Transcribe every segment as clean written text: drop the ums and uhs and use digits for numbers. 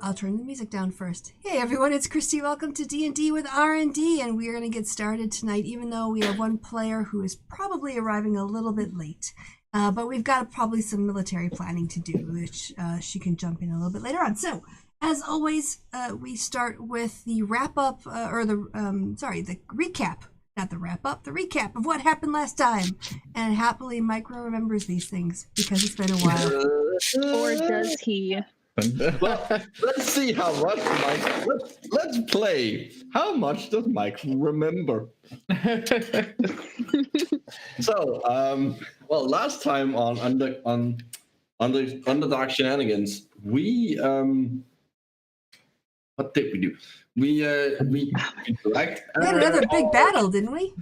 I'll turn the music down first. Hey everyone, it's Christy. Welcome to D&D with R&D, and we are going to get started tonight, even though we have one player who is probably arriving a little bit late. But we've got probably some military planning to do, which she can jump in a little bit later on. So, as always, we start with the wrap-up, the recap. Not the wrap-up, the recap of what happened last time. And happily, Micro remembers these things, because it's been a while. Or does he? Well, let's see how much Mike. Let's play. How much does Mike remember? So, well, last time on Underdark Shenanigans, we what did we do? We had another big battle, didn't we?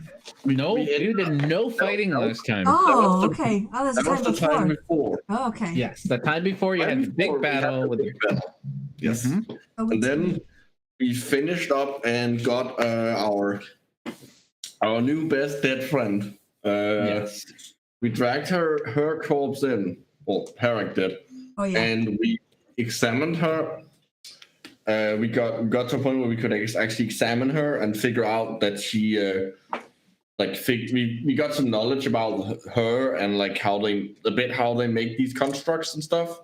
No, we did no fighting last time. Oh, okay. Oh, that's the time before. Oh, okay. Yes, the time before you had the big battle with the battle. Yes. Mm-hmm. Oh, and then we finished up and got our new best dead friend. Yes. We dragged her corpse in, well, Herrick did. Oh, yeah. And we examined her. We got to a point where we could actually examine her and figure out that she we got some knowledge about her and like how they make these constructs and stuff,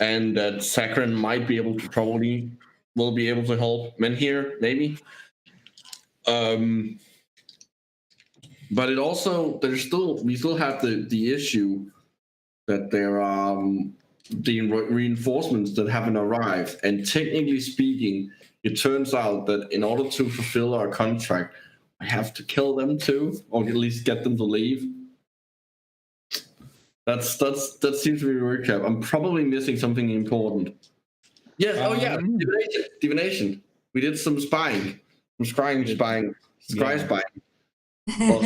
and that Sakharin might be able to will be able to help men here maybe. But it also we still have the issue that there are the reinforcements that haven't arrived, and technically speaking, it turns out that in order to fulfill our contract, I have to kill them too, or at least get them to leave. That seems to be a recap. I'm probably missing something important. Yes. Oh yeah, divination. We did some spying, spying. Well,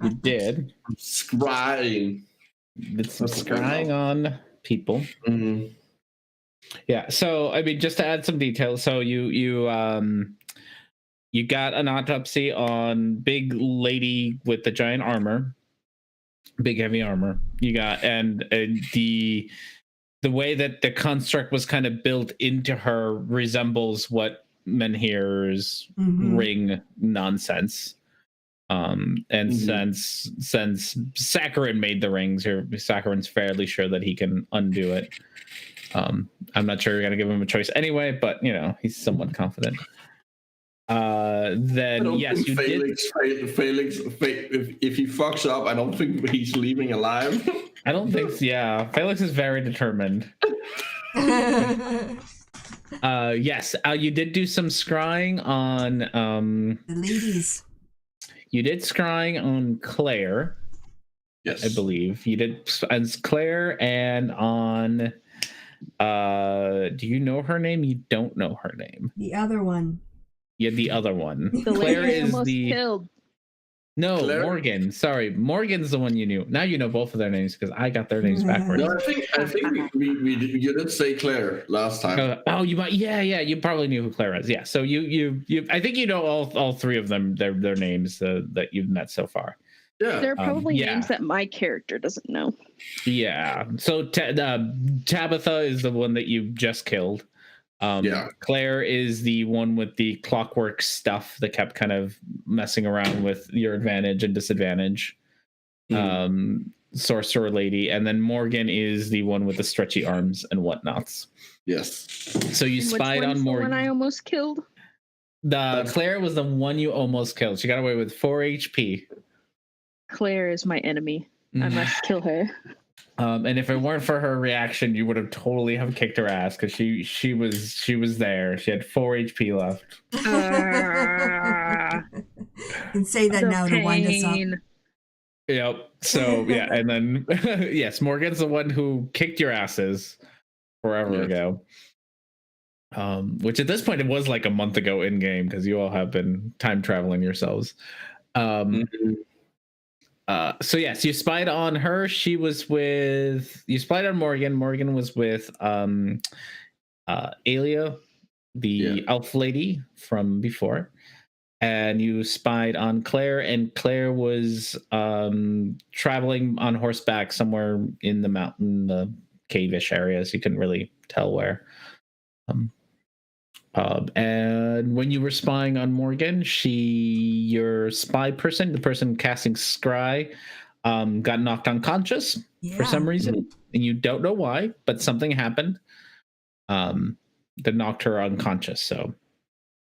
we did. Scrying. Did some scrying on people. Mm-hmm. Yeah. So I mean, just to add some details. So you got an autopsy on big lady with the giant armor, big heavy armor. You got and the way that the construct was kind of built into her resembles what Menhir's ring nonsense. Since Sakharin made the rings, or Sakharin's fairly sure that he can undo it. I'm not sure you're gonna give him a choice anyway, but you know he's somewhat confident. Then yes, you Felix, if he fucks up, I don't think he's leaving alive. I don't think so. Yeah, Felix is very determined. Yes, you did do some scrying on the ladies. You did scrying on Claire. Yes, I believe you did on Claire and on. Do you know her name? You don't know her name. The other one. Yeah, the other one. The Claire lady is almost the. Killed. No, Claire? Morgan. Sorry, Morgan's the one you knew. Now you know both of their names because I got their names backwards. No, I think you did say Claire last time. Oh, you might. Yeah. You probably knew who Claire is. Yeah. So you. I think you know all three of them. Their names that you've met so far. Yeah. There are probably yeah. names that my character doesn't know. Yeah. So Tabitha is the one that you just killed. Claire is the one with the clockwork stuff that kept kind of messing around with your advantage and disadvantage. Sorcerer lady, and then Morgan is the one with the stretchy arms and whatnots. Yes. So you spied on Morgan. The one I almost killed. Claire was the one you almost killed. She got away with 4 HP. Claire is my enemy. I must kill her. And if it weren't for her reaction, you would have totally have kicked her ass because she was there. She had 4 HP left. You can say that now to wind us up. Yep. So yeah, and then yes, Morgan's the one who kicked your asses forever ago. Which at this point it was like a month ago in game because you all have been time traveling yourselves. So yes, you spied on her. You spied on Morgan. Morgan was with Alia, the elf lady from before. And you spied on Claire, and Claire was traveling on horseback somewhere in the mountain, the cave-ish areas. You couldn't really tell where. And when you were spying on Morgan, your spy person, the person casting scry, got knocked unconscious for some reason, and you don't know why, but something happened that knocked her unconscious. So,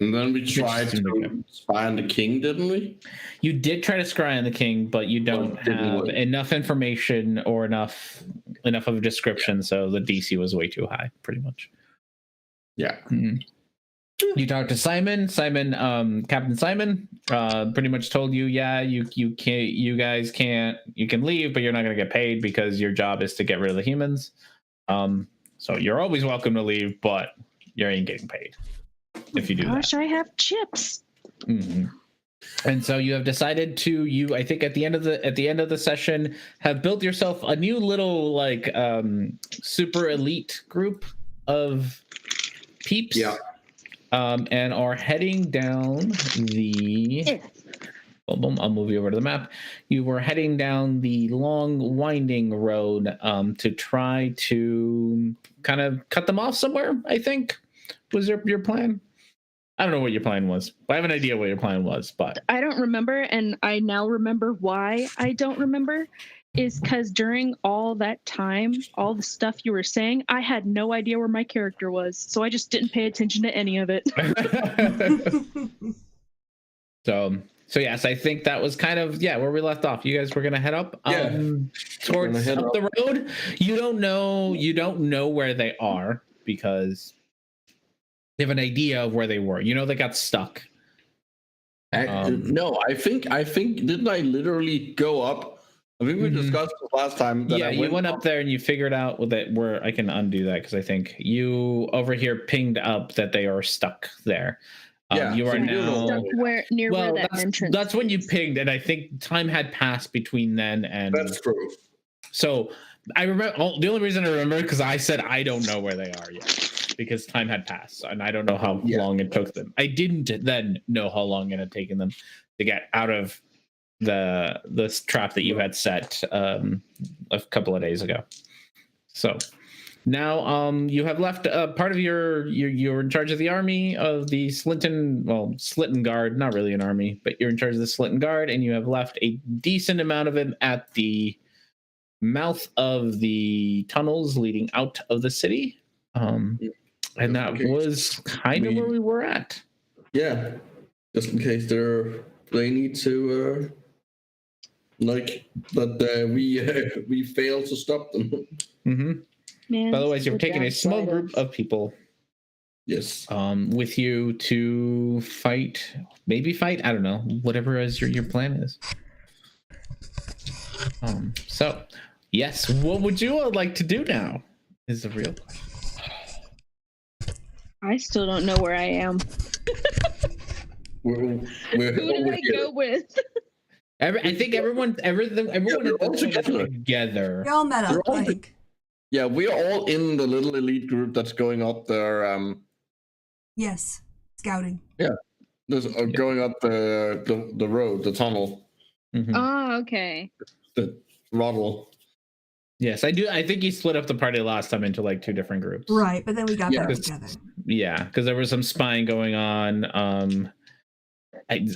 and then we tried to spy on the king, didn't we? You did try to scry on the king, but you don't have enough information or enough of a description, so the DC was way too high, pretty much. Yeah. Mm-hmm. You talked to Simon. Captain Simon, pretty much told you, yeah, you can't, you guys can't, you can leave, but you're not going to get paid because your job is to get rid of the humans. So you're always welcome to leave, but you ain't getting paid if you do that. Gosh, I have chips. Mm-hmm. And so you have decided to, I think at the end of the session, have built yourself a new little like super elite group of peeps. Yeah. And are heading down the. I'll move you over to the map. You were heading down the long, winding road to try to kind of cut them off somewhere. I think was your plan. I don't know what your plan was. I have an idea what your plan was, but I don't remember, and I now remember why I don't remember. Is because during all that time, all the stuff you were saying, I had no idea where my character was, so I just didn't pay attention to any of it. So yes, I think that was kind of where we left off. You guys were gonna head up towards up the road. You don't know where they are because they have an idea of where they were. You know they got stuck. No, I think didn't I literally go up? I think we discussed this last time. That you went up there and you figured out where I can undo that because I think you over here pinged up that they are stuck there. You are now stuck where that entrance. That's when you pinged, and I think time had passed between then and. That's true. So I remember the only reason I remember because I said I don't know where they are yet because time had passed and I don't know how long it took them. I didn't then know how long it had taken them to get out of the trap that you had set a couple of days ago. So now you have left part of you're in charge of the army of the Slitten Guard, not really an army, but you're in charge of the Slitten Guard, and you have left a decent amount of it at the mouth of the tunnels leading out of the city. And that was kind of where we were at. Yeah, just in case they need to we fail to stop them. Mm-hmm. Man, Otherwise, you're taking a small group of people. Yes. With you to fight. I don't know. Whatever your plan is. So, yes. What would you all like to do now? Is the real question. I still don't know where I am. Who did I go with? I think everyone together. We all met up. Yeah, we're all in the little elite group that's going up there. Yes, scouting. Yeah, going up the road, the tunnel. Mm-hmm. Oh, okay. The Roddle. Yes, I do. I think he split up the party last time into like two different groups. Right, but then we got back together. Yeah, because there was some spying going on.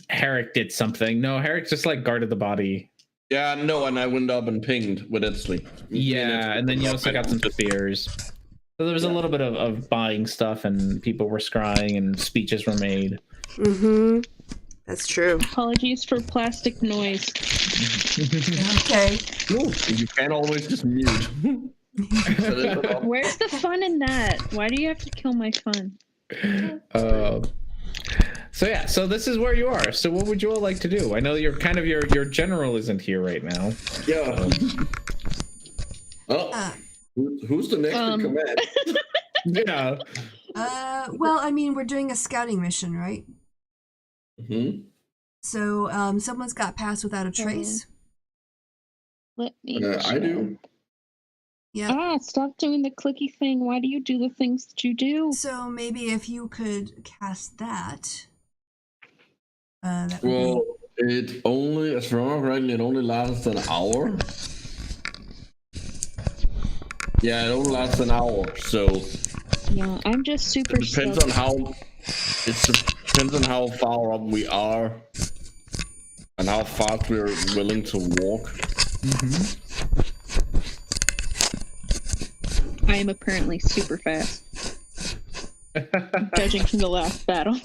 Herrick did something. No, Herrick just like guarded the body. Yeah, no, and I went up and pinged with Italy. Yeah, and then you also got some spears. So there was a little bit of buying stuff, and people were scrying, and speeches were made. Mm-hmm. That's true. Apologies for plastic noise. Okay. Ooh, you can't always just mute. Where's the fun in that? Why do you have to kill my fun? So this is where you are. So what would you all like to do? I know you're kind of your general isn't here right now. Yeah. Who's the next in command? Yeah. Well, I mean, we're doing a scouting mission, right? Mm-hmm. So, someone's got passed without a trace. Let me. I do. Yeah. Stop doing the clicky thing. Why do you do the things that you do? So maybe if you could cast that. That Well, it only, as far as correctly, it only lasts an hour. Yeah, it only lasts an hour. So Yeah, I'm just super It depends on how far up we are and how fast we're willing to walk. I am apparently super fast, judging from the last battle.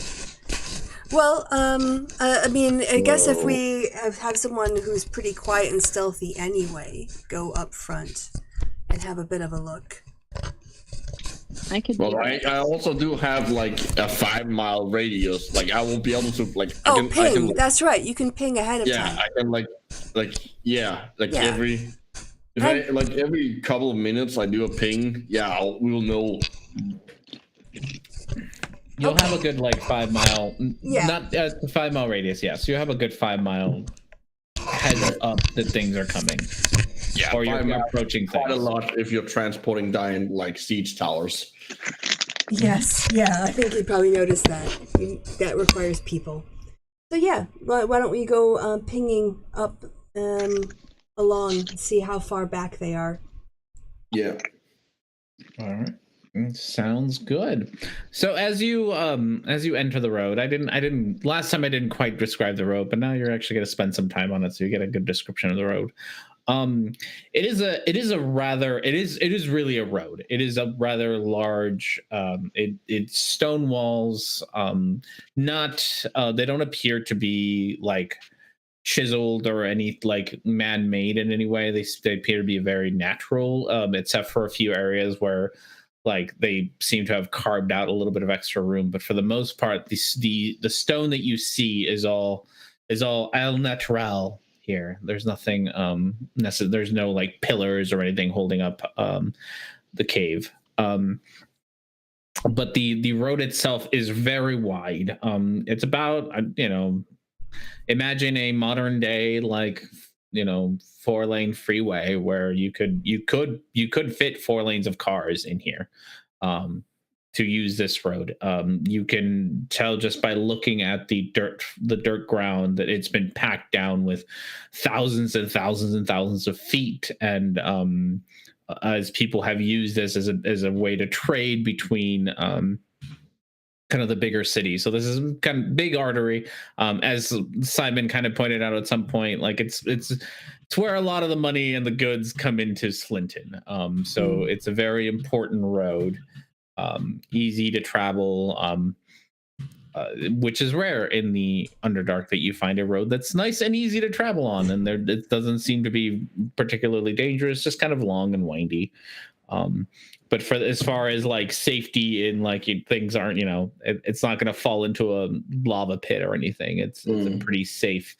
Well, I mean, I guess if we have someone who's pretty quiet and stealthy anyway, go up front and have a bit of a look. I could. Well, do I that. also do have like a 5-mile radius. Like I will be able to like. Oh, I ping! can, That's right. You can ping ahead of time. I can Yeah. every. If I like every couple of minutes I do a ping, we'll know. You'll have a good like 5 mile, Yeah. not 5 mile radius. Yeah, so you have a good 5 mile heads up that things are coming. Yeah, Or you're 5 miles, approaching quite a things. lot if you're transporting giant like siege towers. Yes. Yeah. I think you probably noticed that. That requires people. So yeah, why don't we go pinging up along and see how far back they are? Yeah. All right. Sounds good. So as you enter the road, I didn't last time I didn't quite describe the road, but now you're actually going to spend some time on it so you get a good description of the road. It is really a road. It is a rather large it's stone walls, not they don't appear to be like chiseled or any like man-made in any way. They appear to be very natural, except for a few areas where like they seem to have carved out a little bit of extra room, but for the most part the stone that you see is all al natural here. There's nothing there's no like pillars or anything holding up the cave. But the road itself is very wide. It's about imagine a modern day like 4-lane freeway where you could fit 4 lanes of cars in here to use this road. You can tell just by looking at the dirt ground that it's been packed down with thousands and thousands and thousands of feet, and as people have used this as a way to trade between kind of the bigger cities. So this is kind of big artery, as Simon kind of pointed out at some point. Like it's where a lot of the money and the goods come into Slinton. So it's a very important road, easy to travel, which is rare in the Underdark that you find a road that's nice and easy to travel on, and it doesn't seem to be particularly dangerous, just kind of long and windy. But for as far as like safety and like things aren't, it's not going to fall into a lava pit or anything. It's a pretty safe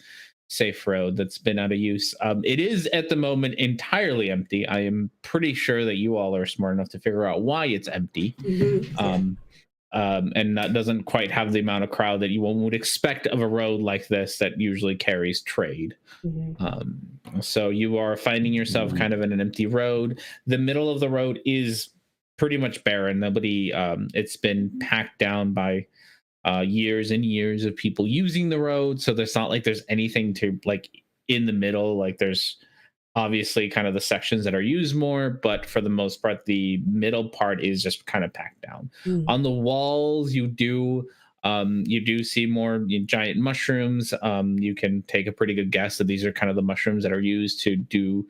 road that's been out of use. It is at the moment entirely empty. I am pretty sure that you all are smart enough to figure out why it's empty. And that doesn't quite have the amount of crowd that you would expect of a road like this that usually carries trade. So you are finding yourself kind of in an empty road. The middle of the road is pretty much barren. Nobody, it's been packed down by years and years of people using the road. So there's not like there's anything to like in the middle. Like there's obviously kind of the sections that are used more, but for the most part, the middle part is just kind of packed down. On the walls, you do see more giant mushrooms. You can take a pretty good guess that these are kind of the mushrooms that are used to do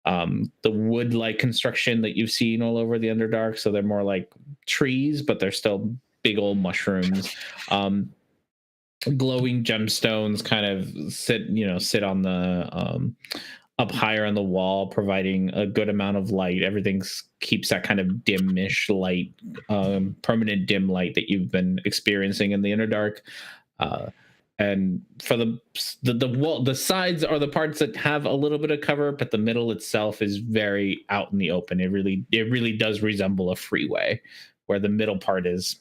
the wood-like construction that you've seen all over the Underdark. So they're more like trees, but they're still big old mushrooms. Glowing gemstones kind of sit on the up higher on the wall, providing a good amount of light. Everything keeps that kind of dimish light, permanent dim light that you've been experiencing in the Underdark. And for the wall, the sides are the parts that have a little bit of cover, but the middle itself is very out in the open. It really does resemble a freeway, where the middle part is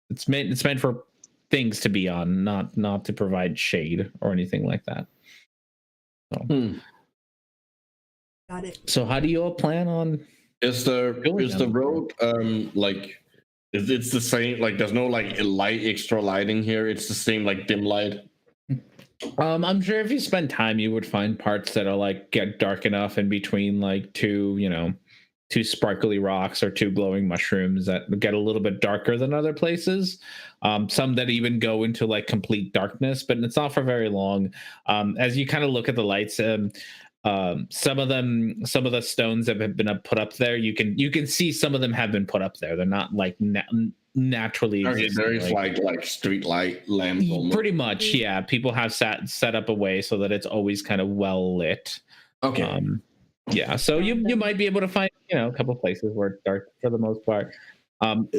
it's meant for things to be on, not to provide shade or anything like that. So. Got it. So how do you all plan on? Is the road like? It's the same. Like, there's no like extra lighting here. It's the same like dim light. I'm sure if you spend time, you would find parts that are like get dark enough in between like two, two sparkly rocks or two glowing mushrooms that get a little bit darker than other places. Some that even go into like complete darkness, but it's not for very long. As you kind of look at the lights, some of the stones that have been put up there, you can see some of them have been put up there. They're not like naturally existing. There is like street light lamps. Pretty much, yeah. People have set up a way so that it's always kind of well lit. Okay. Yeah, so you might be able to find a couple places where it's dark for the most part.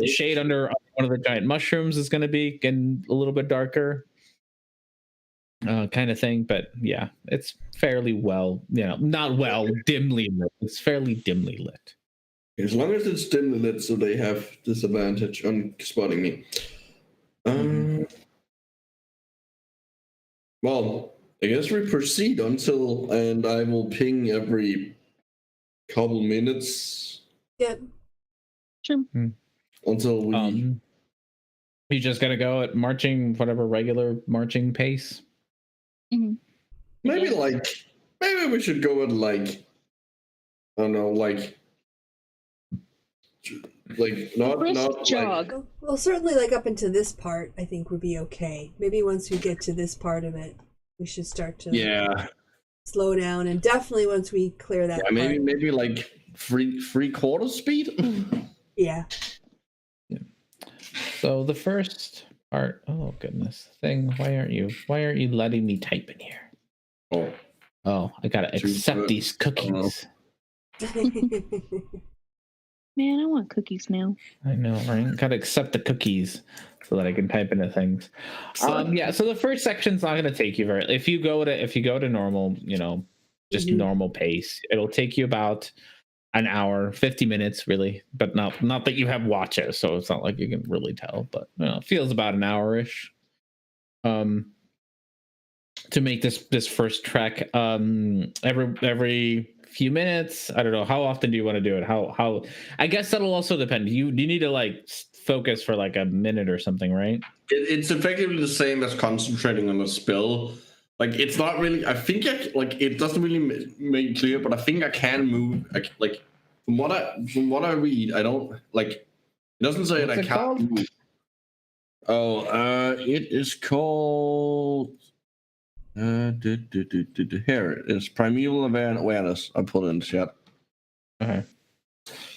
Shade under one of the giant mushrooms is going to be getting a little bit darker, kind of thing. But yeah, it's fairly well, not well, dimly lit. It's fairly dimly lit. As long as it's dimly lit, so they have disadvantage on spotting me. Well, I guess we proceed and I will ping every couple minutes. Yep. Sure. Until we. You just gotta go at marching, whatever regular marching pace. Mm-hmm. Maybe we should go at I don't know, not jog. Well, certainly like up into this part, I think would be okay. Maybe once we get to this part of it, we should start to slow down, and definitely once we clear that. Yeah, maybe like three quarters speed. Yeah. So the first part, oh goodness, thing. Why aren't you letting me type in here? Oh, I gotta accept these cookies. Man, I want cookies now. I know, right? Gotta accept the cookies so that I can type into things. Yeah. So the first section's not gonna take you very. If you go to normal, just normal pace, it'll take you about an hour, 50 minutes, really. But not that you have watches, so it's not like you can really tell. But it feels about an hour-ish. To make this first trek, every few minutes. I don't know, how often do you want to do it? How I guess that'll also depend. You need to focus for like a minute or something, right? It's effectively the same as concentrating on a spell. It's not really. I think it doesn't really make it clear, but I think I can move. From what I read, I don't It doesn't say that I can't move. It is called. Here it is. Primeval awareness. I put it in the chat. Okay.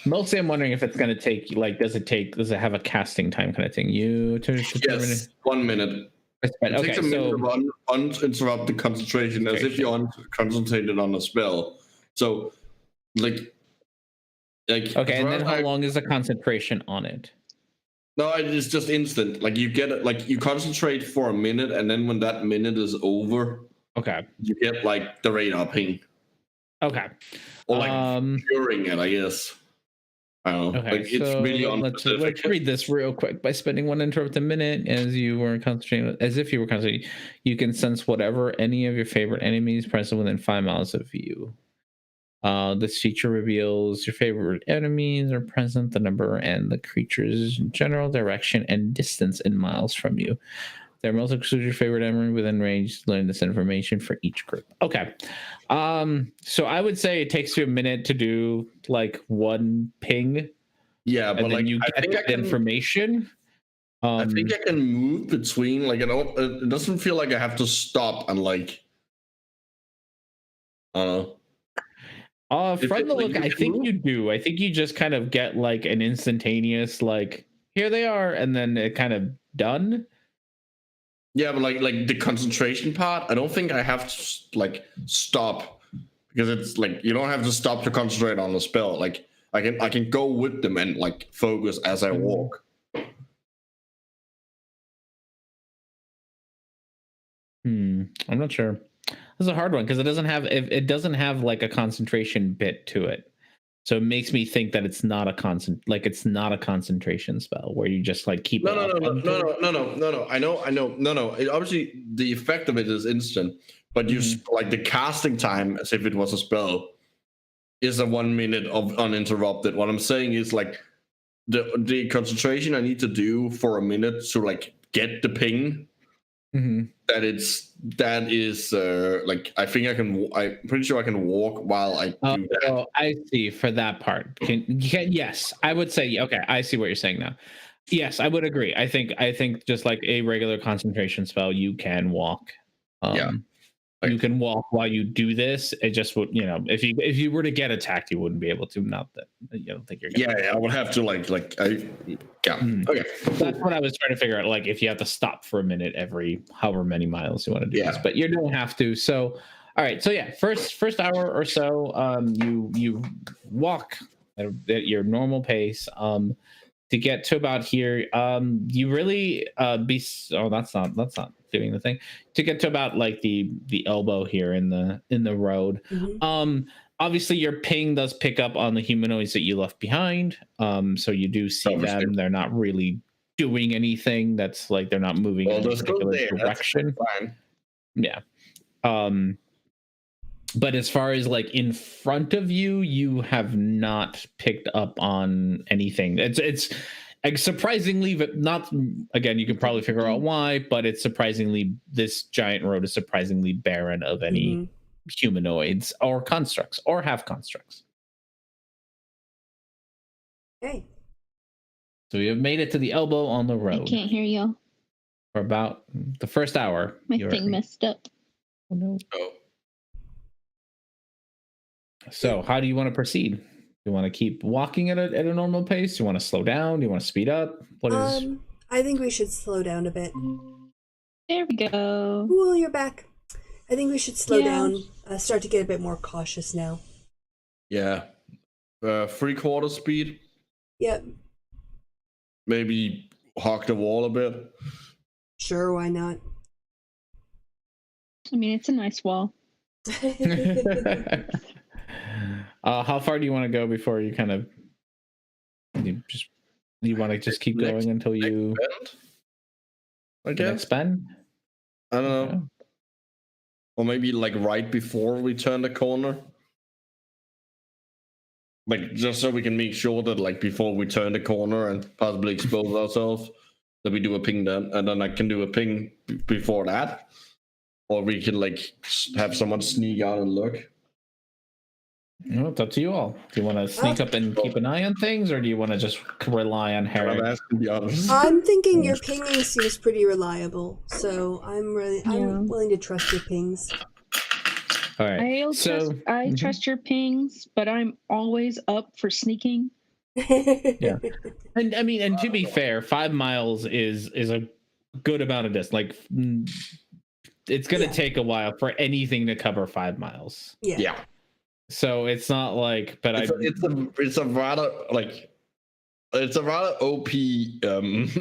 Mostly, I'm wondering if it's going to take. Does it have a casting time kind of thing? Yes, 1 minute. It takes a minute to uninterrupt the concentration as if you're concentrated on a spell. So, okay, and then how long is the concentration on it? No, it's just instant. You get it. You concentrate for a minute, and then when that minute is over, you get the radar ping. Okay. Or during it, I guess. I don't know. Okay, it's really unspecific. Let's read this real quick. By spending 1 interrupted minute as if you were concentrating, you can sense whatever any of your favorite enemies present within 5 miles of you. This feature reveals your favorite enemies are present, the number and the creature's general direction and distance in miles from you. They're most exclude your favorite enemy within range. Learn this information for each group. Okay. So I would say it takes you a minute to do one ping. Yeah, but then you get that information. I think I can move between. It doesn't feel like I have to stop and I don't know. From the look, I think you do. I think you just kind of get an instantaneous here they are, and then it kind of done. Yeah, but the concentration part, I don't think I have to stop, because it's you don't have to stop to concentrate on the spell. I can go with them and focus as I walk. I'm not sure. This is a hard one because it doesn't have a concentration bit to it, so it makes me think that it's not a concentration spell where you just keep. No. I know. Obviously, the effect of it is instant, but you the casting time, as if it was a spell, is a 1 minute of uninterrupted. What I'm saying is the concentration I need to do for a minute to get the ping that is like I think I'm pretty sure I can walk while I do that. Oh, I see. For that part, yes, I would say okay. I see what you're saying now. Yes, I would agree. I think just like a regular concentration spell, you can walk. Yeah. You can walk while you do this. It just would, if you were to get attacked, you wouldn't be able to. Not that you don't think you're gonna. Yeah, I would have to Okay. That's what I was trying to figure out. Like if you have to stop for a minute every however many miles you want to do this, but you don't have to. So, all right. So yeah, first hour or so, you walk at your normal pace. To get to about here, you really that's not doing the thing. To get to about like the elbow here in the road. Obviously your ping does pick up on the humanoids that you left behind. So you do see them. They're not really doing anything. That's like they're not moving in a particular direction. Yeah. But as far as like in front of you, you have not picked up on anything. It's surprisingly, but not again. You can probably figure out why, but it's surprisingly this giant road is surprisingly barren of any humanoids or constructs or half constructs. Okay. So we have made it to the elbow on the road. I can't hear you. For about the first hour. My thing messed up. Oh no. So how do you want to proceed? Do you want to keep walking at a normal pace? Do you want to slow down? Do you want to speed up? What is? I think we should slow down a bit. There we go. Cool, you're back. I think we should slow down. Start to get a bit more cautious now. Yeah. 3/4 speed. Yep. Maybe hawk the wall a bit. Sure, why not? I mean, it's a nice wall. How far do you want to go before you kind of you want to just keep going until you next bend? I don't know. Or maybe like right before we turn the corner. Like just so we can make sure that like before we turn the corner and possibly expose ourselves, that we do a ping then, and then I can do a ping before that. Or we can like have someone sneak out and look. It's up to you all. Do you want to sneak up and keep an eye on things, or do you want to just rely on Harry? I'm thinking your pinging seems pretty reliable, so I'm willing to trust your pings. All right. I trust your pings, but I'm always up for sneaking. Yeah, and I mean, and to be fair, 5 miles is a good amount of distance. Like, it's gonna take a while for anything to cover 5 miles. Yeah. So it's not like, but it's a rather OP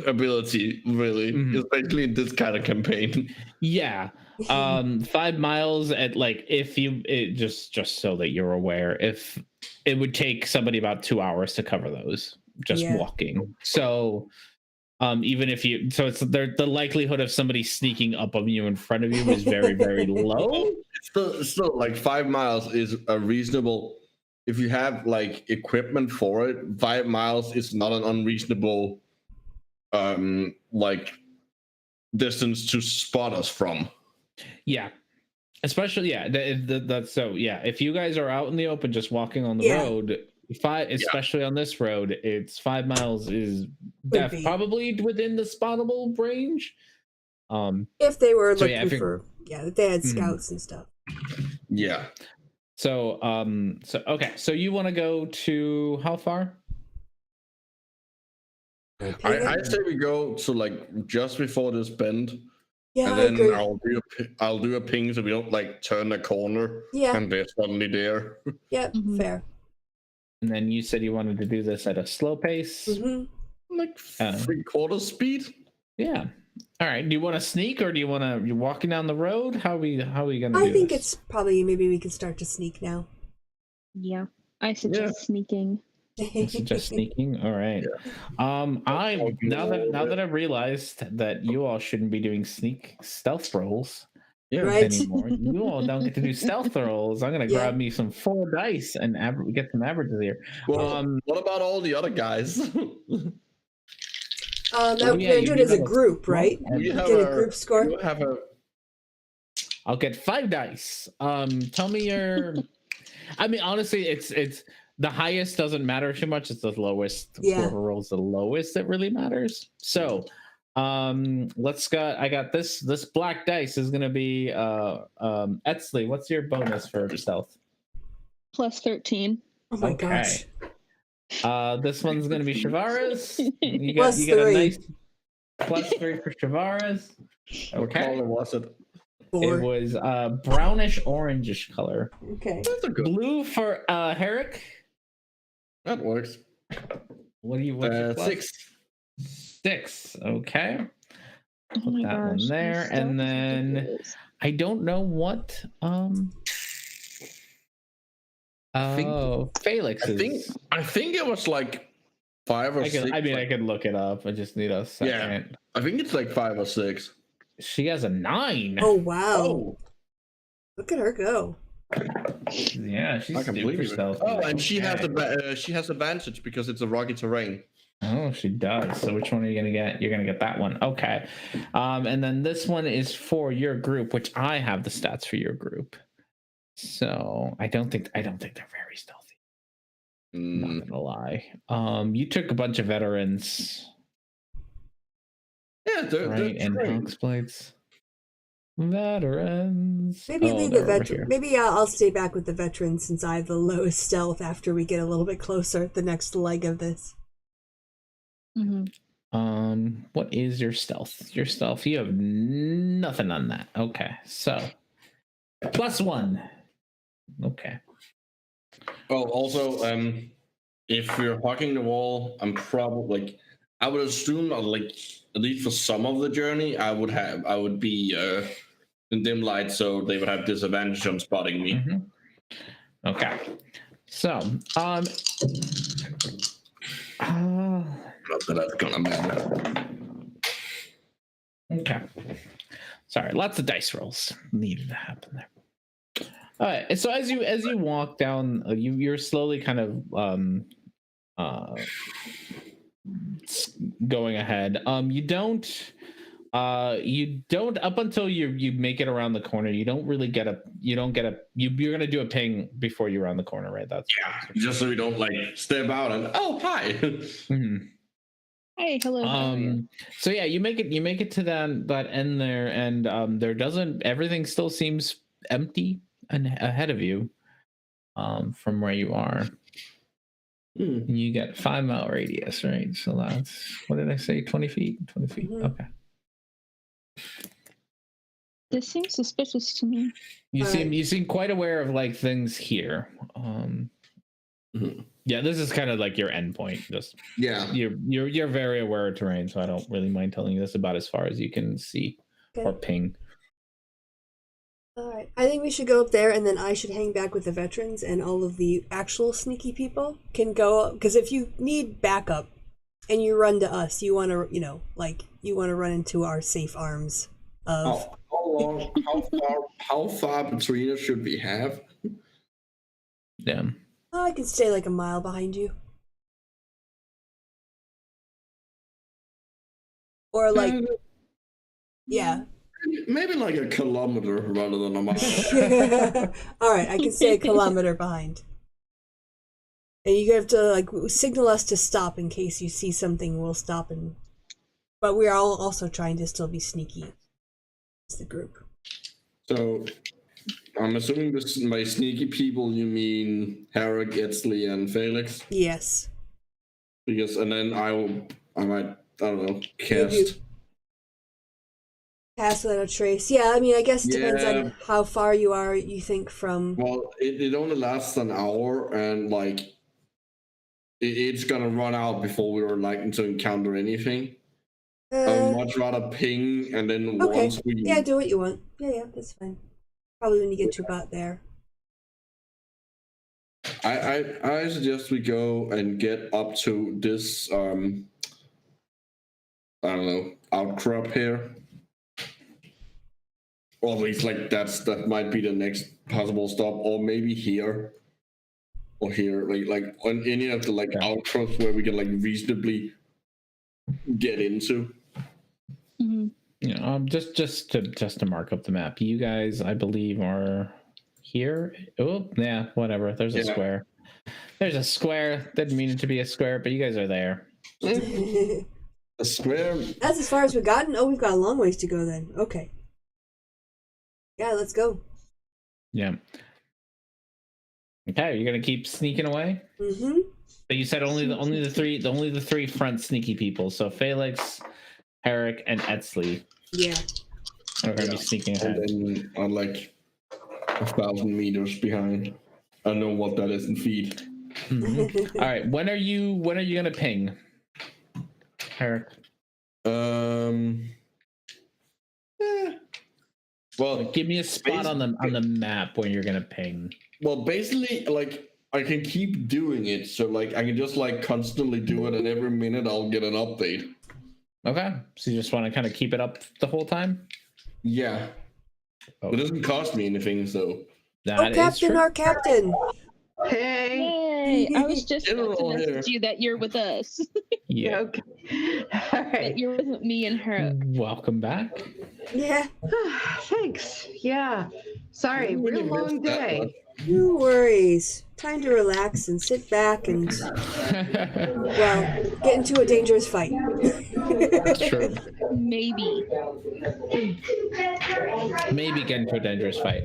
ability, really, especially in this kind of campaign. Yeah. 5 miles at like just so that you're aware, if it would take somebody about 2 hours to cover those just walking. So even if it's the likelihood of somebody sneaking up on you in front of you is very, very low. Still like 5 miles is a reasonable, if you have like equipment for it, 5 miles is not an unreasonable like distance to spot us from. Yeah, especially that's so if you guys are out in the open just walking on the road, especially on this road, it's 5 miles is probably within the spottable range. If they were looking if they had scouts and stuff. Yeah. So okay, so you want to go to how far? I say we go to like just before this bend. Yeah, and then I agree. I'll do a ping so we don't like turn the corner. Yeah. And they're suddenly there. Yep, fair. And then you said you wanted to do this at a slow pace. Like 3/4 speed. Yeah. All right. Do you want to sneak, or do you want to? You're walking down the road. How are we gonna? I think it's probably maybe we can start to sneak now. Yeah, I suggest sneaking. You suggest sneaking. All right. I now that I've realized that you all shouldn't be doing stealth rolls. Anymore. You all don't get to do stealth rolls. I'm gonna grab me some 4 dice and get some averages here. Well, what about all the other guys? We're yeah, gonna you do it need as a a group, right? You have Get a group score. You have a. I'll get 5 dice. Tell me your. I mean, honestly, it's the highest doesn't matter too much. It's the lowest. Yeah. Whoever rolls the lowest that really matters. So, let's go. I got this. This black dice is gonna be Etsley. What's your bonus for stealth? Plus 13. Oh my Okay. gosh. This one's gonna be Shavara's. You Plus get a 3. nice +3 for Shavara's. What Okay. color was it? 4. It was brownish orangish color. Okay. That's a good. Blue for Herrick. That works. What do you? What's your plus? 6. 6. Okay. Oh Put my that one gosh, there, this stuff and is then ridiculous. I don't know what. Felix is. I think it was like 5 or 6. I mean, I could look it up. I just need a second. I think it's like 5 or 6. She has a 9. Oh wow. Oh, Look at her go. Yeah, she's I can believe super it. stealthy. Oh, and she has Okay. she has advantage because it's a rocky terrain. Oh, she does. So which one are you gonna get? You're gonna get that one. Okay. And then this one is for your group, which I have the stats for your group. So I don't think they're very stealthy. Not gonna lie. You took a bunch of veterans, Yeah, they're right? And trained. Hawksblades. Veterans. Maybe leave they're the over veteran. here. Maybe I'll stay back with the veterans since I have the lowest stealth after we get a little bit closer. The next leg of this. Mhm. What is your stealth? Your stealth, you have nothing on that. Okay, so +1. Okay. Oh, also, if we're hugging the wall, I'm probably like, I would assume, like, at least for some of the journey, I would be in dim light, so they would have disadvantage on spotting me. Mhm. Okay. So, Not that that's gonna matter. okay. Sorry, lots of dice rolls needed to happen there. All right. So as you walk down, you're slowly kind of going ahead. You don't up until you make it around the corner. You don't get a. You're gonna do a ping before you're around the corner, right? That's Just so we don't like step out and oh hi. Mhm. Hey, hello. how are you? So yeah, you make it to that end there, and everything still seems empty and ahead of you from where you are. And you get 5-mile radius, right? So that's, what did I say, 20 feet? 20 feet. Mhm. Okay. This seems suspicious to me. You seem quite aware of like things here. Yeah, this is kind of like your endpoint. Just Yeah. you're very aware of terrain, so I don't really mind telling you this about as far as you can see or Okay. ping. All right. I think we should go up there, and then I should hang back with the veterans, and all of the actual sneaky people can go. Because if you need backup, and you run to us, you want to, you want to run into our safe arms. Of How far between us should we have? Yeah. I could stay like a mile behind you, or like, yeah. Maybe like a kilometer rather than a mile. All right, I can stay a kilometer behind. And you have to like signal us to stop in case you see something. We'll stop but we are all also trying to still be sneaky. It's the group. So I'm assuming by sneaky people you mean Herrick, Etzley, and Felix. Yes. And then I might, I don't know, Maybe cast. Pass without a trace. Yeah, I mean, I guess it depends Yeah. on how far you are. You think from. Well, it only lasts an hour, and like it's gonna run out before we were like to encounter anything. I'd much rather ping, and then Okay. once we Yeah, do what you want. Yeah, that's fine. Probably when you get to about there. I suggest we go and get up to this I don't know, outcrop here. Or at least like that might be the next possible stop, or maybe here. Or here, like on any of the like outcrops where we can like reasonably get into. Mhm. Just to mark up the map. You guys, I believe, are here. Oh, yeah, whatever. There's a square. There's a square. Didn't mean it to be a square, but you guys are there. A square. That's as far as we've gotten. Oh, we've got a long ways to go then. Okay. Yeah, let's go. Yeah. Okay, you're gonna keep sneaking away. Mm-hmm. But you said only the three front sneaky people. So Felix, Herrick, and Etzley Yeah. are gonna be sneaking ahead. And then I'm like 1,000 meters behind. I know what that is in feet. All right. When are you gonna ping, Herrick? Well, Give me a spot on the map when you're gonna ping. well, basically, like I can keep doing it, so like I can just like constantly do it, and every minute I'll get an update. Okay. So you just want to kind of keep it up the whole time? Yeah, Oh. it doesn't cost me anything, so That is Captain, true. our captain. Hey. Yay! I was just about to General here. message you that you're with us. Yeah. Okay. All right. That you're with me and her. Welcome back. Yeah. Thanks. Yeah. Sorry, real long day. No worries. Time to relax and sit back and, well, get into a dangerous fight. True. Maybe. Maybe get into a dangerous fight.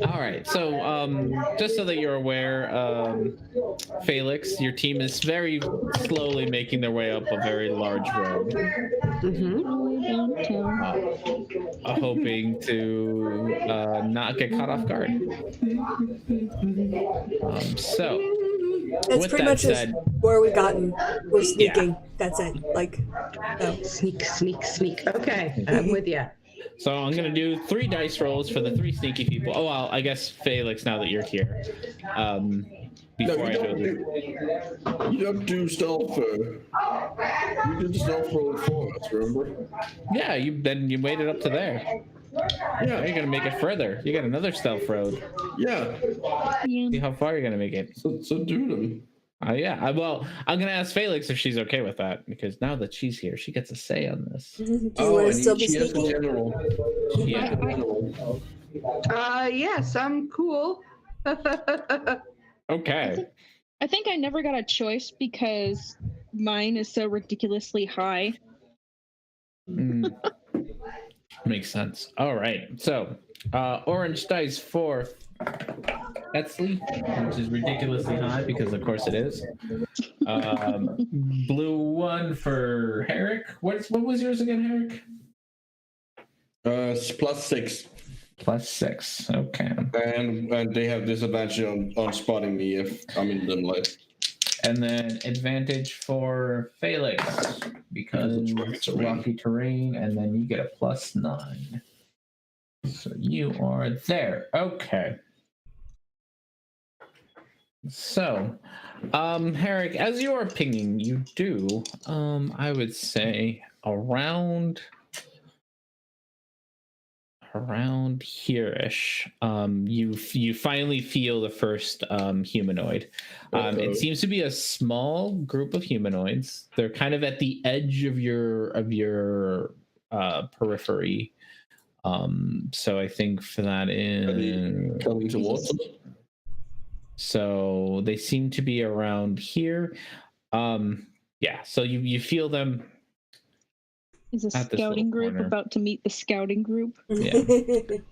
All right. So, just so that you're aware, Felix, your team is very slowly making their way up a very large road, hoping to not get caught off guard. So, That's with pretty that much said, where we gotten. We're sneaking. That's it. Like, oh. Sneak, sneak, sneak. Okay, I'm with you. so I'm gonna do 3 dice rolls for the 3 sneaky people. Oh well, I guess Felix, now that you're here. Before you don't do stealth. You did the stealth roll for us, remember? Yeah, you made it up to there. Yeah, Now you're gonna make it further. You got another stealth road. yeah. See how far you're gonna make it. So do them. Yeah. Well, I'm gonna ask Felix if she's okay with that, because now that she's here, she gets a say on this. Do you want to still be she has the sneaky? general. Yeah. General. Yes, I'm cool. Okay. I think I never got a choice because mine is so ridiculously high. Mm. Makes sense. All right. So, orange dice for Etzley, which is ridiculously high because, of course, it is. Blue 1 for Herrick. What was yours again, Herrick? +6. +6. Okay. And they have disadvantage on spotting me if I'm in dim light. And then advantage for Felix because Because it's rocky terrain, and then you get a +9. So you are there. Okay. So, Herrick, as you are pinging, you do, I would say around here-ish, you finally feel the first humanoid. It seems to be a small group of humanoids. They're kind of at the edge of your periphery. So I think for that in Coming towards us. so they seem to be around here. Yeah, so you feel them. Is a At this scouting little group corner. about to meet the scouting group? Yeah.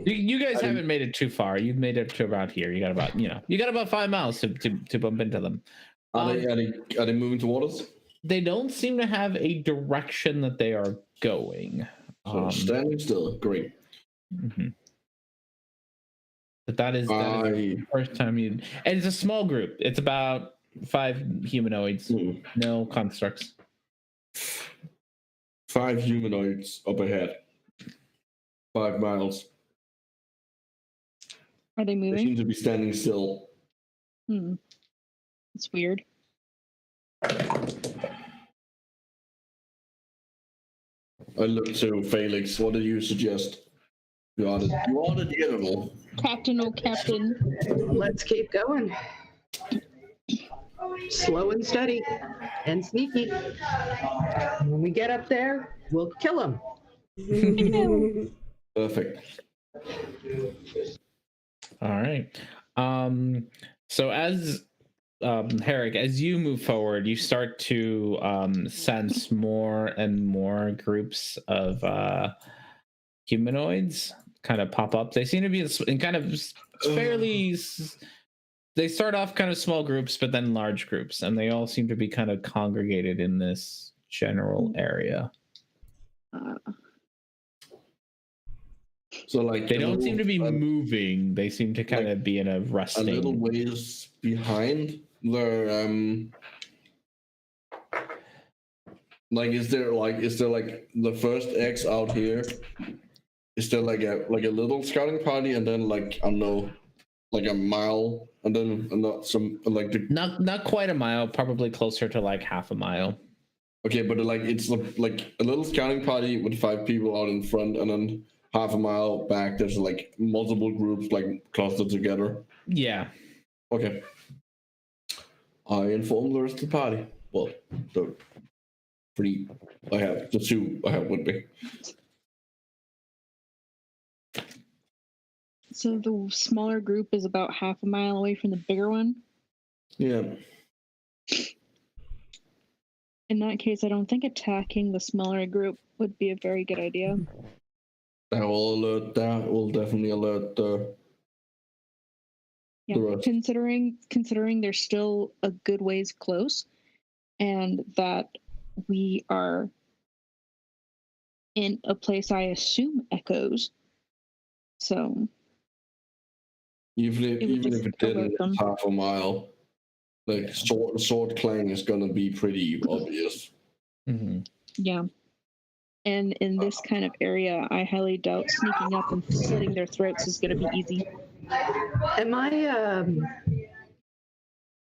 You guys haven't made it too far. You've made it to about here. You got about 5 miles to bump into them. Are they moving toward us? They don't seem to have a direction that they are going. So standing still. Great. Mhm. But that is the first time you. And it's a small group. It's about 5 humanoids. No constructs. 5 humanoids up ahead. 5 miles. Are they They moving? seem to be standing still. It's weird. I look to Felix. What do you suggest? You are the general. Captain, oh captain. Let's keep going. Slow and steady and sneaky. When we get up there, we'll kill them. Perfect. All right. So as Herrick, as you move forward, you start to sense more and more groups of humanoids kind of pop up. They seem to be in kind of fairly. They start off kind of small groups, but then large groups, and they all seem to be kind of congregated in this general area. So like They don't seem to be moving. They seem to kind of be in a resting. A little ways behind where like is there like the first X out here? Is there like a little scouting party and then like I don't know, like a mile and then not some like the not quite a mile, probably closer to like half a mile. Okay, but like it's like a little scouting party with 5 people out in front, and then half a mile back there's like multiple groups like clustered together. Yeah. Okay. I inform the rest of the party. Well, the 2 I have with me. So the smaller group is about half a mile away from the bigger one? Yeah. In that case, I don't think attacking the smaller group would be a very good idea. That will definitely alert Yeah, the rest. considering they're still a good ways close, and that we are in a place I assume echoes. So Even if it didn't, it's half a mile. Like sword clang is gonna be pretty obvious. Mm-hmm. yeah. And in this kind of area, I highly doubt sneaking up and slitting their throats is going to be easy. Am I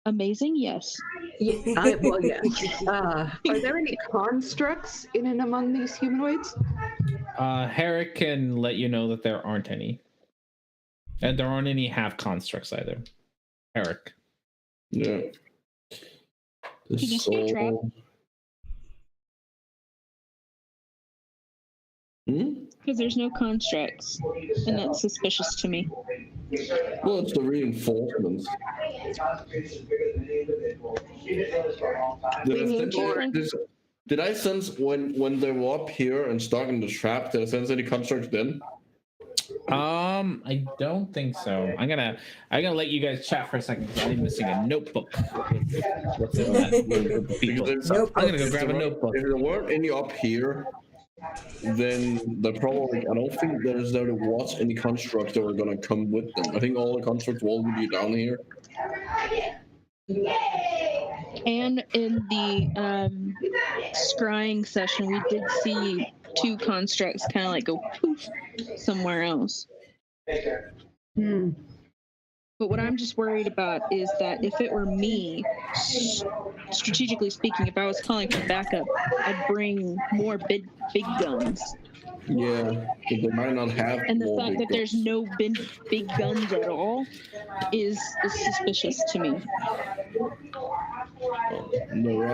Amazing? Yes. well, yes. Are there any constructs in and among these humanoids? Herrick can let you know that there aren't any. And there aren't any half constructs either. Herrick. Yeah. Can you speak trap? Because there's no constructs, and that's suspicious to me. Well, it's the reinforcements. Did I sense when they were up here and stuck in the trap? Did I sense any constructs then? I don't think so. I'm gonna let you guys chat for a second because I'm missing a notebook. What's in that? People. So I'm gonna go grab a notebook. If there weren't any up here, then the probably I don't think there was any constructs that were gonna come with them. I think all the constructs will be down here. And in the scrying session, we did see 2 constructs kind of like go poof somewhere else. But what I'm just worried about is that if it were me, strategically speaking, if I was calling for backup, I'd bring more big guns. Yeah, but they might not have. And the fact that there's no big guns at all is suspicious to me. There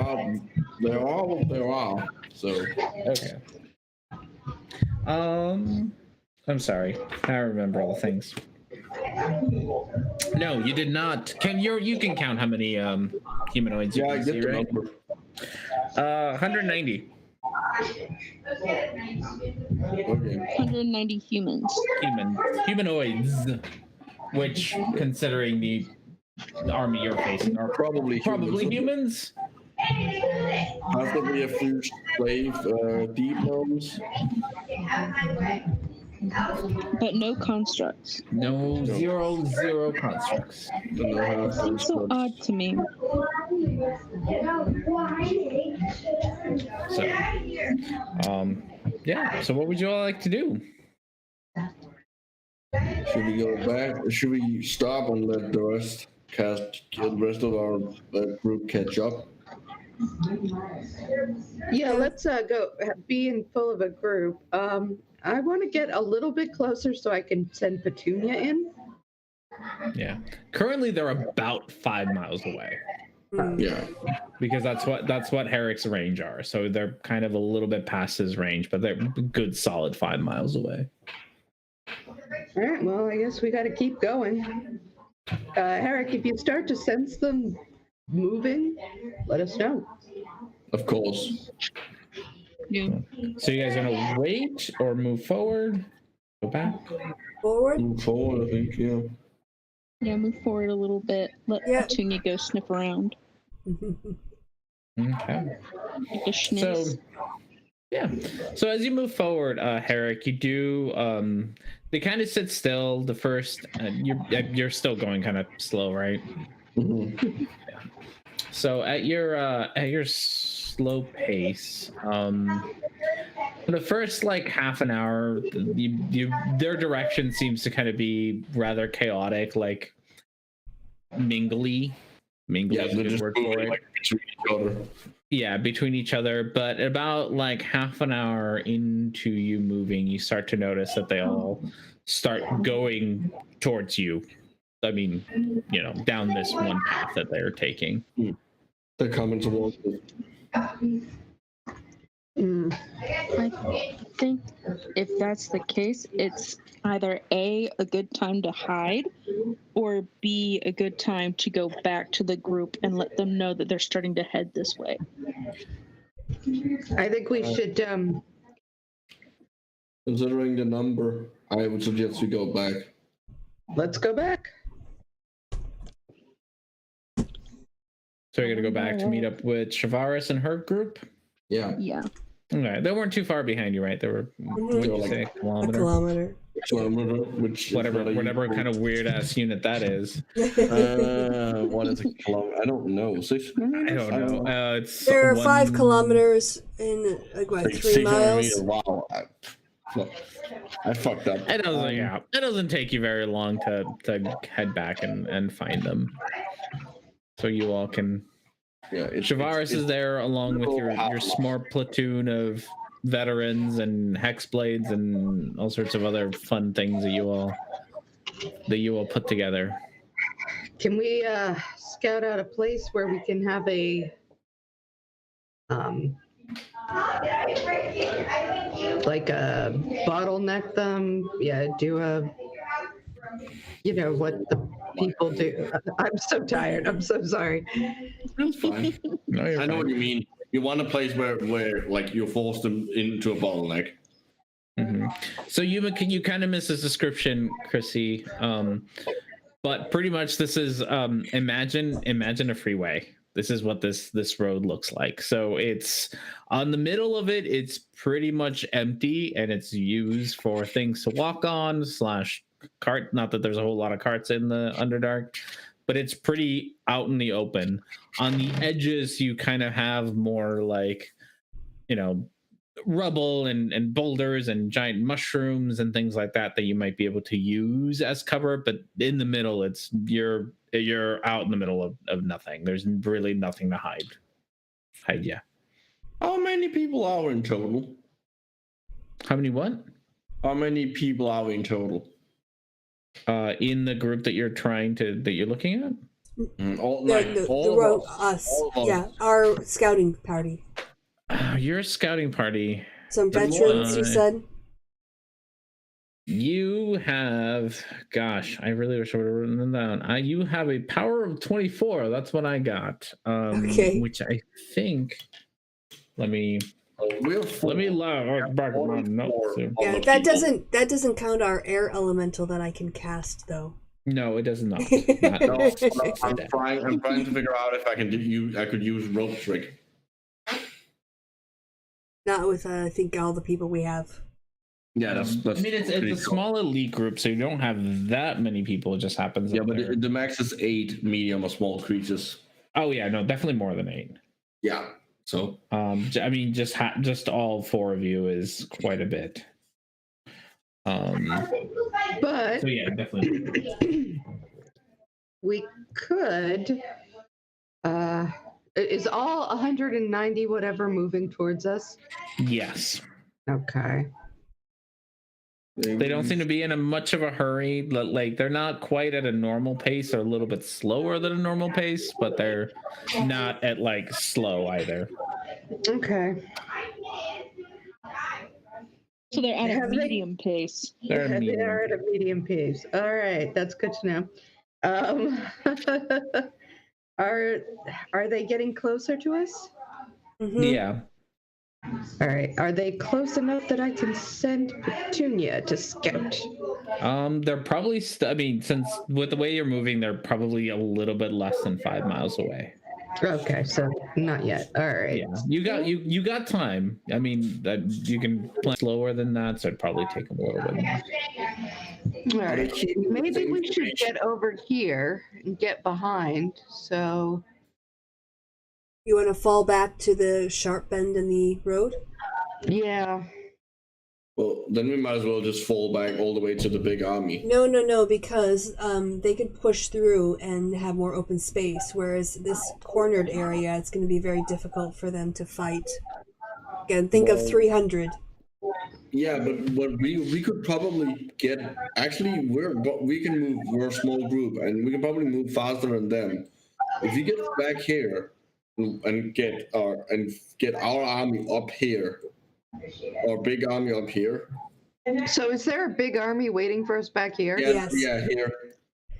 are. So okay. I'm sorry. I remember all the things. No, you did not. You can count how many humanoids you can see, right? 190. Okay. 190 humanoids. Which, considering the army you're facing, are probably humans. Possibly a few slave depots. But no constructs. No, zero constructs. Seems so odd to me. So, yeah. So, what would you all like to do? Should we go back? Or should we stop and let the rest of our group catch up? Yeah, let's go. Being full of a group, I want to get a little bit closer so I can send Petunia in. Yeah. Currently, they're about 5 miles away. Yeah. because that's what Herrick's range are. So they're kind of a little bit past his range, but they're a good solid 5 miles away. All right, well, I guess we got to keep going. Herrick, if you start to sense them moving, let us know. Of course. Yeah. So you guys gonna wait or move forward? Go back? Forward. Move forward, I think, yeah. Yeah, move forward a little bit. Let Yeah. Petunia go sniff around. Okay. Like a So schniz. yeah. So as you move forward, Herrick, you do they kind of sit still. The first you're still going kind of slow, right? Mhm. So at your slow pace, for the first like half an hour, their direction seems to kind of be rather chaotic, like mingly. Mingly Yeah, is a they're good just word for moving it. like between each other. Yeah, between each other. But about like half an hour into you moving, you start to notice that they all start going towards you. I mean, down this one path that they're taking. They're coming towards us. Mm. I think if that's the case, it's either A, a good time to hide, or B, a good time to go back to the group and let them know that they're starting to head this way. I think we should. Considering the number, I would suggest we go back. Let's go back. So you're gonna go back to meet up with Shavaris and her group. Yeah. Yeah. Okay, they weren't too far behind you, right? They were, what did you say, a A kilometer? kilometer. Which is Whatever, not a whatever useful- kind of weird ass unit that is. What is a kilometer? I don't know. 6 I don't know. It's There are 5 1 kilometers in like what, like 3 600 miles. meters. Wow. I fucked up. It doesn't. Yeah, it doesn't take you very long to head back and find them. So you all can. Yeah, Shavaris is there along with your smart platoon of veterans and hexblades and all sorts of other fun things that you all put together. Can we scout out a place where we can have a like a bottleneck them? Yeah, do a what the people do. I'm so tired. I'm so sorry. It's fine. No, you're I know fine. what you mean. You want a place where like you force them into a bottleneck. Mm-hmm. So you kind of miss this description, Chrissy. But pretty much this is imagine a freeway. This is what this road looks like. So it's on the middle of it. It's pretty much empty, and it's used for things to walk on / cart. Not that there's a whole lot of carts in the Underdark, but it's pretty out in the open. On the edges, you kind of have more like, rubble and boulders and giant mushrooms and things like that you might be able to use as cover. But in the middle, it's you're out in the middle of nothing. There's really nothing to hide. Yeah. How many people are in total? How many what? How many people are in total? In the group that you're looking at? All, The all road, of us. All of Yeah, our scouting party. Your scouting party. Some veterans, you said? You have, gosh, I really wish I would have written them down. You have a power of 24. That's what I got. Okay. Which I think. Let me We're four. back on my notes. Yeah, that doesn't count our air elemental that I can cast though. No, it does not. No, I'm trying to figure out if I could use rope trick. Not with I think all the people we have. Yeah, that's I mean, it's pretty a cool. small elite group, so you don't have that many people. It just happens. Yeah, that but they're- the max is 8 medium or small creatures. oh yeah, no, definitely more than 8. Yeah, so I mean, just all 4 of you is quite a bit. But So yeah, definitely. we could. Is all 190 whatever moving towards us? Yes. Okay. They don't seem to be in a much of a hurry. Like they're not quite at a normal pace. They're a little bit slower than a normal pace, but they're not at like slow either. Okay. So they're at a Have they- medium pace. They're Yeah, they medium. are at a medium pace. All right, that's good to know. Are they getting closer to us? Mhm. Yeah. All right. Are they close enough that I can send Petunia to scout? They're probably. I mean, since with the way you're moving, they're probably a little bit less than 5 miles away. Okay, so not yet. All right. Yeah, you got time. I mean, you can plan slower than that, so it'd probably take them a little bit more. All right. Maybe we should get over here and get behind. So You want to fall back to the sharp bend in the road? yeah. Well, then we might as well just fall back all the way to the big army. No, because they could push through and have more open space, whereas this cornered area, it's going to be very difficult for them to fight. Again, think of 300. Yeah, but what we could probably get. Actually, we can move. We're a small group, and we can probably move faster than them. If we get back here and get our army up here, our big army up here. So is there a big army waiting for us back here? Yes. Yeah, here.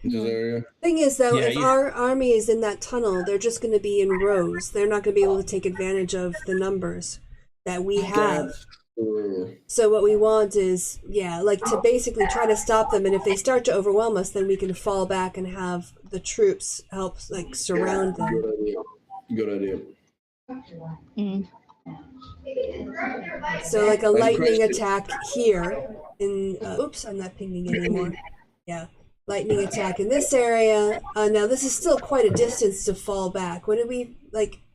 In this area. Thing is, though, Yeah, if our army is in that tunnel, they're just going to be in rows. They're not going to be able to take advantage of the numbers that we have. So what we want is, to basically try to stop them, and if they start to overwhelm us, then we can fall back and have the troops help, surround them. Good idea. Mm. So, a lightning attack here in... oops, I'm not pinging anymore. Yeah, lightning attack in this area. Now, this is still quite a distance to fall back. What did we,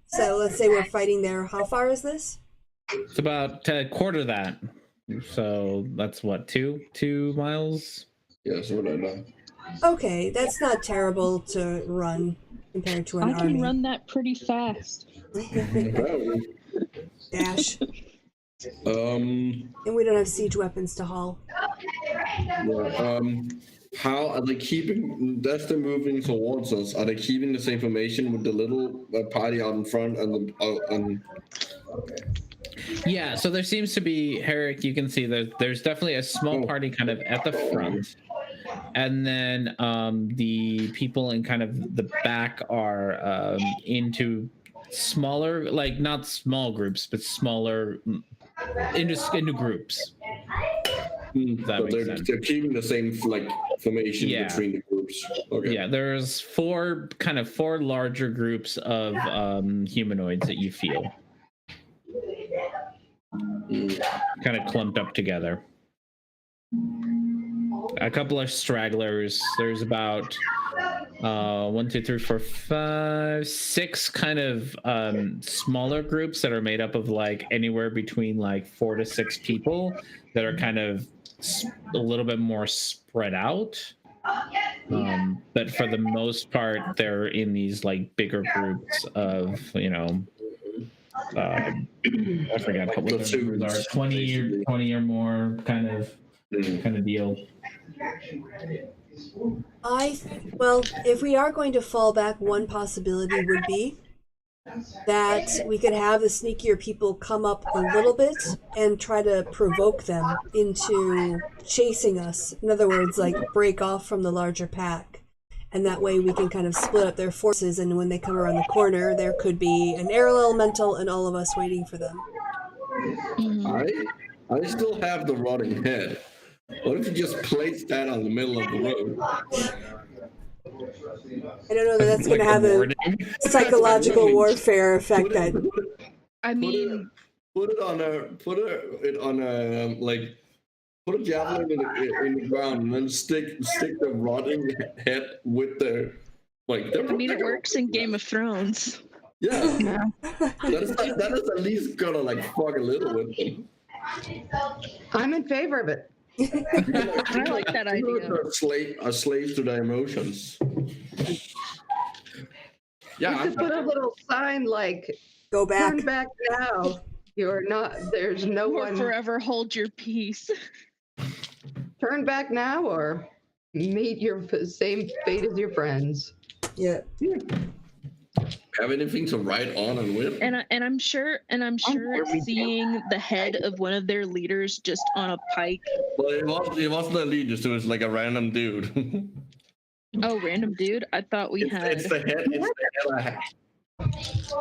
so let's say we're fighting there. How far is this? It's about a quarter of that. So that's what, 2 miles? Yeah, so what I know. Okay, that's not terrible to run compared to an I army. can run that pretty fast. Dash. Um. And we don't have siege weapons to haul. Yeah, how are they keeping? That's they're moving towards us. Are they keeping the same formation with the little party out in front and the? Yeah, so there seems to be, Herrick, you can see there's definitely a small party kind of at the front. And then the people in kind of the back are into smaller, not small groups, but smaller into groups. That But makes sense. they're keeping the same formation between the groups. Okay. Yeah, there's four larger groups of humanoids that you feel. Kind of clumped up together. A couple of stragglers. There's about 1, 2, 3, 4, 5, 6 kind of smaller groups that are made up of anywhere between 4 to 6 people that are kind of a little bit more spread out. But for the most part, they're in these bigger groups of I forgot what the numbers are. 20 or more kind of deal. If we are going to fall back, one possibility would be that we could have the sneakier people come up a little bit and try to provoke them into chasing us. In other words, break off from the larger pack. And that way we can kind of split up their forces, and when they come around the corner, there could be an air elemental and all of us waiting for them. I still have the rotting head. What if you just place that on the middle of the road? I don't know that that's going to have a psychological warfare effect. Put a javelin in the ground and then stick the rotting head with the it works in Game of Thrones. Yeah. that is at least gonna fuck a little with them. I'm in favor of it. I like that idea. A slave to their emotions. Yeah. We could put a little sign "Go back." Turn back now. You're not. There's no Or one. forever hold your peace. turn back now or meet your same fate as your friends? Yeah. Have anything to write on and with? And I'm sure sure we do. seeing the head of one of their leaders just on a pike. Well, it wasn't a leader, so it's like a random dude. Oh, random dude. I thought we had. It's the head. It's the head I have.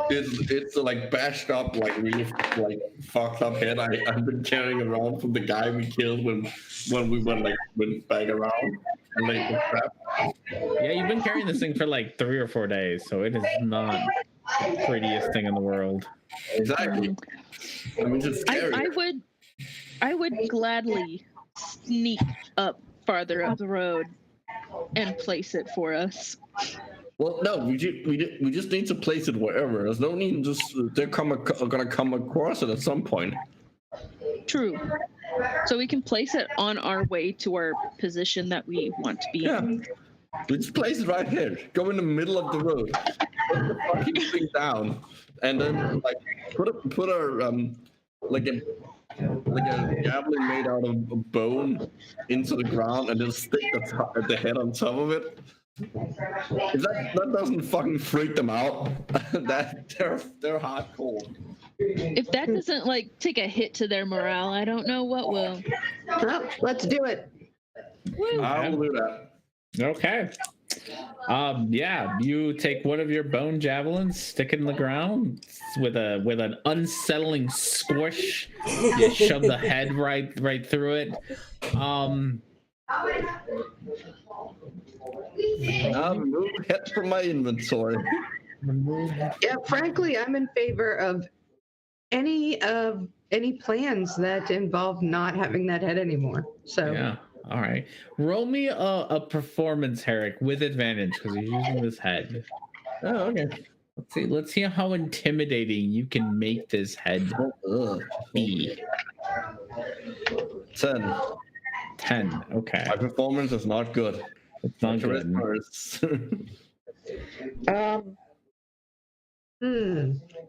It's the like bashed up, like really like fucked up head I've been carrying around from the guy we killed when we went back around and like the crap. Yeah, you've been carrying this thing for like 3 or 4 days, so it is not the prettiest thing in the world. Exactly. I mean, it's scary. I would gladly sneak up farther up the road and place it for us. Well, no, we just need to place it wherever. There's no need they're gonna come across it at some point. True. So we can place it on our way to our position that we want to be in. We just place it right here. Go in the middle of the road. Put the fucking thing down, and then like put a like a javelin made out of bone into the ground, and then stick the head on top of it. If that doesn't fucking freak them out, that they're hardcore. If that doesn't like take a hit to their morale, I don't know what will. Well, let's do it. I will do that. Okay. Yeah, you take one of your bone javelins, stick it in the ground with an unsettling squish. You shove the head right through it. Remove head from my inventory. Yeah, frankly, I'm in favor of any plans that involve not having that head anymore. So Yeah. All right. Roll me a performance, Herrick, with advantage because you're using this head. Oh, okay. Let's see how intimidating you can make this head be. 10. 10. Okay. My performance is not good. It's not good.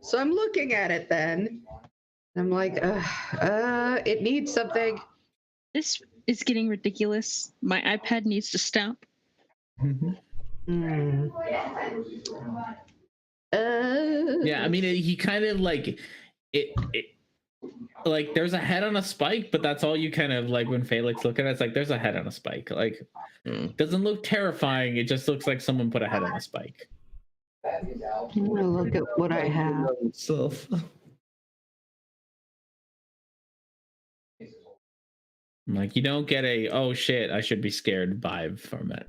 So I'm looking at it then. I'm like, it needs something. This is getting ridiculous. My iPad needs to stop. Yeah, I mean, he kind of like it. Like there's a head on a spike, but that's all you kind of like when Felix look at it. It's like there's a head on a spike. Like doesn't look terrifying. It just looks like someone put a head on a spike. I'm gonna look at what I have. Like you don't get a oh shit I should be scared vibe from it.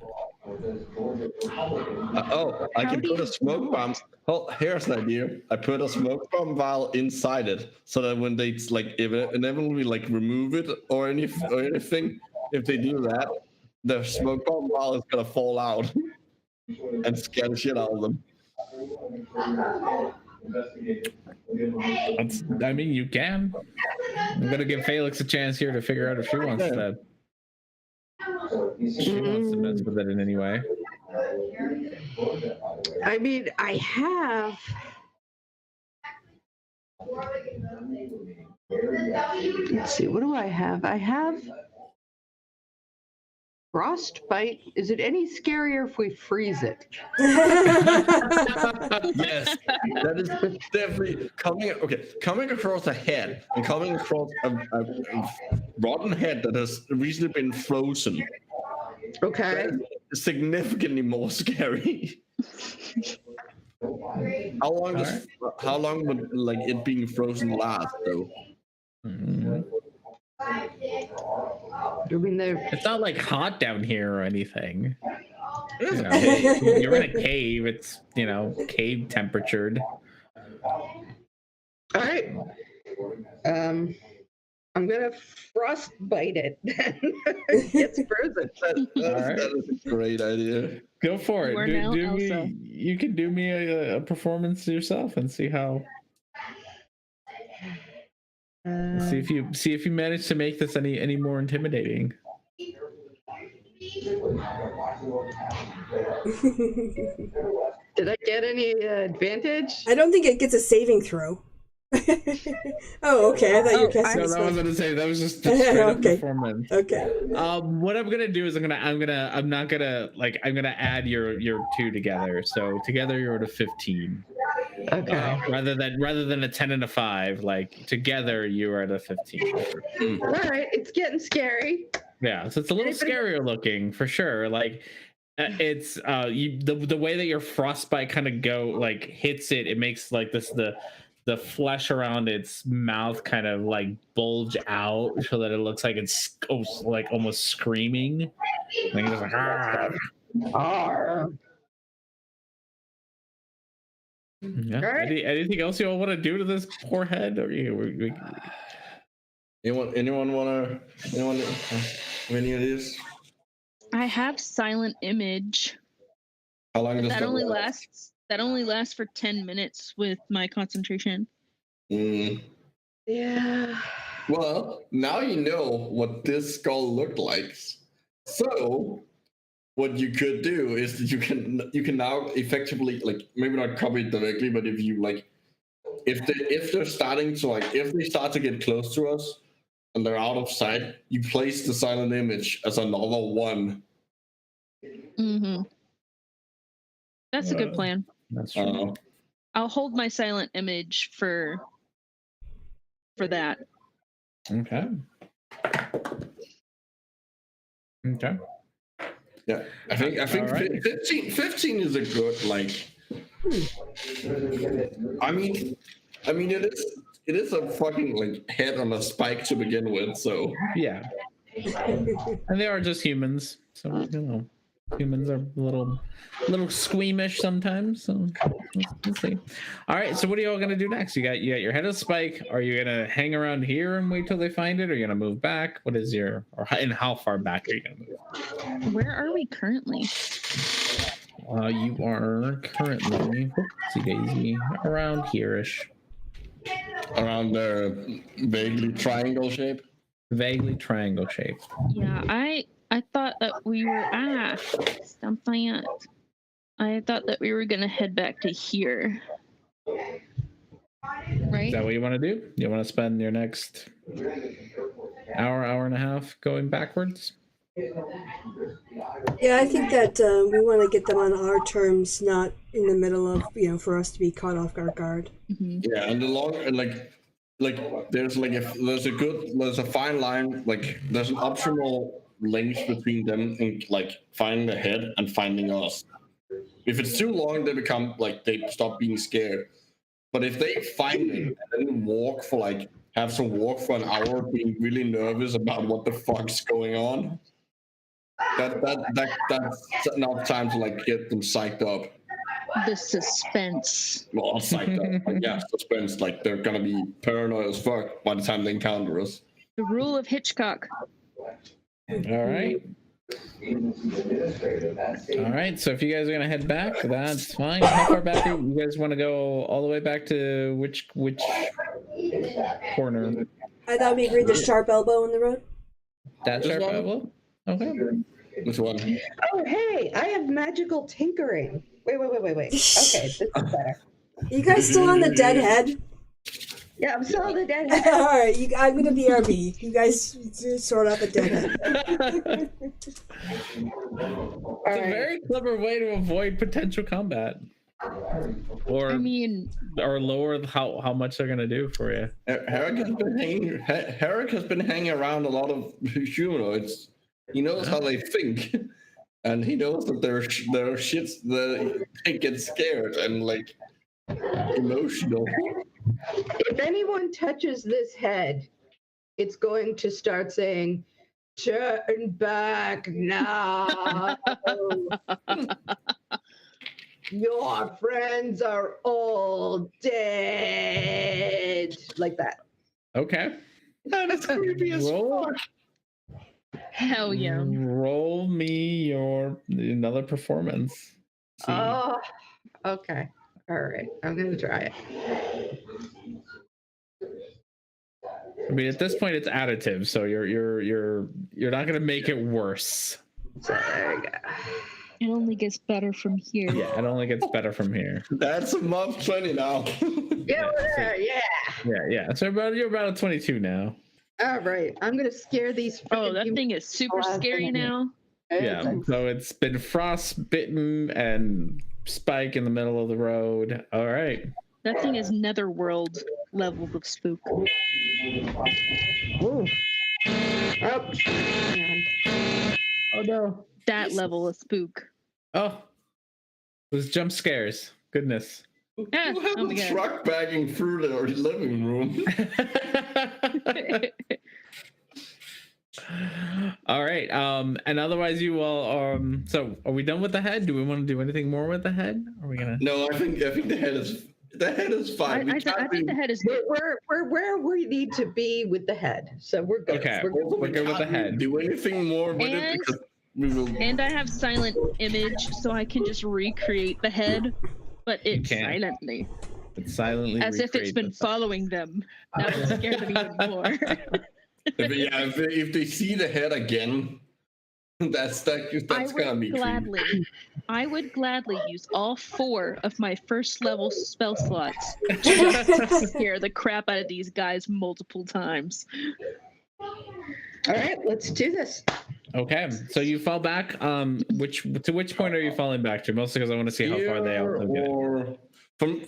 I can put a smoke bomb. Oh, here's an idea. I put a smoke bomb vial inside it, so that when they like inevitably like remove it or anything, if they do that, the smoke bomb vial is gonna fall out and scare the shit out of them. I mean, you can. I'm gonna give Felix a chance here to figure out if she wants that. She wants to mess with it in any way. I mean, I have. Let's see, what do I have? I have frostbite. Is it any scarier if we freeze it? Yes, that is definitely coming across a head and coming across a rotten head that has recently been frozen. Okay. That is significantly more scary. How long would like it being frozen last though? I mean, it's not like hot down here or anything. You know, you're in a cave. It's cave temperatured. All right. I'm gonna frostbite it. It's frozen. That is a great idea. Go for it. Elsa. You can do me a performance yourself and see how. See if you manage to make this any more intimidating. Did I get any advantage? I don't think it gets a saving throw. Oh, okay. I thought you were Oh, casting No, a that was spell. gonna say that was just a straight up Okay. performance. Okay. What I'm gonna do is I'm not gonna I'm gonna add your two together. So together you're at a 15. Okay. Rather than a 10 and a 5, like together you are at a 15. All right. It's getting scary. Yeah, so it's a little Anybody- scarier looking for sure. Like it's the way that your frostbite kind of like hits it, it makes like the flesh around its mouth kind of like bulge out so that it looks like it's like almost screaming. Like it's like, "Ah." Arr. Yeah. All right. Anything else you all want to do to this poor head? Or Anyone wanna? Anyone have any ideas? I have silent image. How long But does that only lasts for 10 minutes with my concentration. Mm. Yeah. Well, now you know what this skull looked like. So, what you could do is that you can now effectively, like, maybe not copy it directly, but if you like, if they're starting to like, if they start to get close to us and they're out of sight, you place the silent image as another one. Mm-hmm. That's a good plan. That's true. I'll hold my silent image for that. Okay. Okay. Yeah, I think All right. 15 is a good like. I mean, it is a fucking like head on a spike to begin with, so Yeah. And they are just humans, so you know, humans are a little squeamish sometimes. So let's see. All right, so what are you all gonna do next? You got your head of spike. Are you gonna hang around here and wait till they find it? Or are you gonna move back? What is and how far back are you gonna move? Where are we currently? You are currently oopsie daisy around here-ish. around the vaguely triangle shape. Vaguely triangle shape. Yeah, I thought that we were stump my aunt. I thought that we were gonna head back to here. Is Right? that what you want to do? You want to spend your next hour and a half going backwards? Yeah, I think that we want to get them on our terms, not in the middle of, for us to be caught off our guard. Mm-hmm. Yeah, and the long and like there's like there's a fine line, like there's an optional length between them and like finding the head and finding us. If it's too long, they become like they stop being scared. But if they find it and then walk for like have to walk for an hour being really nervous about what the fuck's going on, that's enough time to like get them psyched up. The suspense. Well, not psyched up. Like, yeah, suspense. Like they're gonna be paranoid as fuck by the time they encounter us. The rule of Hitchcock. All right. All right. So if you guys are gonna head back, that's fine. How far back do you guys want to go? All the way back to which corner? I thought we agreed the sharp elbow in the road. That This sharp one? elbow? Okay. Which one? Oh, hey, I have magical tinkering. Wait. Okay, this is better. You guys still on the dead head? Yeah, I'm still on the dead All head. right, I'm gonna be RB. You guys sort out the dead head. It's All a right. very clever way to avoid potential combat, or I mean, or lower how much they're gonna do for you. Herrick has been hanging around a lot of humanoids. He knows how they think, and he knows that there are shits that they get scared and like emotional. If anyone touches this head, it's going to start saying, "Turn back now. Your friends are all dead." Like that. Okay. That's creepy as fuck. hell yeah. Roll me another performance. See. Oh, okay. All right. I'm going to try it. I mean, at this point, it's additive, so you're not gonna make it worse. So there we go. It only gets better from here. Yeah, it only gets better from here. That's a mob 20 now. Get over there. Yeah. Yeah. So you're about a 22 now. All right, I'm gonna scare these. Oh, frickin' that humans. thing is super Last scary thing. now. Yeah. It's- So it's been frostbitten and spike in the middle of the road. All right. That thing is netherworld levels of spook. Ooh. Oh, hang on. Oh no. That level of spook. Oh. Those jump scares. Goodness. Ah, You have oh a my God. truck bagging through the living room. All right. And otherwise you all so are we done with the head? Do we want to do anything more with the head? Are we gonna No, I think the head is fine. We I can't think the head is good. We're where we need to be with the head, so we're good. Okay. We're good. we We're good with the can't head. do anything more with it And- because we will. And I have silent image, so I can just recreate the head, but it can. silently, It's silently as if it's recreate been the- following them. That would scare them even more. If they see the head again, that's I would gladly use all 4 of my first level spell slots to scare the crap out of these guys multiple times. All right, let's do this. Okay, so you fall back. Which point are you falling back to? Mostly because I want to see how far they all get. Or from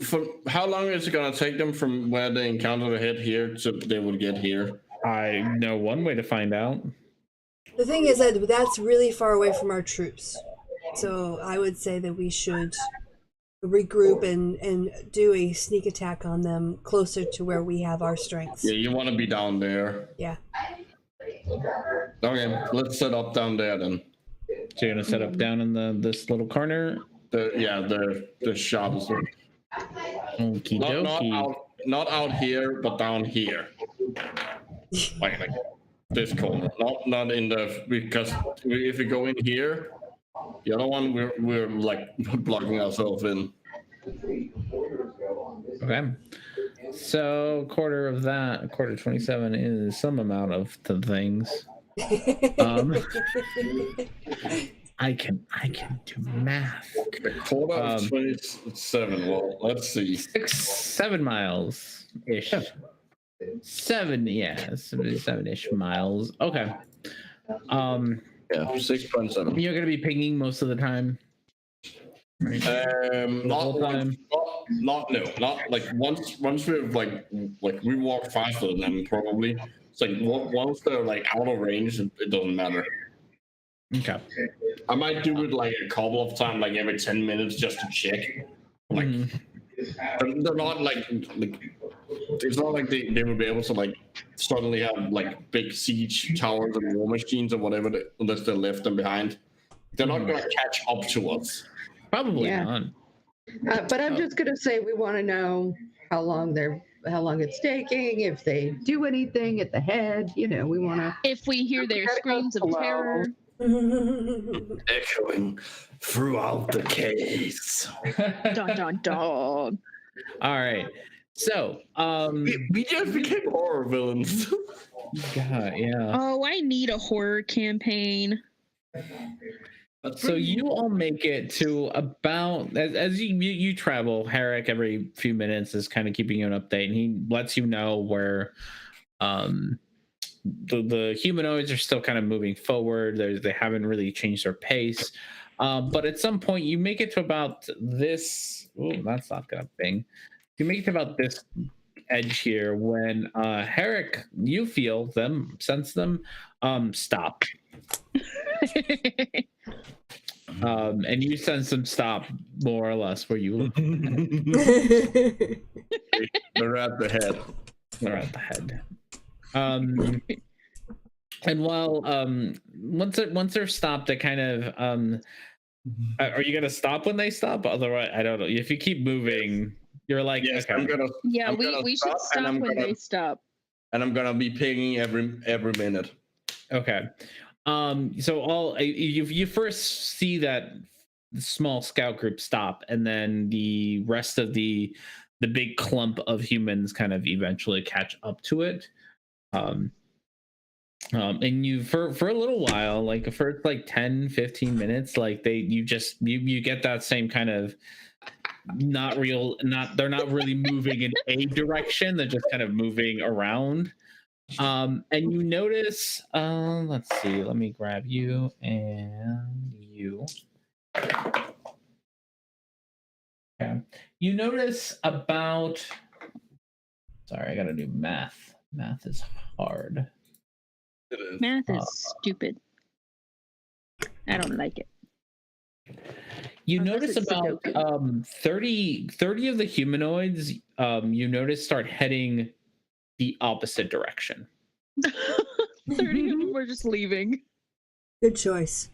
how long is it gonna take them from where they encounter the head here to they would get here? I know one way to find out. The thing is that that's really far away from our troops. So I would say that we should regroup and do a sneak attack on them closer to where we have our strengths. Yeah, you want to be down there. Yeah. Okay, let's set up down there then. So you're gonna set up down in this little corner. The shops. Okie dokie. Not out here, but down here. like this corner. Not in the because if we go in here, the other one we're like blocking ourselves in. Okay. So quarter 27 is some amount of the things. I can do math. A quarter of 27. 27. Well, let's see. 7 miles ish. 7-ish miles. Okay. Yeah, 6.7. You're gonna be pinging most of the time. Right? Not time? not like once we've like we walk faster than them probably. It's like once they're like out of range, it doesn't matter. Okay. I might do it like a couple of times, like every 10 minutes, just to check. Like they're not like it's not like they would be able to like suddenly have like big siege towers and war machines or whatever unless they left them behind. They're not gonna catch up to us. Probably Yeah. not. But I'm just gonna say we want to know how long it's taking, if they do anything at the head. You know, we want to. If we hear their screams of terror, Echoing throughout the case. dun dun dun. All right. So, We just became horror villains. God, yeah. Oh, I need a horror campaign. So you all make it to about as you travel. Herrick every few minutes is kind of keeping you an update, and he lets you know where the humanoids are still kind of moving forward. They haven't really changed their pace, but at some point you make it to about this. Oh, that's not gonna ping. You make it to about this edge here when Herrick, you feel them, sense them, stop. And you sense them stop more or less where you look. They're at the head. They're at the head. And while once they're stopped, they kind of are you gonna stop when they stop? Otherwise, I don't know. If you keep moving, you're like, Yes, okay. I'm gonna We should and stop when they stop. and I'm gonna be pinging every minute. Okay. So you first see that small scout group stop, and then the rest of the big clump of humans kind of eventually catch up to it. And you for a little while, like for like 10-15 minutes, like you get that same kind of they're not really moving in a direction. They're just kind of moving around. And you notice, let's see, let me grab you and you. Okay. You notice about, sorry, I gotta do math. Math is hard. It is. Math is stupid. I don't like it. You Unless notice it's about Sudoku. 30 of the humanoids, you notice start heading the opposite direction. 30 of them are just leaving. Good choice.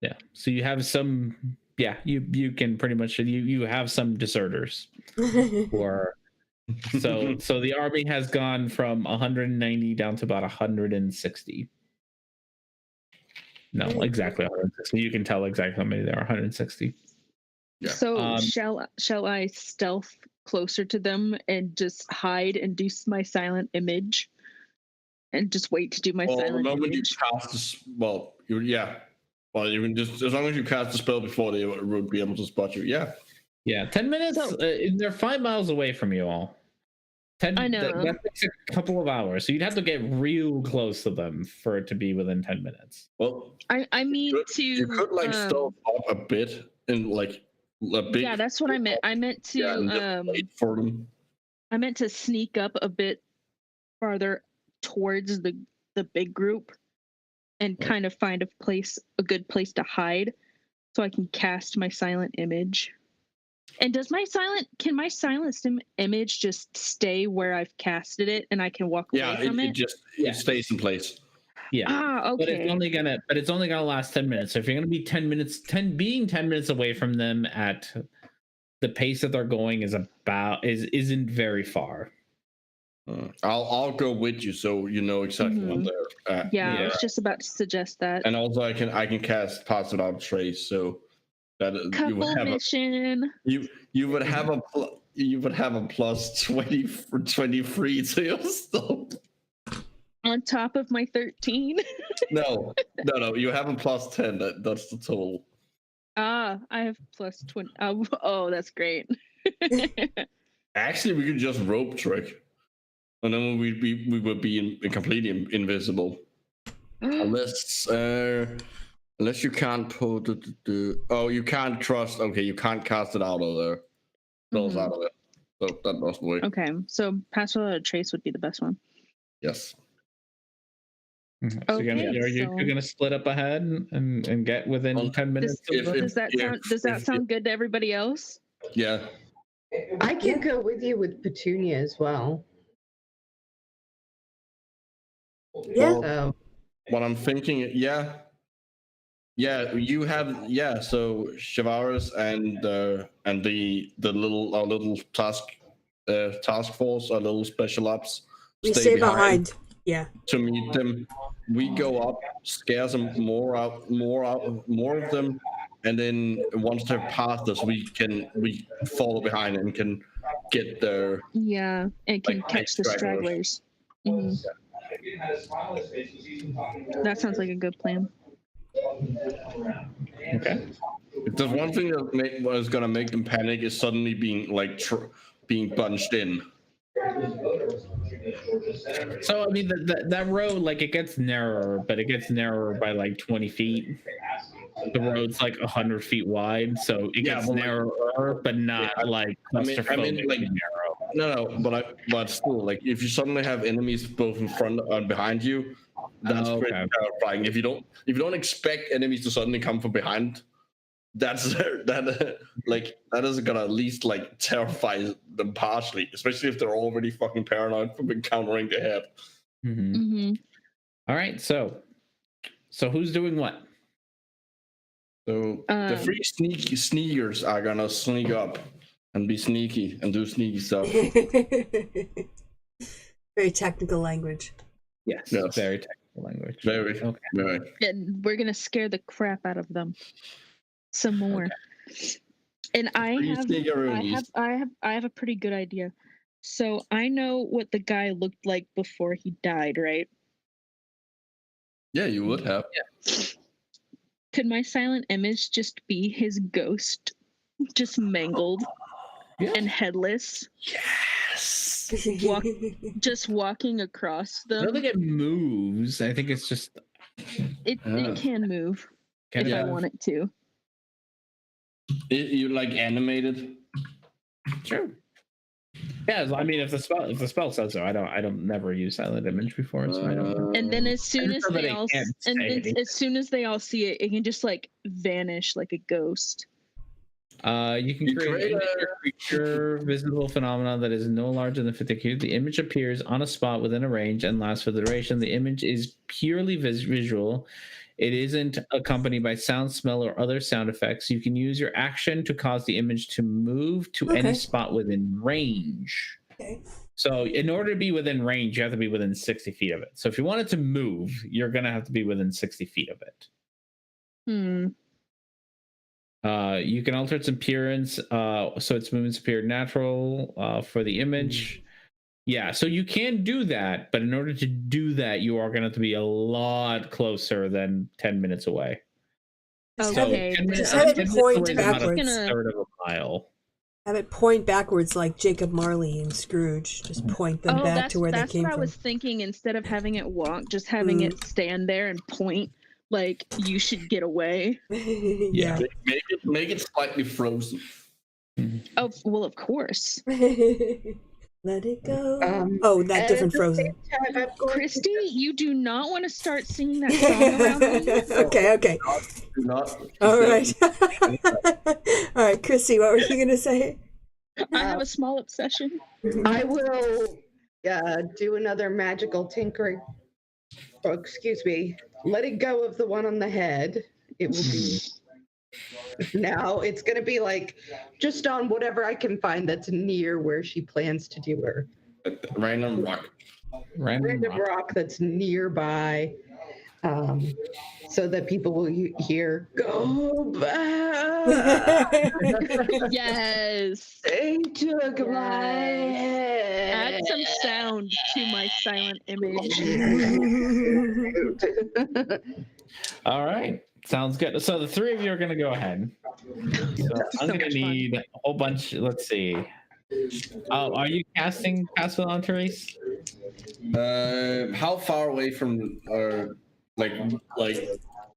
Yeah. So you have some, yeah, you can pretty much, you have some deserters. Or so the army has gone from 190 down to about 160. No, exactly 160. You can tell exactly how many there are. 160. Yeah. So shall I stealth closer to them and just hide and do my silent image, and just wait to do my Well, the silent moment image? you cast this, well, you can just, as long as you cast the spell before they would be able to spot you. Yeah. Yeah, 10 minutes. So- They're 5 miles away from you all. 10. I know. That takes a couple of hours, so you'd have to get real close to them for it to be within 10 minutes. Well, I mean you could like stealth up a bit and like a big. Yeah, that's what I meant. I meant to Yeah, and just wait for them. I meant to sneak up a bit farther towards the big group and kind of find a good place to hide so I can cast my silent image. And can my silent image just stay where I've casted it and I can walk away from it? It stays in place. Yeah. Okay. But it's only gonna last 10 minutes. So if you're gonna be 10 minutes away from them at the pace that they're going isn't very far. I'll go with you so you know exactly when they're at. Yeah, I was just about to suggest that. And also I can cast Pass Without Trace, so that you would have mission. you would have a plus 20 for 23 to your stealth. On top of my 13. No, you have a plus 10. That's the total. I have plus 20. Oh, that's great. Actually, we could just rope trick, and then we would be completely invisible, unless you can't pull you can't trust. Okay, you can't cast it out of there. Spells out of it. So that doesn't work. Okay, so pass without a trace would be the best one. Yes. So you're gonna split up ahead and get within 10 minutes. Does that sound good to everybody else? Yeah. I can go with you with Petunia as well. Yeah. So What I'm thinking, yeah, you have, so Shavaris and the little task force, our little special ops, We stay behind. Yeah. to meet them. We go up, scare some more of them, and then once they're past us, we follow behind and can get there. Yeah, and can Like, catch the stragglers. Mhm. That sounds like a good plan. Okay. If there's one thing that was gonna make them panic is suddenly being like being bunched in. So I mean that road, like, it gets narrower, but it gets narrower by like 20 feet. The road's like 100 feet wide, so it gets narrower, but not like claustrophobic like narrow. No, but still, like if you suddenly have enemies both in front and behind you, that's pretty terrifying. If you don't expect enemies to suddenly come from behind, that is gonna at least like terrify them partially, especially if they're already fucking paranoid from encountering the head. Mm-hmm. Mm-hmm. All right, so who's doing what? So the three sneakers are gonna sneak up and be sneaky and do sneaky stuff. Very technical language. Yes. Very technical language. Very. And we're gonna scare the crap out of them some more. Okay. And I have a pretty good idea. So I know what the guy looked like before he died, right? Yeah, you would have. Yeah. Could my silent image just be his ghost, just mangled? and headless, Yes. just walking across I don't them. think it moves. I think it's just It can move kind if of I want it to. You like animated? Sure. Yeah, I mean, if the spell says so, I don't never use silent image before, so I don't. And then as soon as prefer they that all it can't and say. as soon as they all see it, it can just like vanish like a ghost. You can create an creature visible phenomenon that is no larger than 50 cubes. The image appears on a spot within a range and lasts for the duration. The image is purely visual. It isn't accompanied by sound, smell, or other sound effects. You can use your action to cause the image to move to Okay. any spot within range. Okay. So in order to be within range, you have to be within 60 feet of it. So if you want it to move, you're going to have to be within 60 feet of it. You can alter its appearance, so its movements appear natural for the image. Yeah, so you can do that, but in order to do that, you are going to have to be a lot closer than 10 minutes away. Okay. So Just have it point backwards. A third of a mile. Have it point backwards like Jacob Marley and Scrooge. Just point them back to where they came that's what I from. was thinking. Instead of having it walk, just having it stand there and point like you should get away. Yeah. Make it slightly frozen. Oh well, of course. Let it go. That different Frozen. Christy, you do not want to start singing that song around me. Okay. Do not. All right. All right, Chrissy, what were you going to say? I have a small obsession. I will do another magical tinkering. Oh, excuse me. Letting go of the one on the head. It will be. Now it's going to be like just on whatever I can find that's near where she plans to do her. Random rock. Random rock that's nearby. So that people will hear, go back. Yes. They took my Add head. some sound to my silent image. All right. Sounds good. So the three of you are going to go ahead. So I'm going to need a whole bunch. Let's see. Are you casting Pass on Therese? How far away from like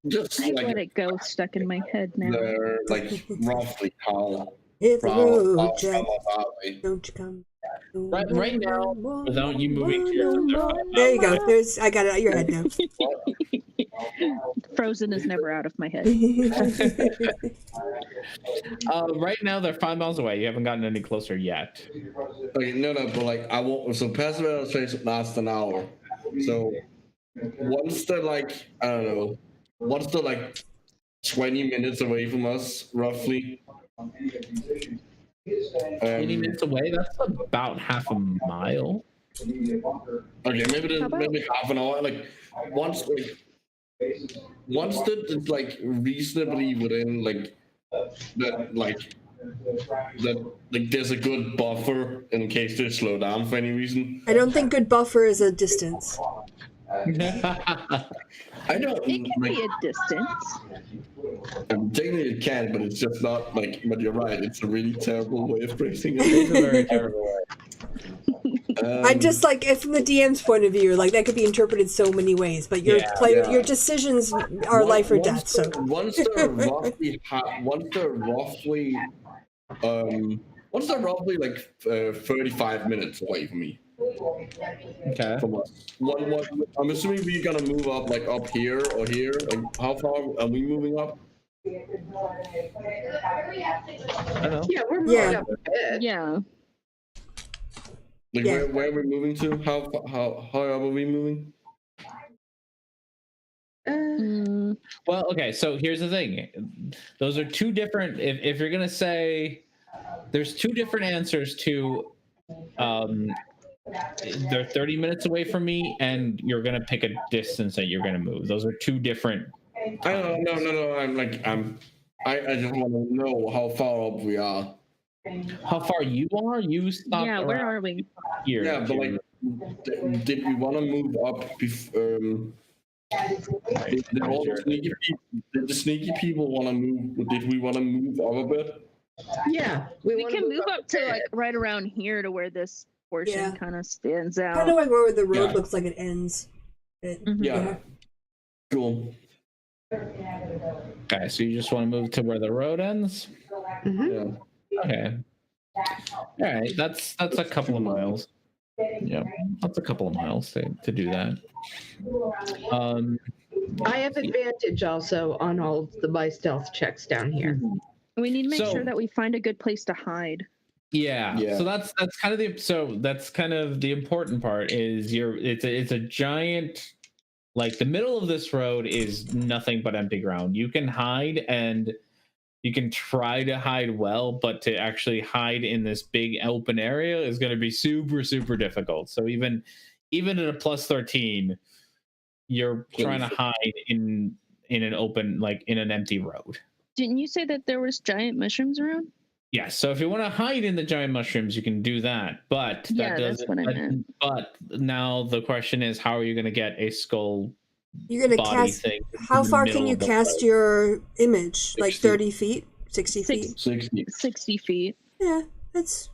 just I like let it go stuck in my head now. they're like roughly how Hit the far road, Jack. far away? Don't you come. Right now, without you moving to There you go. I got it out your head now. Frozen is never out of my head. right now, they're 5 miles away. You haven't gotten any closer yet. Okay, no, but like I won't. So passive illustration lasts an hour. So once they're like I don't know, once they're like 20 minutes away from us, roughly. 20 minutes away? That's about half a mile. Okay, maybe half an hour. Like once that like reasonably within like that like there's a good buffer in case they slow down for any reason. I don't think good buffer is a distance. I don't. It can be a distance. Technically it can, but it's just not like. But you're right. It's a really terrible way of phrasing it. It's a very terrible way. I just like if from the DM's point of view, like that could be interpreted so many ways. But your your decisions are life or death. So once they're roughly like 35 minutes away from me. Okay. From us. I'm assuming we're gonna move up like up here or here. Like how far are we moving up? I don't know. Yeah, we're moving up a bit. Yeah. Like where are we moving to? How high are we moving? Well, okay, so here's the thing. Those are two different if you're gonna say there's two different answers to they're 30 minutes away from me and you're gonna pick a distance that you're gonna move. Those are two different No. I just want to know how far up we are. How far you are? You stopped. Yeah, where are we? Here. Yeah, but like, did we want to move up? Did the sneaky people want to move? Did we want to move up a bit? Yeah, we We wanna can move up to ahead. like right around here to where this portion Yeah. kind of stands Kind out. of like where the road Yeah. looks like it ends. Mhm. Yeah. Cool. Okay, so you just want to move to where the road ends? Mhm. Yeah. Okay. All right, that's a couple of miles. Yeah, that's a couple of miles to do that. I have advantage also on all of my stealth checks down here. We need to make So- sure that we find a good place to hide. Yeah. Yeah. So that's kind of the important part is it's a giant, like the middle of this road is nothing but empty ground. You can hide and you can try to hide well, but to actually hide in this big open area is going to be super, super difficult. So even at a plus 13, you're trying to hide in an open, like in an empty road. Didn't you say that there was giant mushrooms around? Yeah, so if you want to hide in the giant mushrooms, you can do that. But Yeah, that that's doesn't. what I meant. But now the question is, how are you going to get a skull You're gonna body cast. thing? How in the far middle can you of the cast road? your image? Like 60. 30 feet, 60 feet. 60. 60 feet. Yeah, that's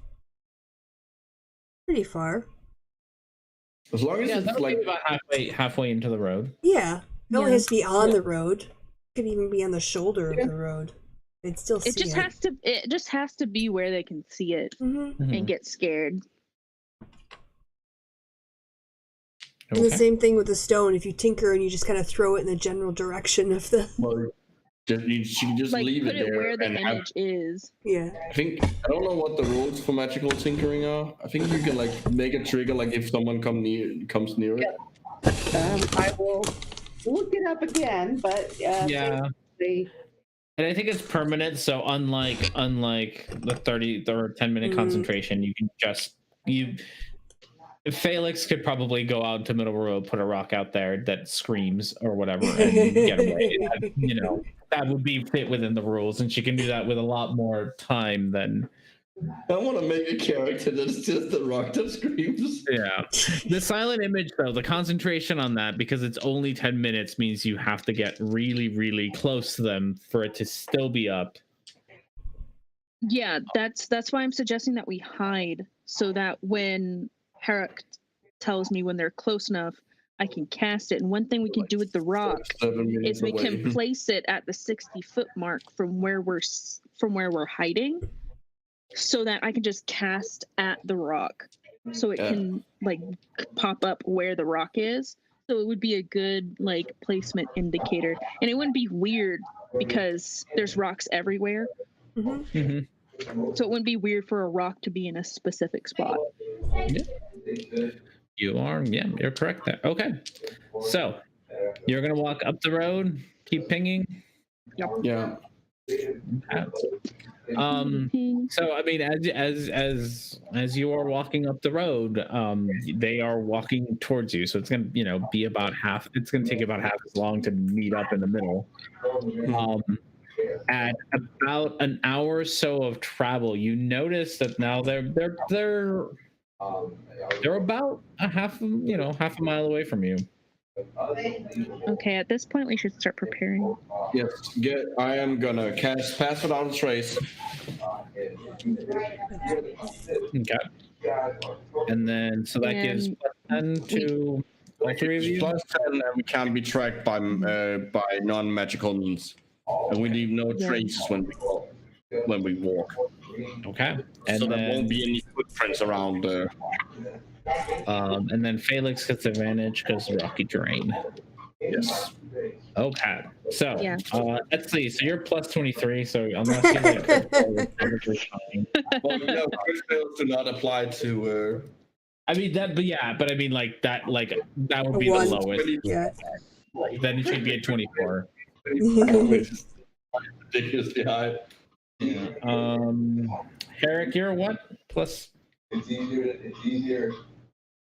pretty far. As long as Yeah, it's that'll like be about halfway into the road. Yeah, it only Yeah. has to be on Yeah. the road. It could even be on the shoulder of the road. They'd still see It just has to be where they can see it Mhm. and get scared. And the Okay. same thing with the stone. If you tinker and you just kind of throw it in the general direction of the. well, you can just Like leave put it it there where the and have, image is. Yeah. I don't know what the rules for magical tinkering are. I think you can like make a trigger like if someone comes near it. I will look it up again, but Yeah. basically, And I think it's permanent. So unlike the 30 or 10-minute Mhm. concentration, you can just Felix could probably go out to middle road, put a rock out there that screams or whatever, and get away. That would be fit within the rules, and she can do that with a lot more time than. I want to make a character that's just the rock that screams. Yeah. The silent image, though, the concentration on that, because it's only 10 minutes, means you have to get really, really close to them for it to still be up. Yeah, that's why I'm suggesting that we hide so that when Herrick tells me when they're close enough, I can cast it. And one thing we can do with the rock 7 minutes is we away. can place it at the 60-foot mark from where we're hiding, so that I can just cast at the rock, so it can like pop up where the rock is. So it would be a good like placement indicator, and it wouldn't be weird because there's rocks everywhere. Mhm. Mhm. So it wouldn't be weird for a rock to be in a specific spot. You're correct there. Okay. So you're going to walk up the road, keep pinging. Yeah. So I mean, as you are walking up the road, they are walking towards you. So it's gonna, be about half. It's gonna take about half as long to meet up in the middle. At about an hour or so of travel, you notice that now they're about half a mile away from you. Okay, at this point we should start preparing. Yes. I am gonna cast Pass Without a Trace. Okay. And then so that gives And +10 to all three of you. +10, and we can be tracked by non-magical means, and we leave no Yeah. traces when we walk. Okay. And So there then won't be any footprints around there. and then Felix gets advantage because rocky terrain. Yes. Okay. So Yeah. let's see. So you're +23. So unless you like critical, perfectly fine. Well, crystals do not apply to. I mean that, but I mean that would be One. the lowest. Yeah. Then it should be at 24. Ridiculously high. Herrick, you're what? Plus. It's easier.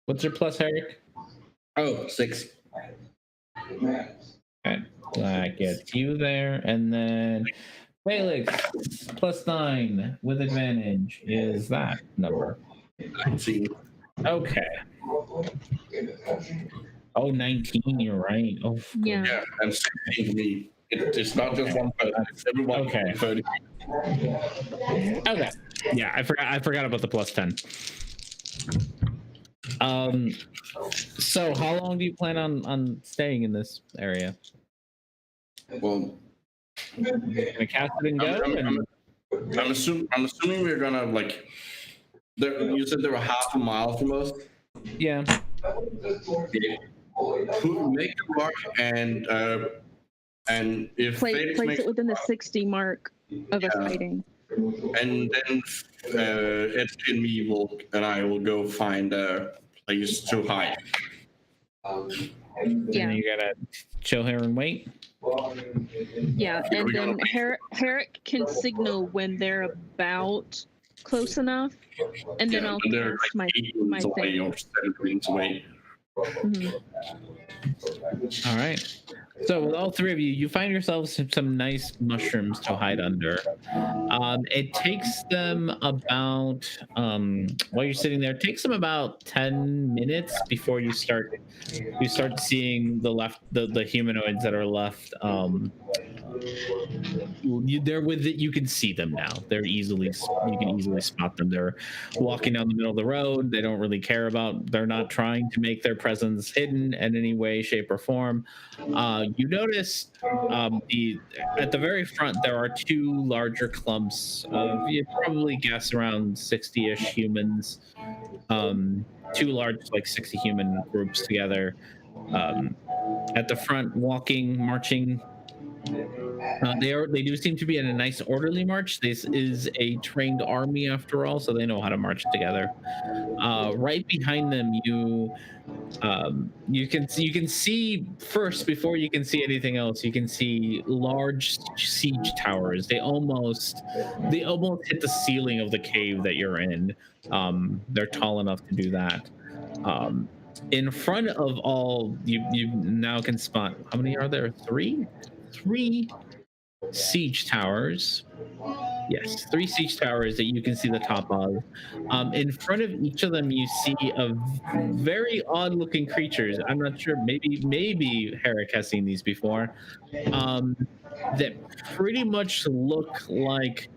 What's your plus, Herrick? Oh, 6. Okay. That gets you there, and then Felix +9 with advantage is that number. 19. Okay. Oh, 19, you're right. Oh, Yeah. Yeah, and 16 for me. It's not just one person. It's everyone. Okay. 30. Okay. Yeah, I forgot about the +10. So how long do you plan on staying in this area? Well, Gonna cast it and go? I'm assuming we're gonna like. You said they were half a mile from us. Yeah. Make a mark and if Place Felix makes it within the 60 mark of us Yeah. hiding. and then Etsy and me will go find a place to hide. Yeah. And you gotta chill here and wait. Yeah, and we then gotta- Herrick can signal when they're about close enough, and then I'll they're cast my 8 my minutes away thing. or 7 minutes away. Mhm. All right. So with all three of you, you find yourselves some nice mushrooms to hide under. It takes them about while you're sitting there, it takes them about 10 minutes before you start seeing the humanoids that are left. They're with it. You can see them now. You can easily spot them. They're walking down the middle of the road. They don't really care about. They're not trying to make their presence hidden in any way, shape, or form. You notice at the very front there are two larger clumps of, you probably guess, around 60-ish humans. Two large, like 60 human groups together. At the front, marching. They do seem to be in a nice orderly march. This is a trained army after all, so they know how to march together. Right behind them, you can see first, before you can see anything else. You can see large siege towers. They almost hit the ceiling of the cave that you're in. They're tall enough to do that. In front of all, you now can spot, how many are there? Three siege towers. Yes, 3 siege towers that you can see the top of. In front of each of them, you see a very odd-looking creatures. I'm not sure. Maybe Herrick has seen these before. That pretty much look like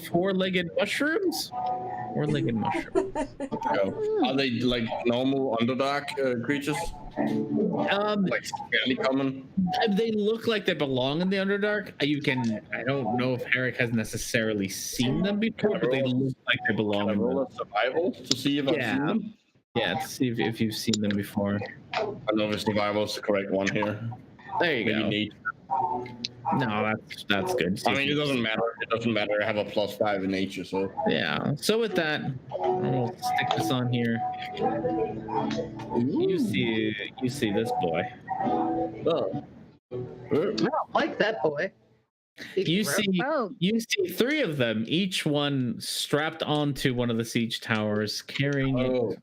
four-legged mushrooms. Four-legged mushrooms. Are they like normal Underdark creatures? Like fairly common? They look like they belong in the Underdark. I don't know if Herrick has necessarily seen them before, but they look like they belong Can I in roll the... a survival to see if I've seen them? Yeah, to see if you've seen them before. I know if survival is the correct one here. There you Maybe go. nature. No, that's good. I mean, it doesn't matter. It doesn't matter. I have a +5 in nature, so. Yeah. So with that, I'll stick this on here. You see this boy. Oh. I don't like that boy. You see Oh, 3 of them, each one strapped onto one of the siege towers, carrying it. Oh.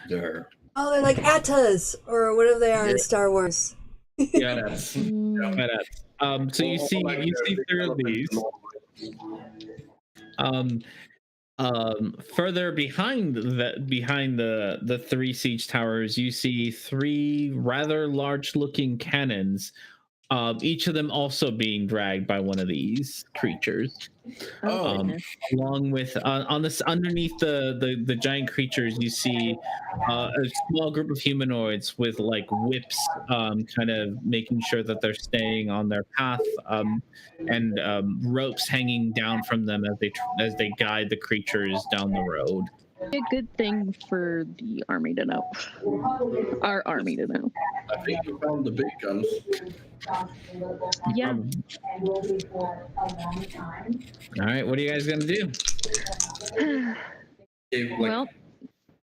There. Oh, they're like Attas or whatever they are in Yeah. Star Wars. Yeah, that's. So you see 3 of these. Further behind the 3 siege towers, you see 3 rather large-looking cannons. Each of them also being dragged by one of these creatures. goodness. Along with on this, underneath the giant creatures, you see a small group of humanoids with like whips, kind of making sure that they're staying on their path, and ropes hanging down from them as they guide the creatures down the road. A good thing for the army to know. Our army to know. I think you found the big guns. Yeah. All right, what are you guys gonna do? Well,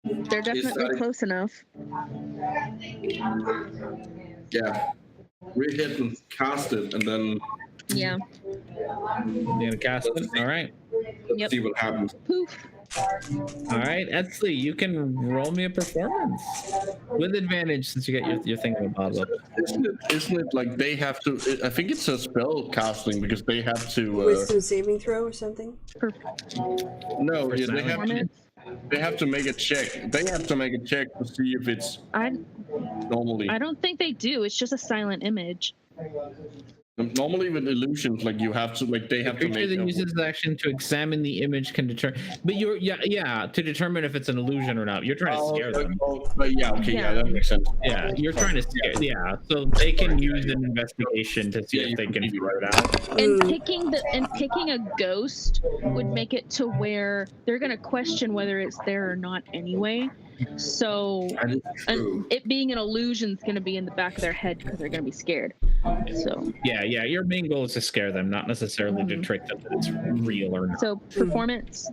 they're definitely close enough. Yeah. We hit and cast it, and then Yeah. You gonna cast it? All right. let's Yep. see what happens. Poof. All right, Etsley, you can roll me a performance with advantage since you got your thing of a bottle up. Isn't it like they have to? I think it's a spell casting because they have to. Wisdom saving throw or something. No, yeah, they have to. Performance. They have to make a check. They have to make a check to see if it's I normally. don't think they do. It's just a silent image. Normally with illusions, like you have to, like they have to creature make. that uses the action to examine the image can determine, but you're to determine if it's an illusion or not. You're trying to scare them. Yeah, okay, yeah, Yeah. that makes sense. Yeah, you're trying to scare. Yeah, so they can use an investigation to see if they can figure it out. And Mm. picking a ghost would make it to where they're gonna question whether it's there or not anyway. So That is true. it being an illusion is gonna be in the back of their head because they're gonna be scared. So Yeah, your main goal is to scare them, not necessarily to trick them that it's real or not. so performance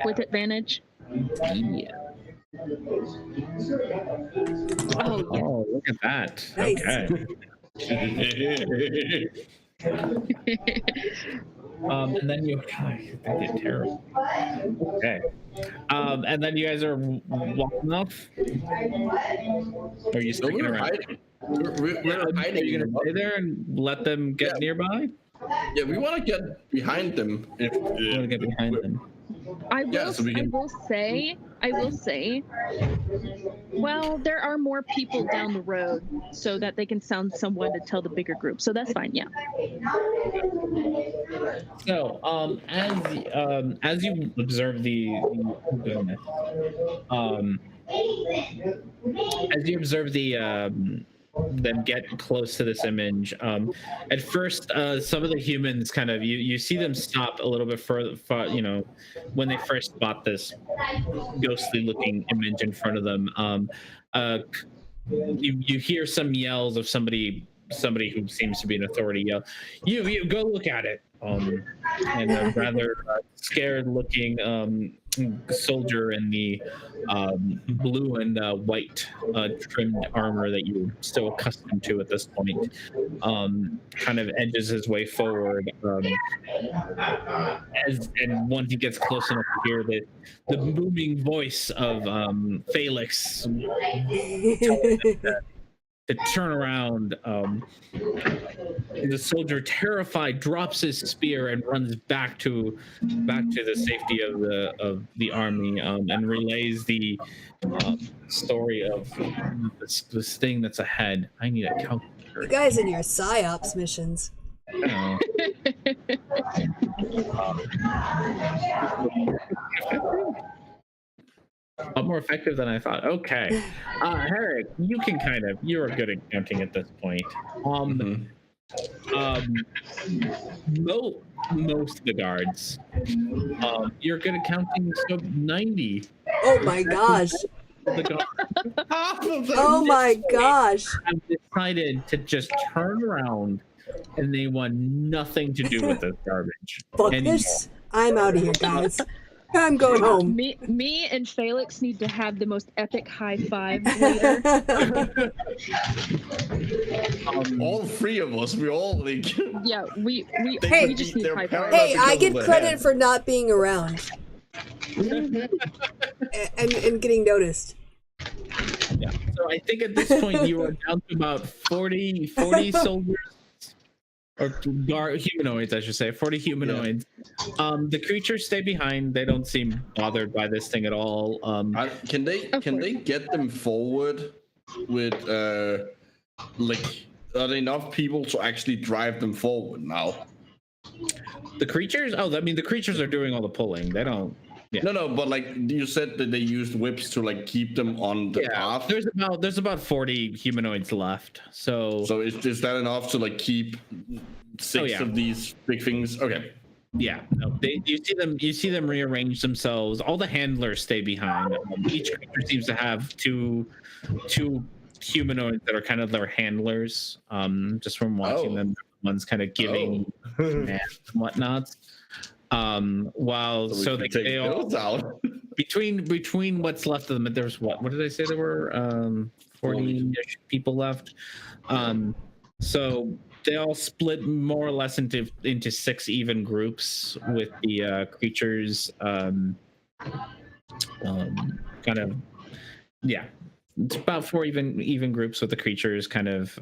with advantage. Yeah. Oh yeah. Oh, look at that. Nice. Okay. And then you, they did terrible. Okay. And then you guys are walking off. Or are you No, sticking we're around? hiding. We're Are hiding. you gonna stay there and let them get Yeah. nearby? Yeah, we want to get behind them. If, You want to get behind them? I will, Yeah, so we can- I will say, well, there are more people down the road so that they can sound someone to tell the bigger group. So that's fine, yeah. So, as you observe as you observe them get close to this image, at first, some of the humans kind of you see them stop a little bit further, when they first spot this ghostly-looking image in front of them. You hear some yells of somebody who seems to be an authority yell, you go look at it. And a rather scared looking soldier in the blue and white trimmed armor that you're so accustomed to at this point kind of edges his way forward, and once he gets close enough to hear the booming voice of Felix to turn around. The soldier, terrified, drops his spear and runs back to the safety of the army, and relays the story of this thing that's ahead. I need a calculator. You guys and your psyops missions. Oh. More effective than I thought. Okay, Herrick, you're good at counting at this point. Most of the guards, you're good at counting. So 90. Oh my gosh. The guards Oh my gosh. have decided to just turn around, and they want nothing to do with this garbage. Fuck And this. I'm out of here, guys. I'm going home. Me and Felix need to have the most epic high five later. all three of us, we all like. Yeah, we Hey, just need they're high five. parallel. Hey, I Because get of the credit head. for not being around and getting noticed. Yeah. So I think at this point you are down to about 40 soldiers, or humanoids, I should say, 40 humanoids. The creatures stay behind. They don't seem bothered by this thing at all. Can they get them forward with like, are there enough people to actually drive them forward now? The creatures? Oh, I mean, the creatures are doing all the pulling. They don't. Yeah. No, but like you said that they used whips to like keep them on the path. There's about 40 humanoids left. So is that enough to like keep six of these big things? Okay. yeah, no, you see them rearrange themselves. All the handlers stay behind. Each creature seems to have two humanoids that are kind of their handlers. Just from watching them, one's kind of giving commands and whatnot. So they all out. between what's left of them, there's what did I say there were 40-ish people left. So they all split more or less into 6 even groups, with the creatures kind of it's about 4 even groups, with the creatures kind of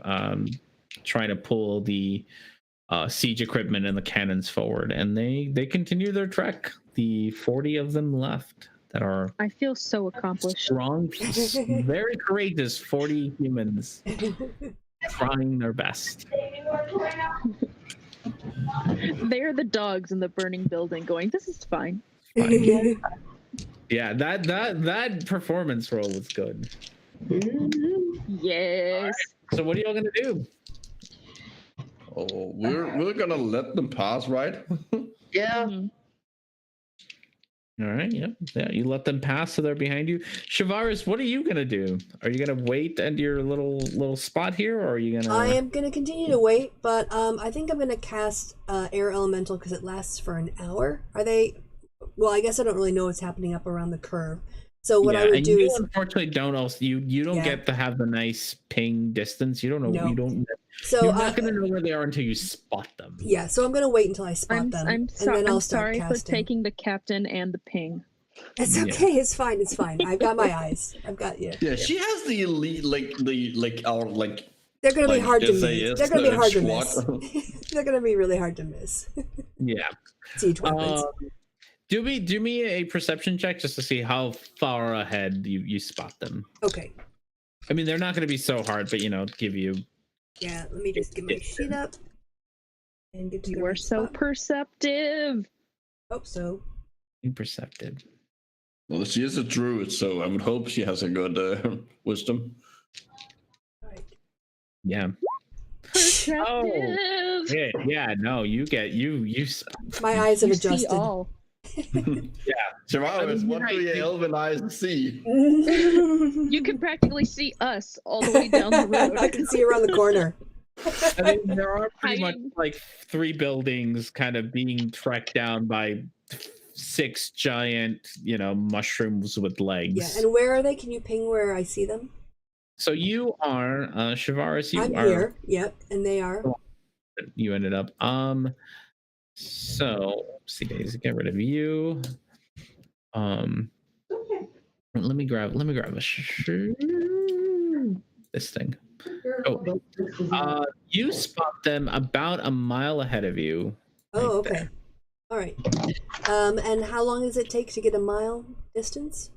trying to pull the siege equipment and the cannons forward, and they continue their trek. The 40 of them left that are I feel so accomplished. strong, very courageous 40 humans trying their best. They're the dogs in the burning building going, this is fine. Yeah, that performance roll was good. Yes. So what are y'all gonna do? Oh, we're gonna let them pass, right? Yeah. Mhm. All right, yeah, you let them pass, so they're behind you. Shavaris, what are you gonna do? Are you gonna wait at your little spot here, or are you gonna? I am gonna continue to wait, but I think I'm gonna cast Air Elemental because it lasts for an hour. Are they? Well, I guess I don't really know what's happening up around the curve. So what I would and do you is unfortunately don't also you don't Yeah. get to have the nice ping distance. You don't know. No. You don't. so You're not gonna know where they are until you spot them. yeah. So I'm gonna wait until I spot them, and then I'll I'm start sorry for casting. taking the captain and the ping. It's okay. It's fine. It's fine. I've got my eyes. I've got you. Yeah, she has the elite, our They're gonna be like hard to miss. SAS They're gonna be hard to squad. miss. They're gonna be really hard to miss. Yeah. Siege weapons. Do me a perception check just to see how far ahead you spot them. Okay. I mean, they're not going to be so hard, but give you. Yeah. Let me just get my sheet up and get to the You are right so spot. perceptive. Hope so. Imperceptive. Well, she is a druid, so I would hope she has a good wisdom. All right. Yeah. Perceptive. Yeah. No, you get you. My eyes have You see adjusted. all. Shavaris, what do your you- elven eyes see? You can practically see us all the way down the road. I can see around the corner. I mean, there are pretty much Hiding. like 3 buildings kind of being trekked down by 6 giant, mushrooms with legs. Yeah, and where are they? Can you ping where I see them? So you are Shavaris. I'm here. Yep, and they are. You ended up. So see, Daisy, get rid of you. Let me grab this thing. Oh, you spot them about a mile ahead of you. Oh, right okay. All right. And how long does it take to get a mile distance?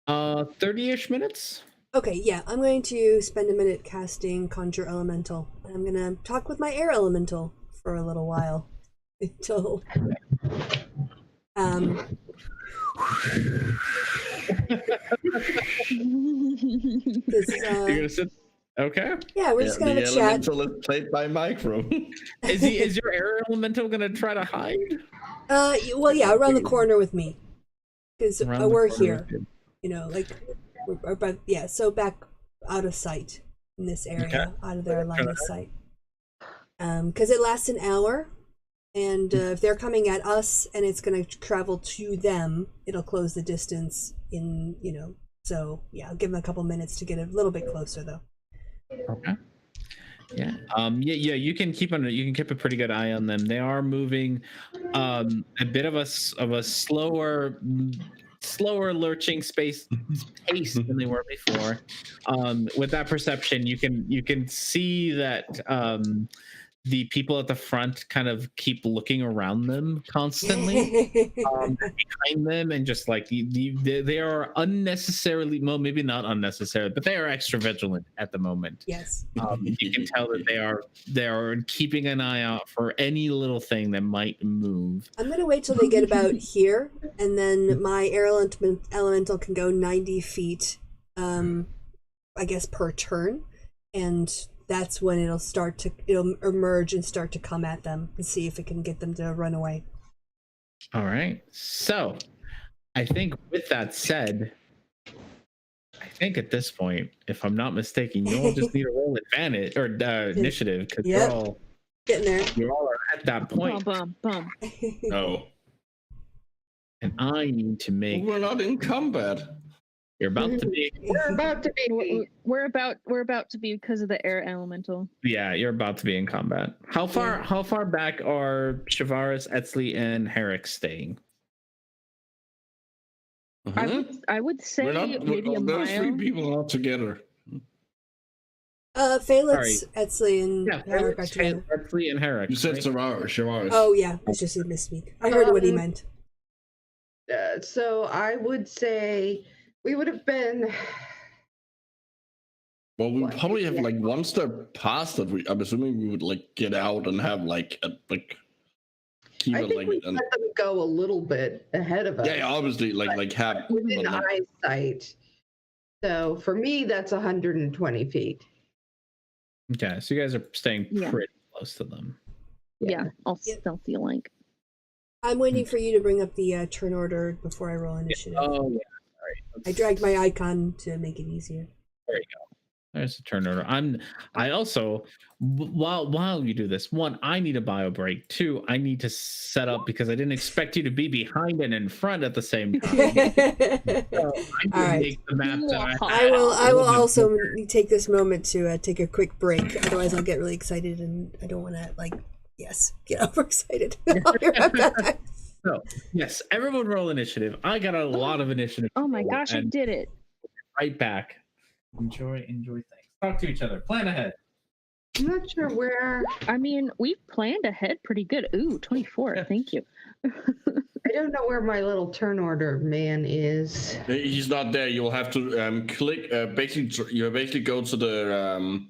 30-ish minutes. Okay, yeah, I'm going to spend a minute casting Conjure Elemental. I'm gonna talk with my Air Elemental for a little while until. You're gonna sit. Okay. Yeah, we're just gonna the have a chat. elemental is played by Micro. Is your air elemental gonna try to hide? Well, yeah, around the corner with me, because Around the we're corner here. with you. You know, like we're back. Yeah, so back out of sight in this area, out of their line of sight. Because it lasts an hour, and if they're coming at us and it's going to travel to them, it'll close the distance in. So yeah, I'll give them a couple minutes to get a little bit closer though. Okay. Yeah. You can keep a pretty good eye on them. They are moving a bit of a slower lurching pace than they were before. With that perception, you can see that the people at the front kind of keep looking around them constantly. Behind them, and just like they are unnecessarily, well, maybe not unnecessary, but they are extra vigilant at the moment. Yes. You can tell that they are keeping an eye out for any little thing that might move. I'm gonna wait till they get about here, and then my air elemental can go 90 feet, I guess per turn, and that's when it'll emerge and start to come at them and see if it can get them to run away. All right. So, I think with that said, I think at this point, if I'm not mistaken, you all just need to roll advantage or initiative because Yep. Getting you all are at that point. Bum, bum, bum. there. No, And I need to make. we're not in combat. You're about to be. We're about to be. We're about to be because of the air elemental. Yeah, you're about to be in combat. How far back are Shavaris, Etzli, and Herrick staying? I would say We're not. maybe a There's 3 mile. people all together. Phalix, Etzli, and Herrick are together. Etzli, and Herrick. You said right? Shavaris. Oh yeah, it's just a misspeak. I heard what he meant. So I would say we would have been Well, we What? probably have like one step past that. I'm assuming we would like get out and have like keep I it think like we let them go a little bit ahead of us. yeah, obviously like have Within but, like, eyesight. So for me, that's 120 feet. Okay, so you guys are staying Yeah. pretty close to them. Yeah, I'll Yep. still feel like. I'm waiting for you to bring up the turn order before I roll initiative. Oh yeah, I dragged my icon to make it easier. There's a turn order. I also while you do this, one, I need a bio break. Two, I need to set up because I didn't expect you to be behind and in front at the same time. So I All right. make the map that I will also take this moment to take a quick break. Otherwise, I'll get really excited, and I don't want to get overexcited. I'll be right back. So yes, everyone roll initiative. I got a lot of initiative. Oh my gosh, I and did it. right back. Enjoy things. Talk to each other. Plan ahead. I'm not sure where. I mean, we've planned ahead pretty good. Ooh, 24. Thank you. I don't know where my little turn order man is. he's not there. You'll have to click. Basically, you basically go to the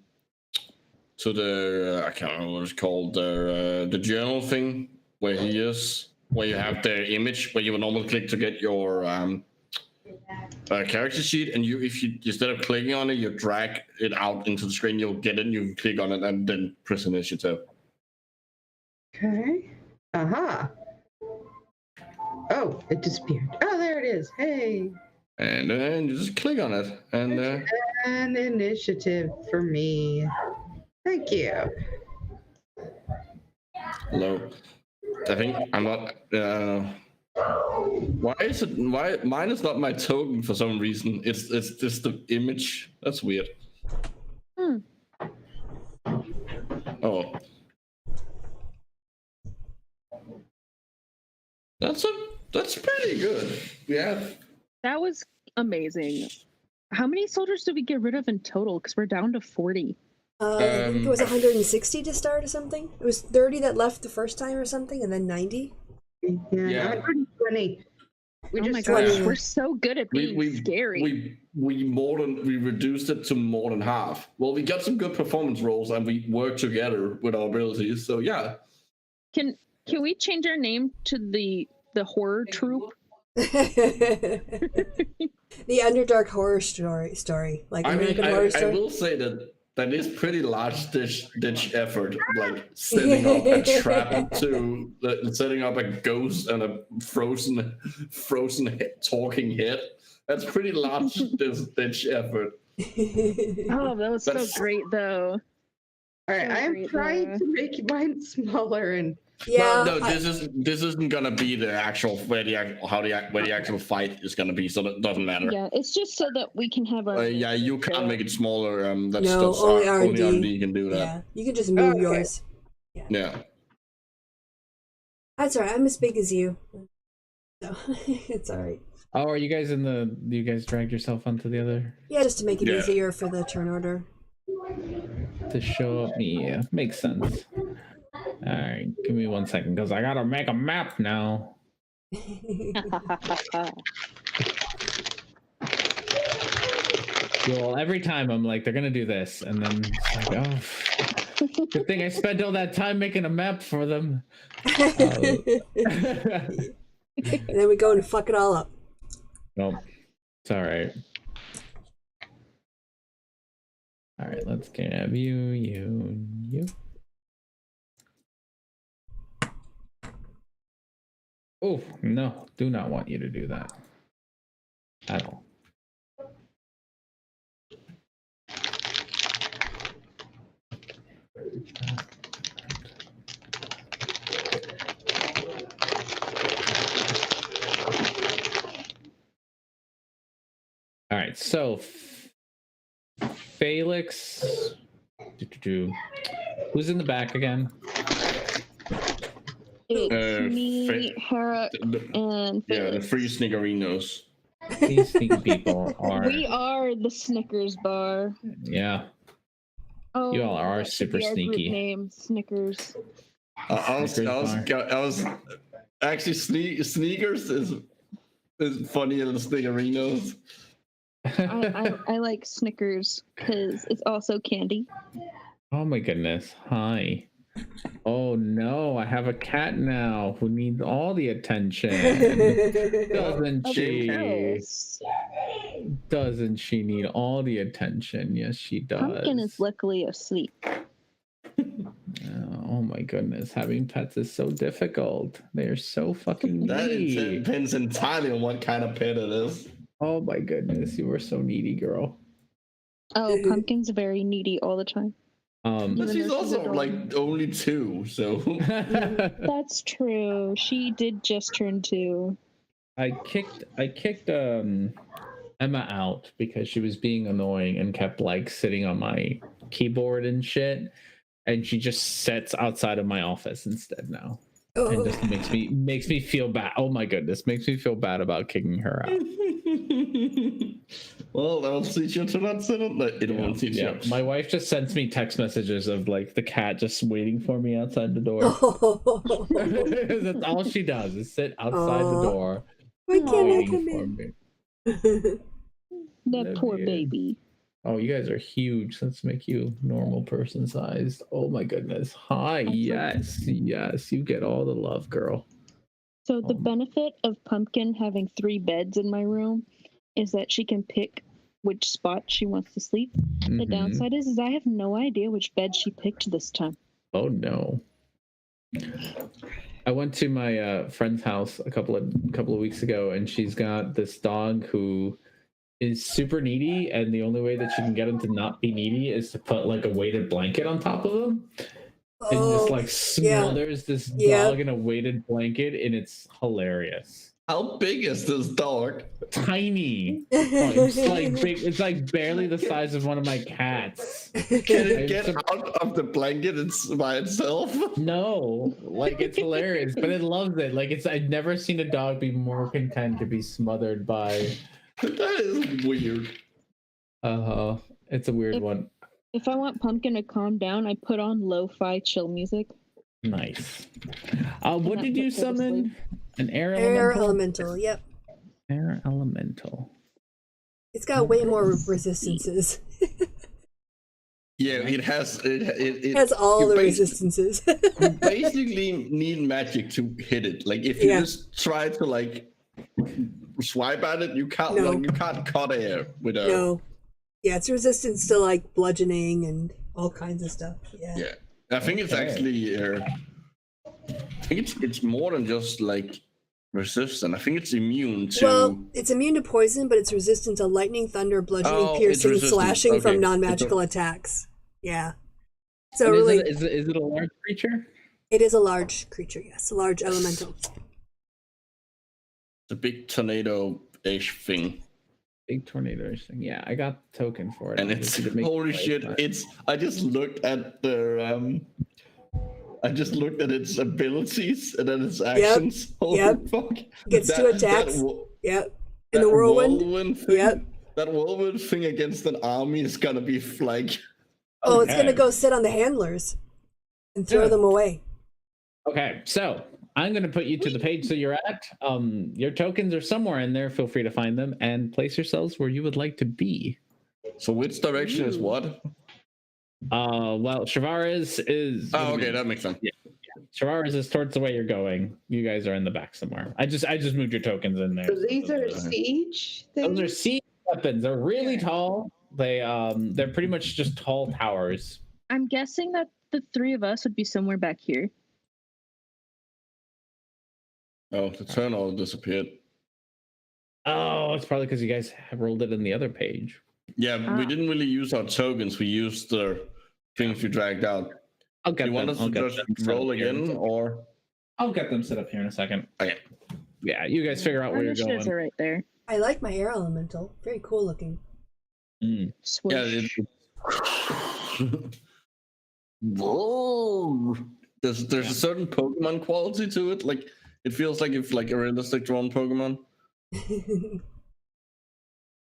I can't remember what it's called. The journal thing where he is, where you have the image where you would normally click to get your character sheet, and if you instead of clicking on it, you drag it out into the screen. You'll get it. And you can click on it and then press initiative. Okay. Aha. Oh, it disappeared. Oh, there it is. Hey. And then you just click on it, and An initiative for me. Thank you. hello. I think I'm not. Why mine is not my token for some reason? It's just the image. That's weird. Hmm. Oh. That's pretty good. Yeah. That was amazing. How many soldiers did we get rid of in total? Because we're down to 40. I think it was 160 to start or something. It was 30 that left the first time or something, and then 90. Yeah. 120. We Oh my just gosh, Yeah. we're so good at being we scary. we reduced it to more than half. Well, we got some good performance rolls and we worked together with our abilities. So yeah. Can we change our name to the horror troop? The Underdark horror story, like American Horror I Story. will say that is pretty large ditch effort, like setting up a trap to setting up a ghost and a frozen talking head. That's pretty large ditch effort. Oh, that was so That's- great, though. All right, I am Great, trying Laura. to make mine smaller and Yeah, No, this isn't gonna be the actual where the actual fight is gonna be, so that doesn't matter. Yeah, it's just so that we can have our. Yeah, you can't make it smaller. That's No, only only R&D. R&D can do that. yeah, you can just move Okay. yours. Yeah. That's all right. I'm as big as you, so it's all right. Oh, are you guys you guys dragged yourself onto the other Yeah, just to make it Yeah. easier for the turn order. to show up me? Yeah, makes sense. All right, give me 1 second because I gotta make a map now. Well, every time I'm like, they're gonna do this, and then it's like, oh, good thing I spent all that time making a map for them. And then we go and fuck it all up. Nope, it's all right. All right, let's get you. Oh no, do not want you to do that at all. All right, so Felix, who's in the back again? It's me, Hera, and Yeah, the Felix. free sniggerinos. These sneaky people are. We are the Snickers bar. Yeah. Oh, You all are that should super be our group sneaky. name, Snickers. I was actually sneakers is funnier than sniggerinos. I like Snickers because it's also candy. Oh my goodness. Hi. Oh no, I have a cat now who needs all the attention. Doesn't Of she? course. Doesn't she need all the attention? Yes, she does. Pumpkin is luckily asleep. Oh my goodness, having pets is so difficult. They're so fucking That needy. depends entirely on what kind of pet it is. Oh my goodness, you were so needy, girl. Oh, Pumpkin's very needy all the time. But Even she's though she's also like adorable. only 2, so That's true. She did just turn 2. I kicked Emma out because she was being annoying and kept like sitting on my keyboard and shit. And she just sits outside of my office instead now. And just makes me feel bad. Oh my goodness, makes me feel bad about kicking her out. well, that'll teach you to not sit on that. It won't teach you. My wife just sends me text messages of like the cat just waiting for me outside the door. That's all she does is sit outside the door. Why can't I waiting come for in? me. That poor baby. Oh, you guys are huge. Let's make you normal person sized. Oh my goodness. Hi. Yes. Yes. You get all the love, girl. So the benefit of Pumpkin having 3 beds in my room is that she can pick which spot she wants to sleep. The downside is I have no idea which bed she picked this time. Oh no. I went to my friend's house a couple of weeks ago, and she's got this dog who is super needy, and the only way that she can get him to not be needy is to put like a weighted blanket on top of him. And just like smothers this dog in a weighted blanket, and it's hilarious. How big is this dog? Tiny. It's like big. It's like barely the size of one of my cats. Can it get out of the blanket by itself? No, like it's hilarious, but it loves it. Like I've never seen a dog be more content to be smothered by. That is weird. It's a weird one. If I want Pumpkin to calm down, I put on lo-fi chill music. Nice. What did you summon? An air elemental? Air elemental, yep. Air elemental. It's got way more resistances. Yeah, it has. It has all the basi- resistances. You basically need magic to hit it. Like if you just try to like swipe at it, you can't. No. Like, you can't cut air with a. No. Yeah, it's resistance to like bludgeoning and all kinds of stuff. Yeah. Yeah, I think it's actually. I think it's more than just like resistant. I think it's immune to. Well, it's immune to poison, but it's resistant to lightning, thunder, bludgeoning, Oh, it's piercing, resistant. slashing Okay. from non-magical attacks. Yeah. So And really, is it a large creature? it is a large creature. Yes, a large elemental. The big tornado-ish thing. Big tornado thing. Yeah, I got the token for it. And it's holy shit! I just looked at the I just looked at its abilities and then its actions. Holy fuck! Gets 2 attacks. Yep. And the whirlwind. Thing, Yep. That whirlwind thing against an army is gonna be like. Oh, it's gonna go sit on the handlers and throw them away. Okay, so I'm going to put you to the page so you're at. Your tokens are somewhere in there. Feel free to find them and place yourselves where you would like to be. So which direction is what? Well, Shavaris is. Oh, okay, that makes sense. Yeah. Shavaris is towards the way you're going. You guys are in the back somewhere. I just moved your tokens in there. So these are siege things? Those are siege weapons. They're really tall. They're pretty much just tall towers. I'm guessing that the 3 of us would be somewhere back here. Oh, the turn all disappeared. Oh, it's probably because you guys have rolled it in the other page. Yeah, we didn't really use our tokens. We used the things we dragged out. I'll get Do you them. want us I'll to get just them set roll up here. again, or? I'll get them set up here in a second. Okay. Yeah, you guys figure out Our where you're initiatives going. are right there. I like my air elemental. Very cool looking. Swoosh. Yeah, whoa. There's a certain Pokemon quality to it. Like it feels like if like a realistic drawn Pokemon.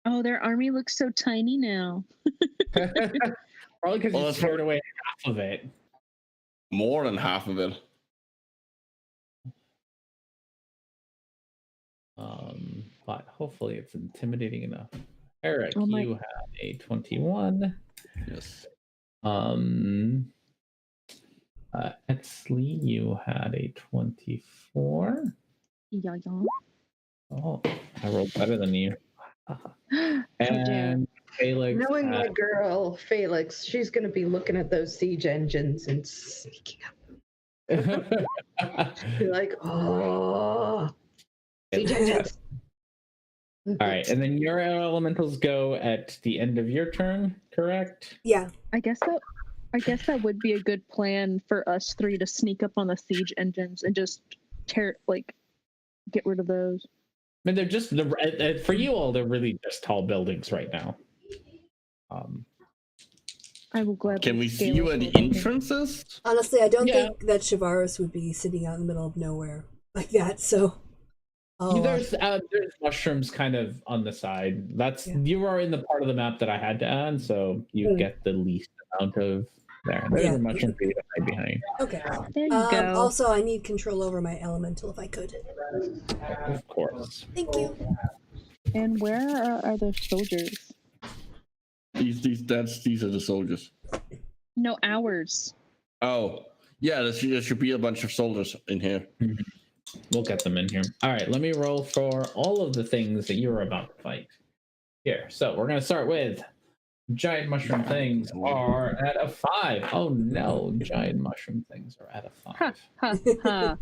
Oh, their army looks so tiny now. Probably because you scared away half of it. More than half of it. But hopefully it's intimidating enough. Eric, Oh my- you had a 21. Yes. Exley, you had a 24. Yeah, Oh, I rolled better than you. yeah. And Felix Knowing my had, girl, Felix, she's going to be looking at those siege engines and sneaking up. Be like, oh, siege engines. All right, and then your elementals go at the end of your turn, correct? Yeah. I guess that would be a good plan for us three to sneak up on the siege engines and just get rid of those. I mean, they're just for you all. They're really just tall buildings right now. I will gladly. Can we see scale you up at the with them. entrances? Honestly, I don't Yeah. think that Shavaris would be sitting out in the middle of nowhere like that. So, There's mushrooms kind of on the side. That's Yeah. You are in the part of the map that I had to add, so you get the least amount of there. There's Yeah. a mushroom for you to hide behind. okay. There you go. Also, I need control over my elemental if I could. Of course. Thank you. And where are those soldiers? These are the soldiers. No, ours. Oh, yeah. There should be a bunch of soldiers in here. We'll get them in here. All right, let me roll for all of the things that you're about to fight. Here, so we're gonna start with giant mushroom things are at a 5. Oh no, giant mushroom things are at a 5. Ha ha ha.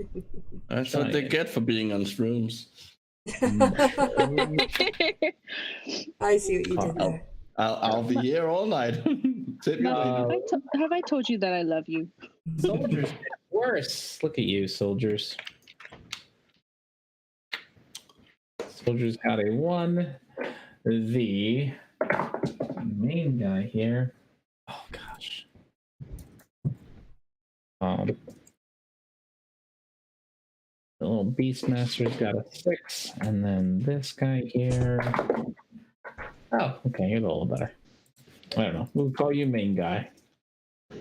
That's what they get for being on shrooms. I see what you did there. I'll be here all night. Sit me later. Have I told you that I love you? Soldiers get worse. Look at you, soldiers. Soldiers got a 1. The main guy here. Oh gosh. The little Beastmaster's got a 6, and then this guy here. Oh, okay, you're a little better. I don't know. We'll call you main guy. I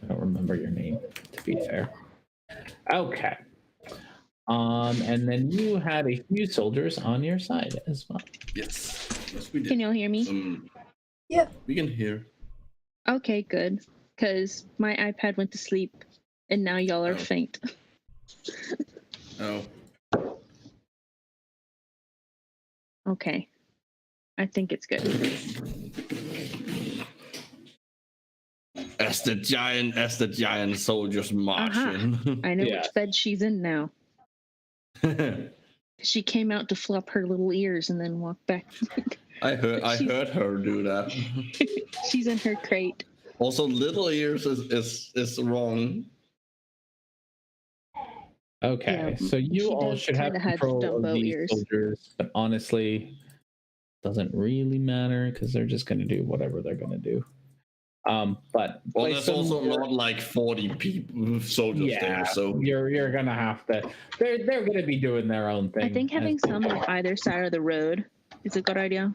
don't remember your name, to be fair. Okay. And then you had a few soldiers on your side as well. Yes. Yes, we did. Can y'all hear me? Yep. We can hear. Okay, good. Because my iPad went to sleep, and now y'all are faint. Oh. Okay. I think it's good. As the giant soldiers march in. I know Yeah. which bed she's in now. She came out to flop her little ears and then walk back. I heard her do that. She's in her crate. Also, little ears is wrong. Okay, Yeah, so you she all does should have kinda have control of Dumbo these ears. soldiers, but honestly, doesn't really matter because they're just going to do whatever they're going to do. But Well, place there's them also where- not like 40 people soldiers there, so you're gonna have to. They're gonna be doing their own thing. I think having as- some on either side of the road is a good idea.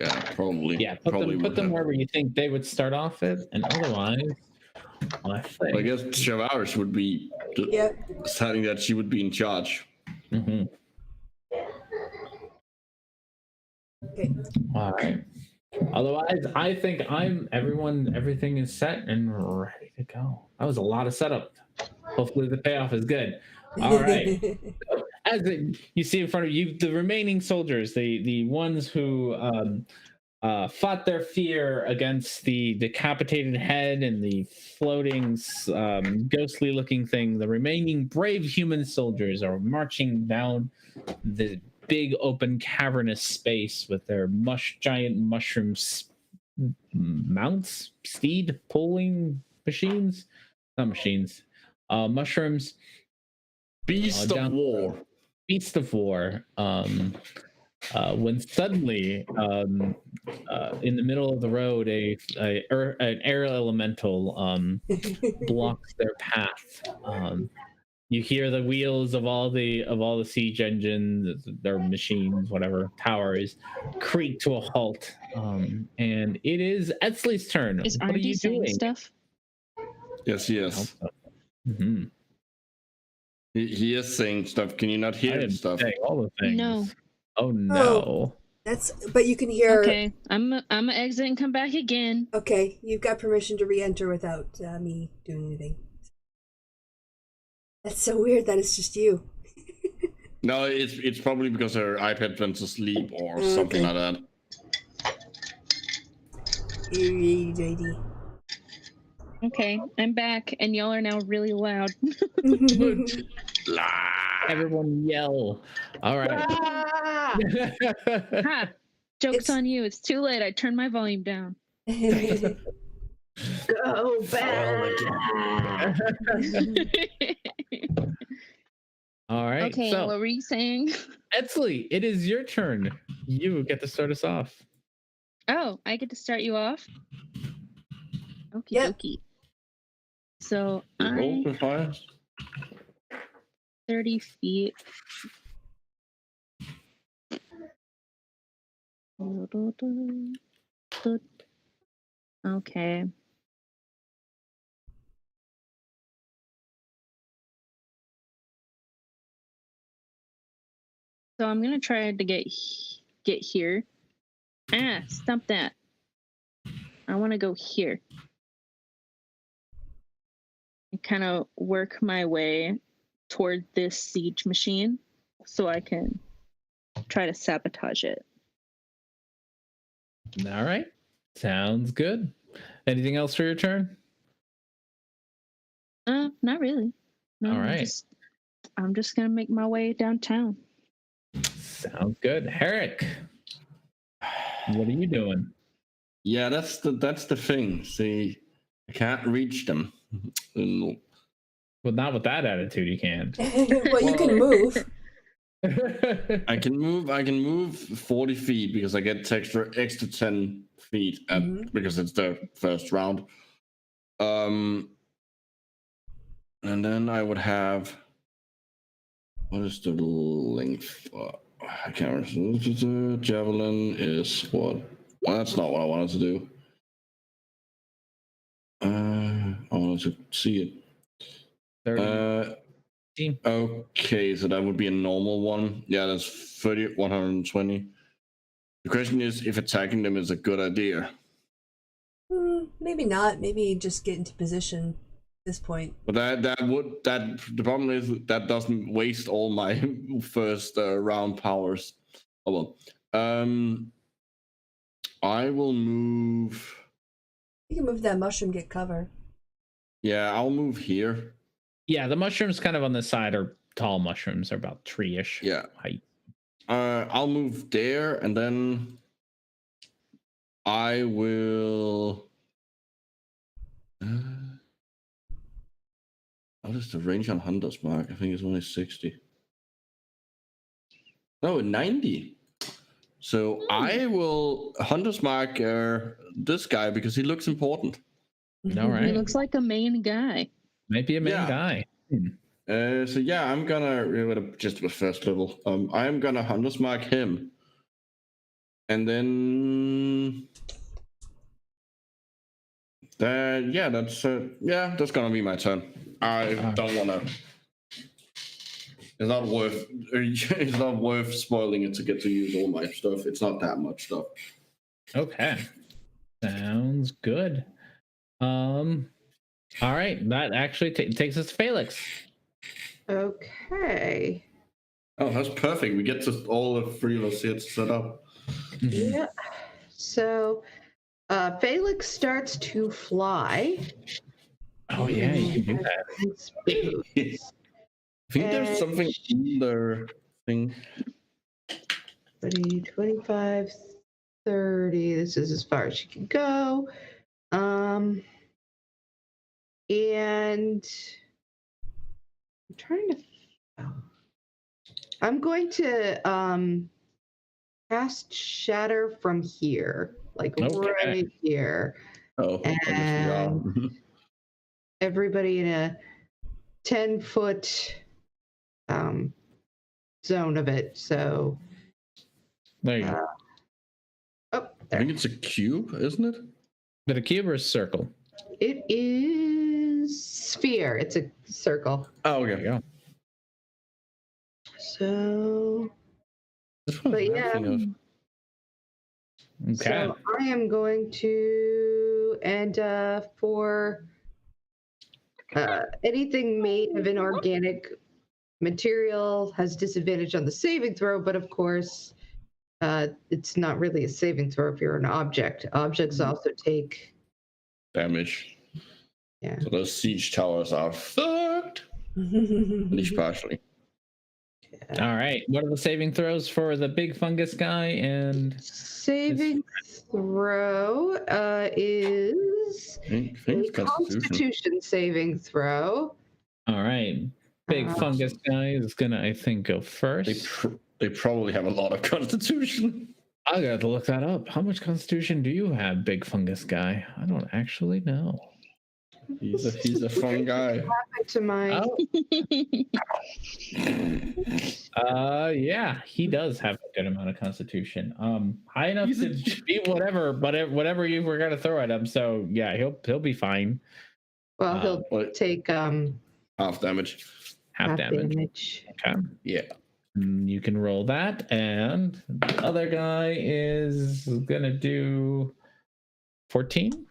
yeah, probably. Yeah, put probably them would have. wherever you think they would start off at, and otherwise, I think. I guess Shavaris would be Yep. deciding that she would be in charge. Mhm. Okay. All right. Otherwise, I think everything is set and ready to go. That was a lot of setup. Hopefully the payoff is good. All right. You see in front of you, the remaining soldiers, the ones who fought their fear against the decapitated head and the floating, ghostly looking thing, the remaining brave human soldiers are marching down the big open cavernous space with their giant mushroom mounts, steed pulling machines, not machines, mushrooms. Beast down- of War. Beast of War. When suddenly, in the middle of the road, an air elemental blocks their path. You hear the wheels of all the siege engines, their machines, whatever towers, creak to a halt. And it is Etzley's turn. Is What are R&D you saying doing? stuff? Yes. Mhm. He is saying stuff. Can you not I hear am stuff? saying all the things. No. Oh no. But you can hear. Okay, I'm gonna exit and come back again. Okay, you've got permission to re-enter without me doing anything. That's so weird that it's just you. No, it's probably because her iPad went to sleep or something like that. JD. Okay, I'm back, and y'all are now really loud. Everyone yell. All right. Ah! Ha! Joke's It's- on you. It's too late. I turned my volume down. Go back. All right. Okay, So, what were you saying? Etsley, it is your turn. You get to start us off. Oh, I get to start you off? Okie Yep. dokie. So Roll I for fire. 30 feet. Okay. So I'm gonna try to get here. Stop that. I want to go here. And kind of work my way toward this siege machine so I can try to sabotage it. All right. Sounds good. Anything else for your turn? Not really. No, All right. I'm just gonna make my way downtown. Sounds good. Herrick, what are you doing? Yeah, that's the thing. See, I can't reach them. Well, not with that attitude, you can't. Well, you can move. I can move 40 feet because I get extra 10 feet because it's the first round. And then I would have, what is the length? I can't remember. Javelin is what? Well, that's not what I wanted to do. I wanted to see it. 30. Okay, so that would be a normal one. Yeah, that's 30, 120. The question is if attacking them is a good idea. Maybe not. Maybe just get into position at this point. But the problem is that doesn't waste all my first round powers. Oh well. I will move. You can move that mushroom, get cover. Yeah, I'll move here. Yeah, the mushrooms kind of on the side are tall mushrooms. They're about 3-ish height. I'll move there, and then I will. What is the range on Hunter's Mark? I think it's only 60. No, 90. So I will Hunter's Mark this guy because he looks important. All right. He looks like a main guy. Might be a main Yeah. guy. So yeah, I'm gonna just with first level. I'm gonna Hunter's Mark him, and then that's gonna be my turn. I don't wanna. It's not worth. It's not worth spoiling it to get to use all my stuff. It's not that much stuff. Okay. Sounds good. All right. That actually takes us to Felix. Okay. Oh, that's perfect. We get to all the three of us here to set up. Yeah. So Felix starts to fly. Oh yeah, you can do that. His boots. I think there's And- something in their thing. 20, 25, 30. This is as far as she can go. And I'm trying to. I'm going to cast Shatter from here, like Okay. right here. Oh, And- Everybody in a 10-foot zone of it. So, There you go. oh, I there. think it's a cube, isn't it? But a cube or a circle? It is sphere. It's a circle. Oh, There okay. you go. So, That's what But I'm yeah. thinking of. Okay. So I am going to, and for anything made of inorganic material has disadvantage on the saving throw, but of course, it's not really a saving throw if you're an object. Objects also take Damage. Yeah. So those siege towers are fucked. At least partially. All right. What are the saving throws for the big fungus guy? And Saving throw is I think a it's Constitution. Constitution saving throw. all right, big fungus guy is gonna, I think, go first. They probably have a lot of Constitution. I got to look that up. How much Constitution do you have, big fungus guy? I don't actually know. He's a fun guy. Back to my Yeah, he does have a good amount of Constitution. High enough to beat whatever you were gonna throw at him. So yeah, he'll be fine. well, he'll What? take Half damage. Half damage. Okay. Yeah. You can roll that, and the other guy is gonna do 14.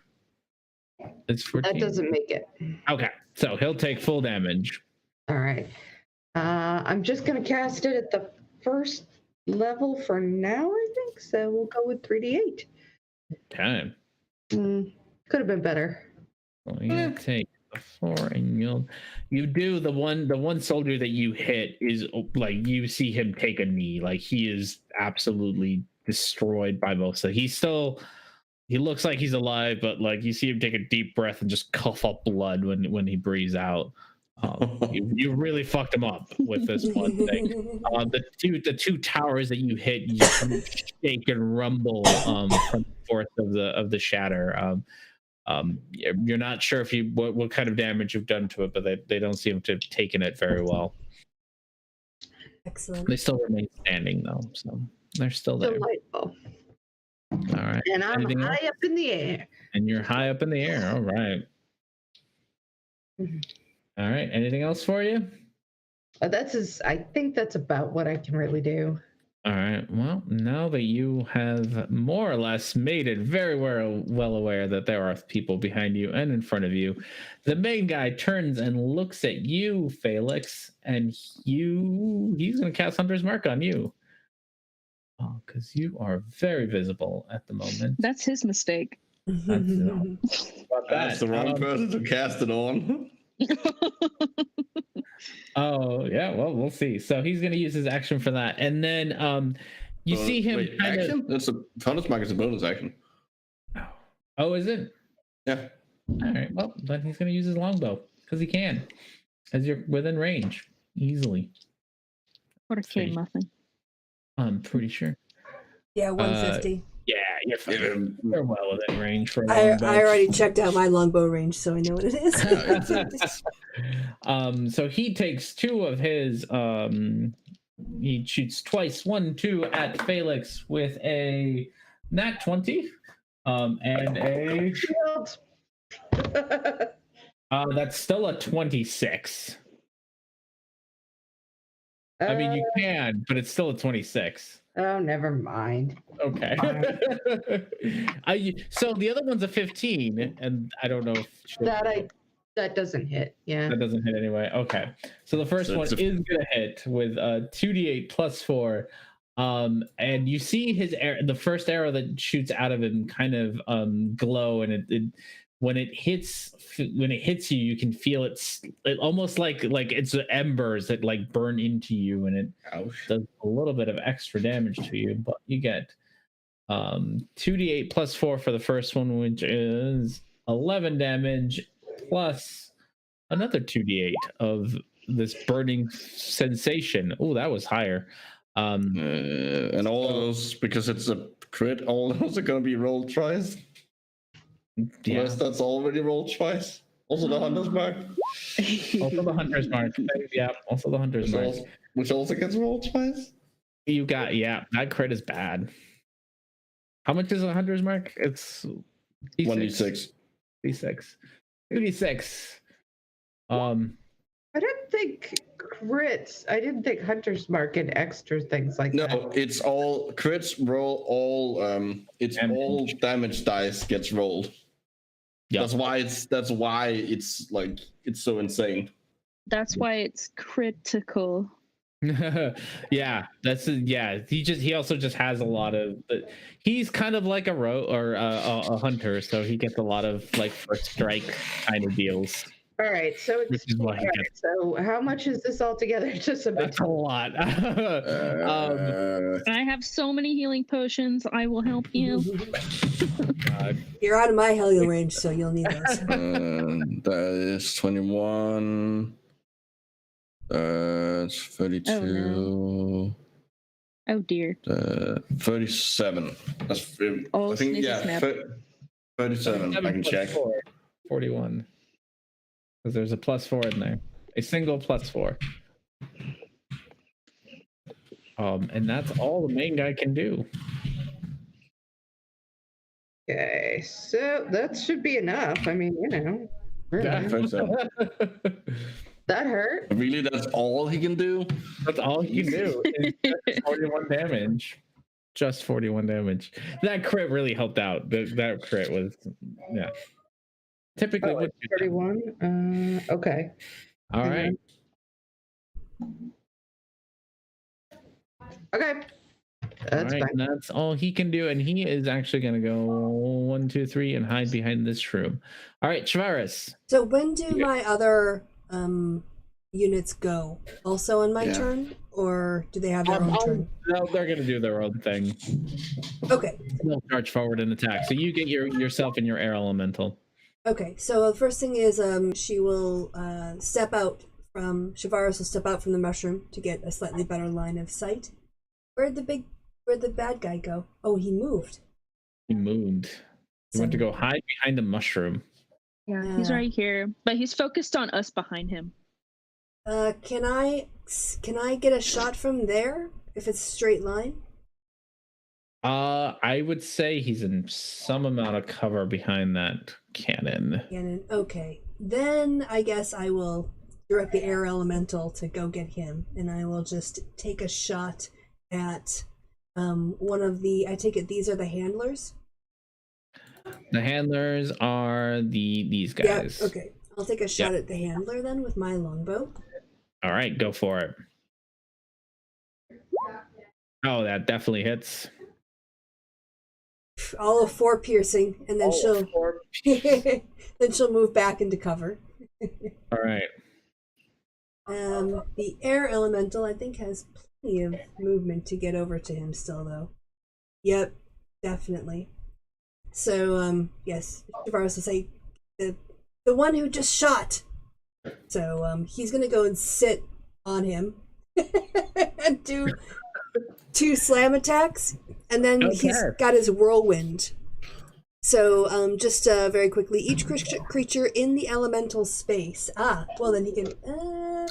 It's 14. That doesn't make it. Okay, so he'll take full damage. All right. I'm just going to cast it at the first level for now, I think. So we'll go with 3d8. Okay. Could have been better. Well, you take the 4, and you do the one soldier that you hit is like, you see him take a knee, like he is absolutely destroyed by both. So he looks like he's alive, but like you see him take a deep breath and just cough up blood when he breathes out. You really fucked him up with this one thing. The two towers that you hit, you shake and rumble from the force of the shatter. You're not sure if what kind of damage you've done to it, but they don't seem to have taken it very well. Excellent. They still remain standing though, so they're still there. Delightful. All right. And I'm Anything high else? up in the air. And you're high up in the air. All right. All right. Anything else for you? I think that's about what I can really do. All right. Well, now that you have more or less made it very well aware that there are people behind you and in front of you, the main guy turns and looks at you, Felix, and he's going to cast Hunter's Mark on you. Oh, because you are very visible at the moment. That's his mistake. That's the wrong person to cast it on. Oh yeah, well we'll see. So he's going to use his action for that, and then you see him. Wait, action? That's a Hunter's Mark is a bonus action. Oh, is it? Yeah. All right. Well, then he's going to use his longbow because he can, as you're within range easily. What a K muffin. I'm pretty sure. Yeah, 150. Yeah, you're fine. You're well within range for a I longbow. already checked out my longbow range, so I know what it is. So he takes 2 of his. He shoots twice, 1, 2 at Felix with a nat 20, and a. That's still a 26. I mean, you can, but it's still a 26. Oh, never mind. Okay. So the other one's a 15, and I don't know if That doesn't hit. Yeah. that doesn't hit anyway. Okay. So the first So one it's is gonna hit with 2d8 plus 4. And you see the first arrow that shoots out of him kind of glow, and when it hits you, you can feel it almost like it's embers that like burn into you, and it does a little bit of extra damage to you. But you get 2d8 plus 4 for the first one, which is 11 damage, plus another 2d8 of this burning sensation. Oh, that was higher. And all of those, because it's a crit, all those are going to be rolled twice. Yeah. Unless that's already rolled twice. Also the Hunter's Mark. Also the Hunter's Mark. Yeah, also the Hunter's Mark. Which also gets rolled twice. You got, yeah, that crit is bad. How much is a Hunter's Mark? It's 1d6. D6. 2d6. I don't think crits. I didn't think Hunter's Mark and extra things like that. No, it's all crits roll. All it's Damage. all damage dice gets rolled. Yeah. That's why it's like it's so insane. That's why it's critical. Yeah, he also just has a lot of he's kind of like a a hunter, so he gets a lot of like first strike kind of deals, All right, so which is why he all gets right, so how much is this all together? Just a bit. that's a lot. I have so many healing potions. I will help you. God. You're out of my healing range, so you'll need those. That is 21. It's 32. Oh dear. 37. That's Oh, I think sniffy yeah. snap. 37. I can check. 41. Because there's a +4 in there. A single +4. And that's all the main guy can do. Okay, so that should be enough. I mean, really. I think so. That hurt. Really, that's all he can do. That's all he can do. Is just 41 damage. Just 41 damage. That crit really helped out. That crit was, yeah. Typically, would be 31. Okay. all right. Okay. That's All right, fine. and that's all he can do, and he is actually going to go 1, 2, 3 and hide behind this shroom. All right, Shavaris. So when do my other units go? Also on my Yeah. turn, or do they have their own turn? No, they're going to do their own thing. Okay. They'll charge forward and attack. So you get yourself and your air elemental. Okay. So the first thing is she will step out from Shavaris will step out from the mushroom to get a slightly better line of sight. Where'd the bad guy go? Oh, he moved. He moved. He went to go hide behind a mushroom. Yeah, he's right here, but he's focused on us behind him. Can I get a shot from there if it's a straight line? I would say he's in some amount of cover behind that cannon. Cannon. Okay. Then I guess I will direct the air elemental to go get him, and I will just take a shot at one of the. I take it these are the handlers. The handlers are these guys. Yeah. Okay. I'll take a shot at the handler then with my longbow. All right, go for it. Oh, that definitely hits. All of 4 piercing, and then then she'll move back into cover. All right. The air elemental, I think, has plenty of movement to get over to him still, though. Yep, definitely. So, yes, Shavaris will say, the one who just shot. So, he's gonna go and sit on him and do 2 slam attacks, and then he's got his whirlwind. So, just very quickly, each creature in the elemental space. Well, then he can.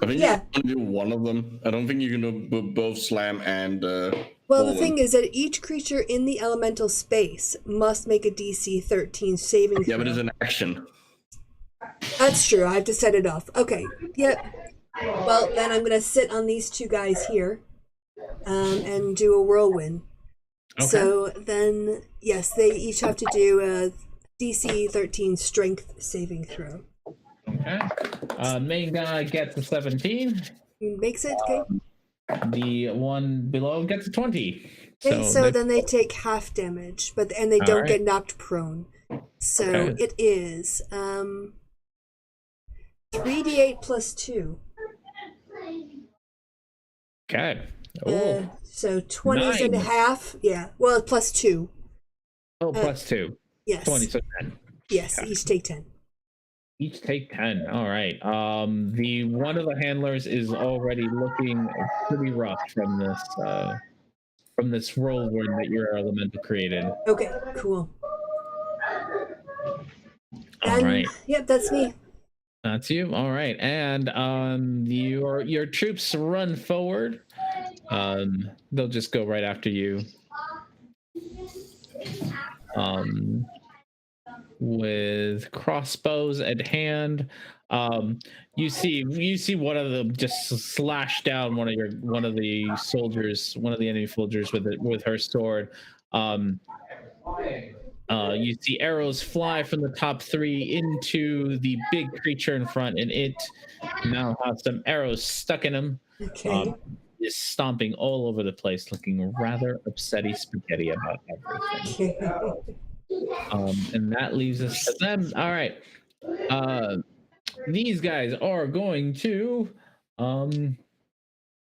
I think you can do one of them. I don't think you can do both slam and. Well, the thing is that each creature in the elemental space must make a DC 13 saving throw. Yeah, but it's an action. That's true. I have to set it off. Okay. Yep. Well, then I'm going to sit on these 2 guys here and do a whirlwind. Okay. So then, yes, they each have to do a DC 13 strength saving throw. Okay. Main guy gets a 17. He makes it, okay. The one below gets a 20. Okay, so then they take half damage, and they don't get knocked prone. So it is 3d8 plus 2. Okay. So 20 is in half. Yeah. Well, plus 2. Oh, plus 2. Yes. 20, so 10. Yes, okay. Each take 10. Each take 10. All right. The one of the handlers is already looking pretty rough from this whirlwind that your elemental created. Okay, cool. All right. Yep, that's me. That's you. All right. And your troops run forward. They'll just go right after you. With crossbows at hand. You see one of them just slash down one of the enemy soldiers with her sword. You see arrows fly from the top three into the big creature in front, and it now has some arrows stuck in him. Okay. Is stomping all over the place, looking rather upsetty spaghetti about everything. And that leaves us to them. All right. These guys are going to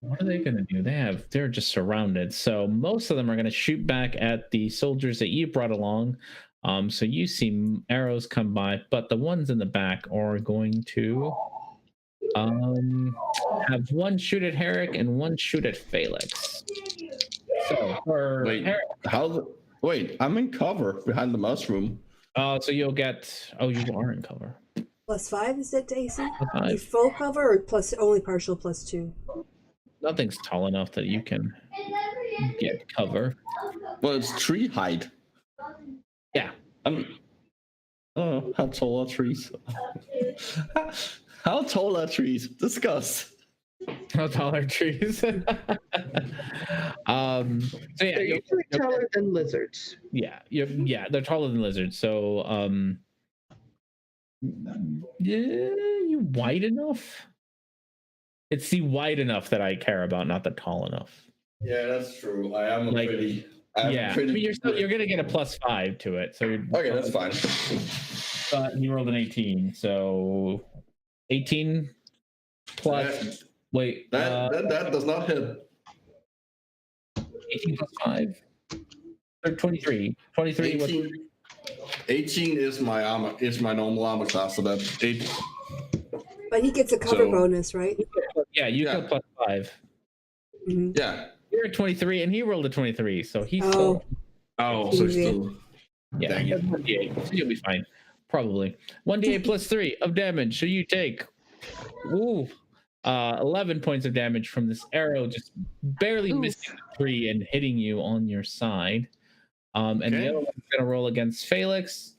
what are they going to do? They're just surrounded. So most of them are going to shoot back at the soldiers that you brought along. So you see arrows come by, but the ones in the back are going to have one shoot at Herrick and one shoot at Felix. So for Herrick, wait, I'm in cover behind the mushroom. So you'll get you are in cover. +5 is that to AC? +5. You full cover or plus only partial +2? Nothing's tall enough that you can get cover. Well, it's tree height. Yeah. Oh, how tall are trees? How tall are trees? Discuss. How tall are trees? So yeah, They're usually taller than lizards. yeah, they're taller than lizards. So yeah, you wide enough? It's the wide enough that I care about, not the tall enough. Yeah, that's true. I am Like, pretty. Yeah, I mean, you're gonna get a +5 to it. So Okay, that's fine. You rolled an 18, so 18 plus. Wait, that does not hit. 18 plus 5 or 23. 23. 18 is my armor. Is my normal armor class, so that's 8. But he gets a cover bonus, right? Yeah, you got +5. Mm-hmm. Yeah. You're at 23, and he rolled a 23, so he's Oh. So still. yeah. Dang it. 1d8, so you'll be fine, probably. 1d8 plus 3 of damage. So you take 11 points of damage from this arrow, just barely missing the tree and hitting you on your side. And the other one's gonna roll against Felix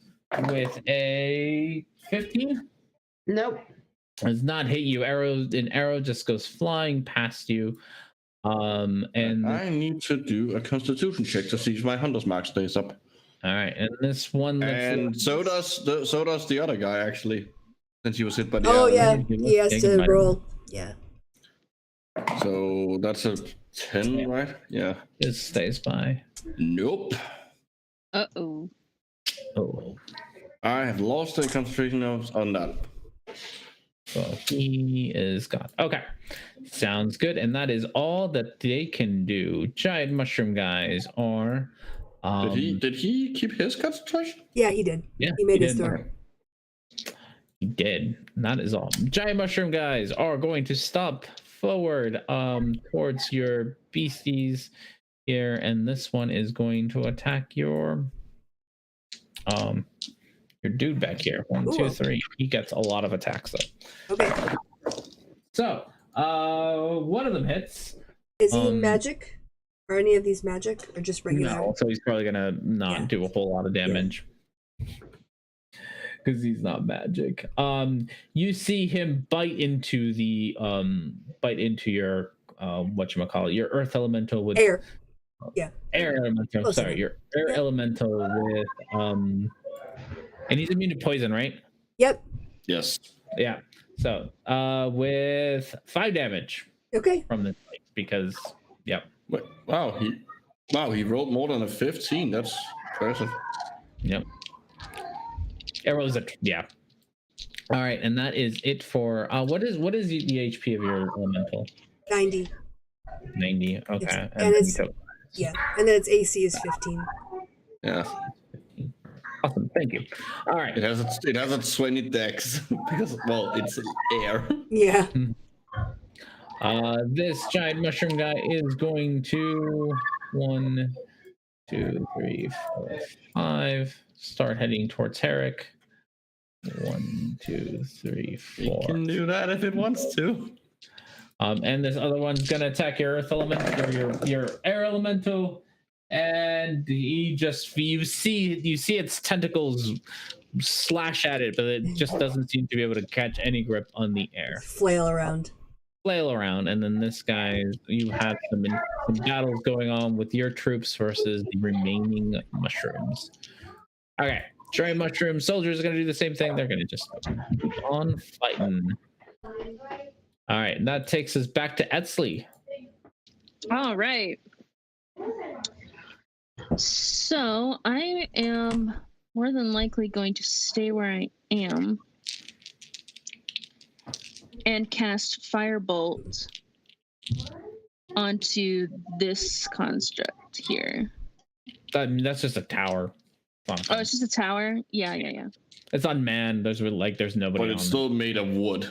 with a 15. Nope. Does not hit you. An arrow just goes flying past you. And I need to do a constitution check to see if my hunter's mark stays up. all right, and this one And so does the other guy, actually, since he was hit by the Oh arrow. yeah, he has to roll. Yeah. So that's a 10, right? Yeah. It stays by. Nope. Uh-oh. Oh, I have lost the concentration notes on that. so he is gone. Okay, sounds good. And that is all that they can do. Giant mushroom guys are. Did he keep his concentration? Yeah, he did. Yeah, He made his did. throw. He did. And that is all. Giant mushroom guys are going to stop forward towards your beasties here, and this one is going to attack your dude back here. 1, 2, 3. He gets a lot of attacks though. Okay. So one of them hits. Is he magic? Are any of these magic or just regular? No, so he's probably gonna not do a whole lot of damage. Because he's not magic. You see him bite into your whatchamacallit, your earth elemental with Air. Yeah. Air elemental. Close Sorry, enough. your air elemental with and he's immune to poison, right? Yep. Yes. Yeah. So with 5 damage Okay. from this fight, because Wait, he rolled more than a 15. That's impressive. Yep. Arrows all right, and that is it for what is the HP of your elemental? 90. 90. Okay. And it's yeah, and then its AC is 15. Yeah. Awesome. Thank you. All right. It has its 20 decks because it's air. Yeah. This giant mushroom guy is going to 1, 2, 3, 4, 5 start heading towards Herrick. 1, 2, 3, 4. It can do that if it wants to. And this other one's gonna attack your earth elemental, your air elemental. and you see its tentacles slash at it, but it just doesn't seem to be able to catch any grip on the air. Flail around. Flail around, and then this guy, you have some battles going on with your troops versus the remaining mushrooms. Okay, giant mushroom soldiers are going to do the same thing. They're going to just keep on fighting. All right, and that takes us back to Etzley. All right. So I am more than likely going to stay where I am and cast Firebolt onto this construct here. That's just a tower. Oh, it's just a tower? Yeah. It's unmanned. There's nobody But on it's it. still made of wood.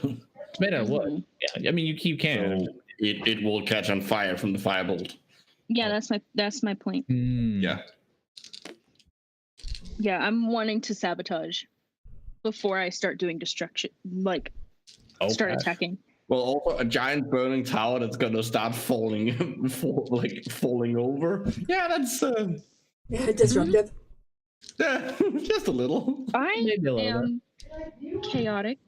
It's made out of wood. Yeah, I mean you can. So it will catch on fire from the firebolt. Yeah, that's my point. Yeah. Yeah, I'm wanting to sabotage before I start doing destruction, like start attacking. Well, also a giant burning tower that's gonna start falling, falling over. Yeah, that's Disruptive. yeah, just a little. I Maybe a little am chaotic.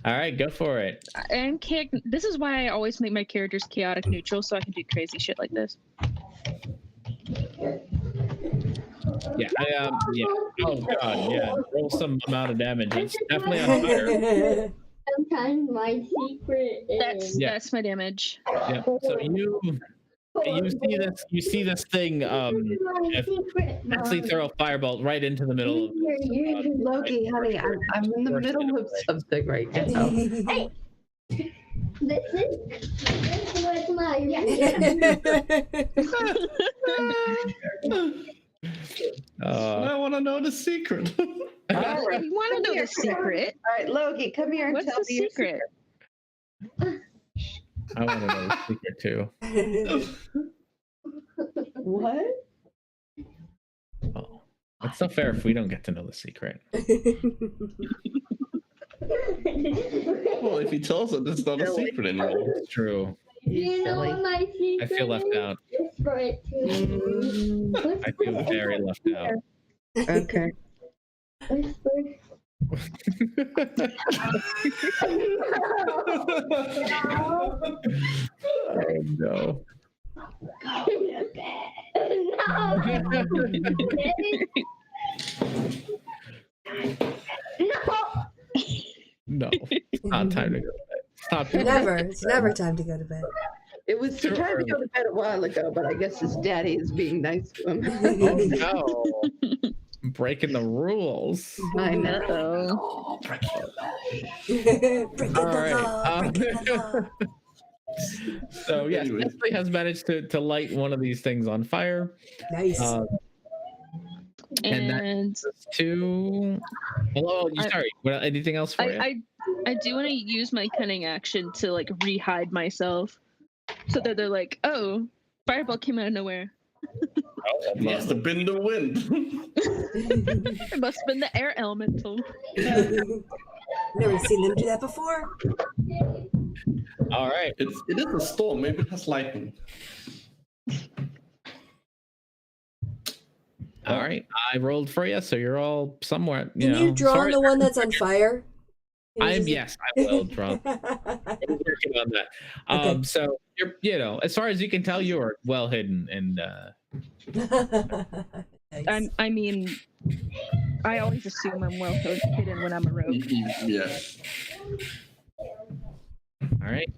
All right, go for it. And this is why I always make my characters chaotic neutral, so I can do crazy shit like this. Yeah, yeah. Oh god, yeah. Roll some amount of damage. It's definitely on fire. Sometimes my secret is That's my damage. Yeah. So you see this thing actually throw a firebolt right into the middle of Loki, honey, I'm in the middle of something right now. Hey, this was my I want to know the secret. You want to know the secret? All right, Loki, come here and What's tell the me your secret? I want to know the secret too. What? Oh, it's not fair if we don't get to know the secret. Well, if he tells it, it's not a secret anymore. It's true. You know what my secret I feel left out. Whisper it to me. I feel very left out. Okay. Whisper. Oh no. No. No, it's not time to go to bed. Stop. It's never time to go to bed. It was the time to go to bed a while ago, but I guess his daddy is being nice to him. Oh no. Breaking the rules. I know. Oh, Breaking the All right. law. Breaking the law. So yes, Anyway. Leslie has managed to light one of these things on fire. Nice. And And To sorry. Well, anything else for you? I do want to use my cunning action to like re-hide myself, so that they're like, "Oh, fireball came out of nowhere." must have been the wind. It must have been the air elemental. Never seen them do that before. All right. It is a storm. Maybe it has lightning. All right. I rolled for you, so you're all somewhere. Can you draw sorry. the one that's on fire? Yes, I will draw. I'm working on that. Okay. So you're, as far as you can tell, you are well hidden, and Nice. I mean, I always assume I'm well hidden when I'm a rogue. Yeah. all right.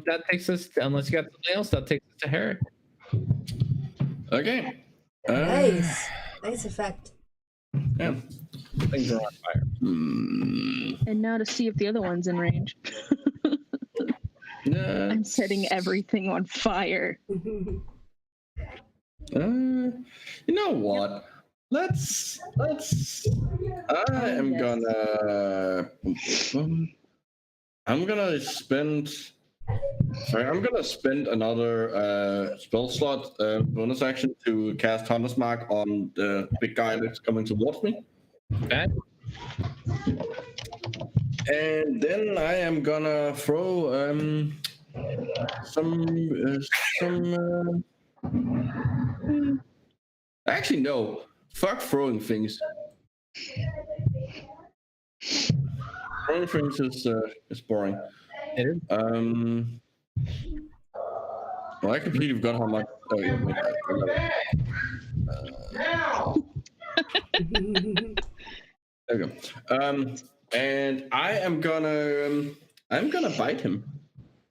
That takes us. Unless you got something else, that takes us to Herrick. Okay. Nice effect. Yeah. Things are on fire. And now to see if the other one's in range. I'm setting everything on fire. You know what? Let's. I'm gonna spend. Sorry, I'm gonna spend another spell slot bonus action to cast Hunter's Mark on the big guy that's coming towards me. Okay. And then I am gonna throw some Actually, no. Fuck throwing things. Throwing things is boring. It is. Well, I completely forgot how much. Oh yeah, wait, there we go. And I'm gonna bite him.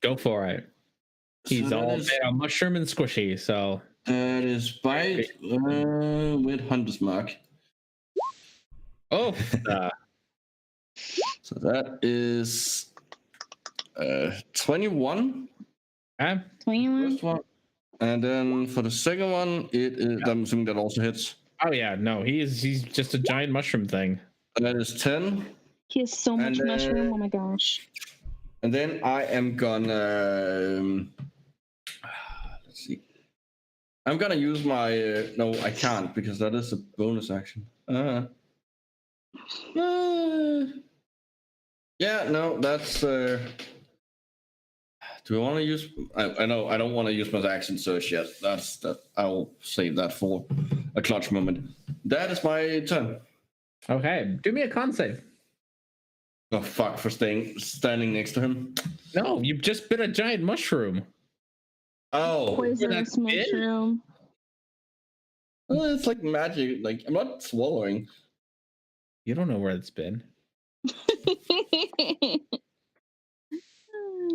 Go for it. He's So all that is- made of mushroom and squishy, so That is bite with Hunter's Mark. oh, So that is 21. okay. 21. First one. And then for the second one, it is, I'm assuming that also hits. Oh yeah, no, he's just a giant mushroom thing. That is 10. He has so much And, mushroom. Oh my gosh. And then I am gonna let's see. I'm gonna use my no, I can't because that is a bonus action. Yeah, no, that's. Do I want to use? I know I don't want to use my action search yet. That's that. I'll save that for a clutch moment. That is my turn. Okay, do me a con save. Oh fuck! For standing next to him. No, you've just been a giant mushroom. Oh, Poisonous spin? mushroom. well, it's like magic. Like I'm not swallowing. You don't know where it's been.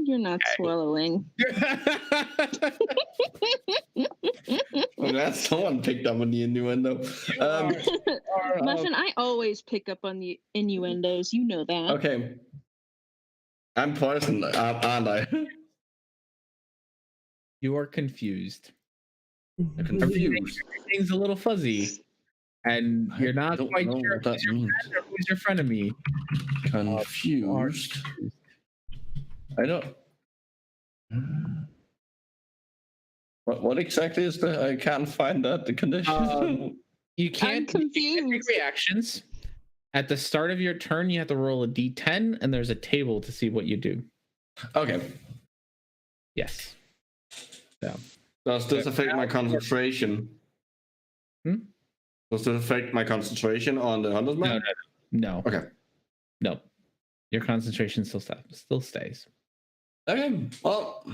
You're not swallowing. Oh, that's someone picked up on the innuendo. Muffin, I always pick up on the innuendos. You know that. Okay. I'm poisoned, aren't I? You are confused. Confused. Everything's a little fuzzy, and you're not don't quite know sure what that who's your means. friend or who's your frenemy. Confused. I don't. What exactly is the? I can't find that the condition. You I'm can't confused. take reactions. At the start of your turn, you have to roll a d10, and there's a table to see what you do. Okay. Yes. So. Does this affect my concentration? Hmm? Does this affect my concentration on the hunter's mark? No. Okay. No. Your concentration still stays. Okay. Well,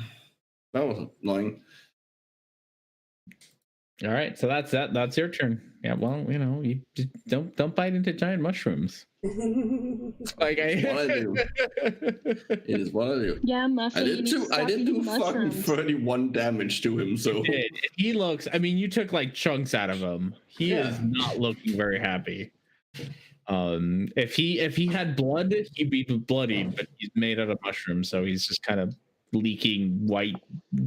that was annoying. All right, so that's that. That's your turn. Yeah. Well, you just don't bite into giant mushrooms. Like What I do. It is what I do. Yeah, Muffin. I you didn't need to do. I stop didn't do eating fucking mushrooms. 31 damage to him. So He looks. I mean, you took like chunks out of him. He is not looking very happy. If he had blood, he'd be bloodied, but he's made out of mushrooms, so he's just kind of leaking white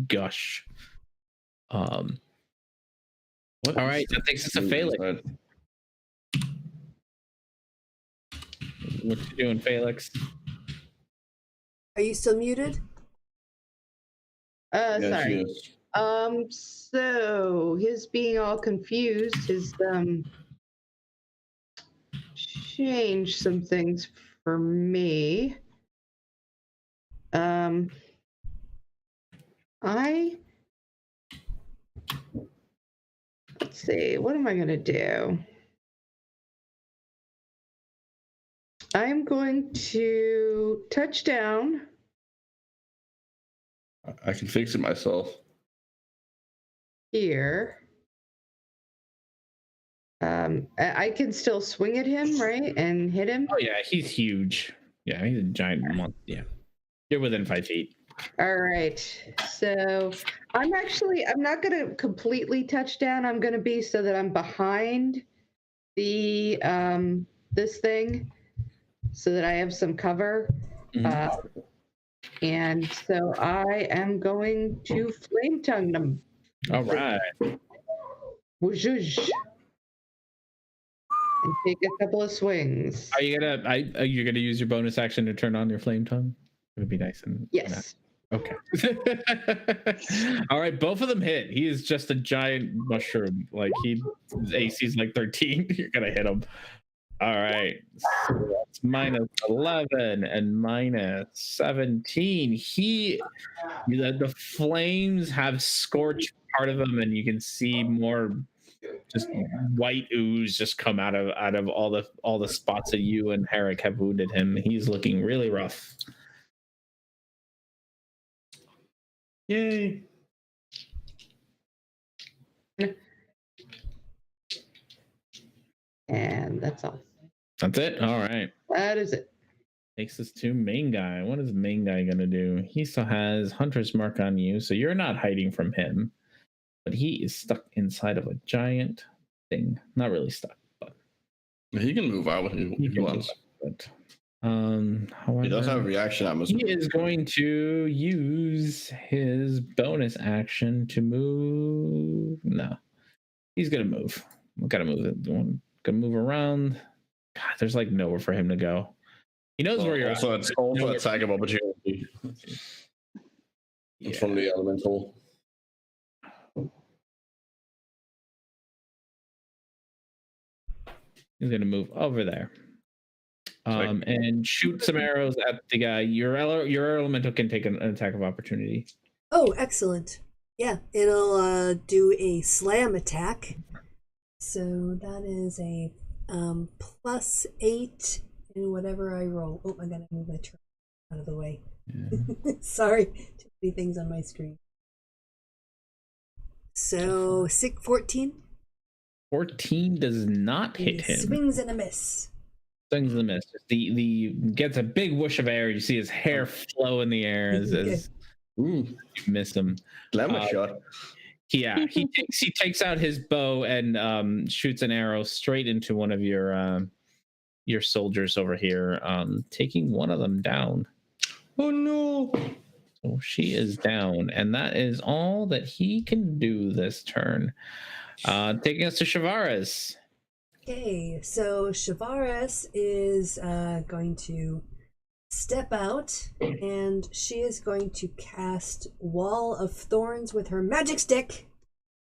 gush. what All is right, that takes us to Felix. What you doing, Felix? Are you still muted? Yes, Sorry. yes. So his being all confused has changed some things for me. Let's see, what am I gonna do? I'm going to touch down. I can fix it myself. Here. I can still swing at him, right? And hit him. Oh yeah, he's huge. Yeah, he's a giant monster. Yeah, you're within 5 feet. All right. So I'm not going to completely touch down. I'm going to be so that I'm behind the this thing so that I have some cover. And so I am going to flame tongue them. All right. Whoosh. And take a couple of swings. Are you gonna use your bonus action to turn on your flame tongue? It would be nice and Yes. Okay. All right, both of them hit. He is just a giant mushroom. Like his AC is like 13. You're gonna hit him. All right. So that's minus 11 and minus 17. The flames have scorched part of him, and you can see more just white ooze just come out of all the spots that you and Herrick have wounded him. He's looking really rough. Yay. And that's all. That's it. All right. That is it. Takes us to main guy. What is main guy gonna do? He still has Hunter's Mark on you, so you're not hiding from him. But he is stuck inside of a giant thing. Not really stuck, but He can move out if he can wants. move out. However, He does have a reaction. he is going to use his bonus action to move. No, he's gonna move. We gotta move it. Gonna move around. God, there's like nowhere for him to go. He knows where you're also, at. it's also attack of opportunity. It's from the elemental. He's gonna move over there. And shoot some arrows at the guy. Your elemental can take an attack of opportunity. Oh, excellent. Yeah, it'll do a slam attack. So that is a +8 in whatever I roll. Oh, I gotta move my turn out of the way. Yeah. Sorry, too many things on my screen. So 14. 14 does not hit him. Swings and a miss. Swings and a miss. The gets a big whoosh of air. You see his hair flow in the air as you miss him. Glamour shot. Yeah, he takes out his bow and shoots an arrow straight into one of your soldiers over here, taking one of them down. Oh no! So she is down, and that is all that he can do this turn. Taking us to Shavaris. Okay, so Shavaris is going to step out, and she is going to cast Wall of Thorns with her magic stick.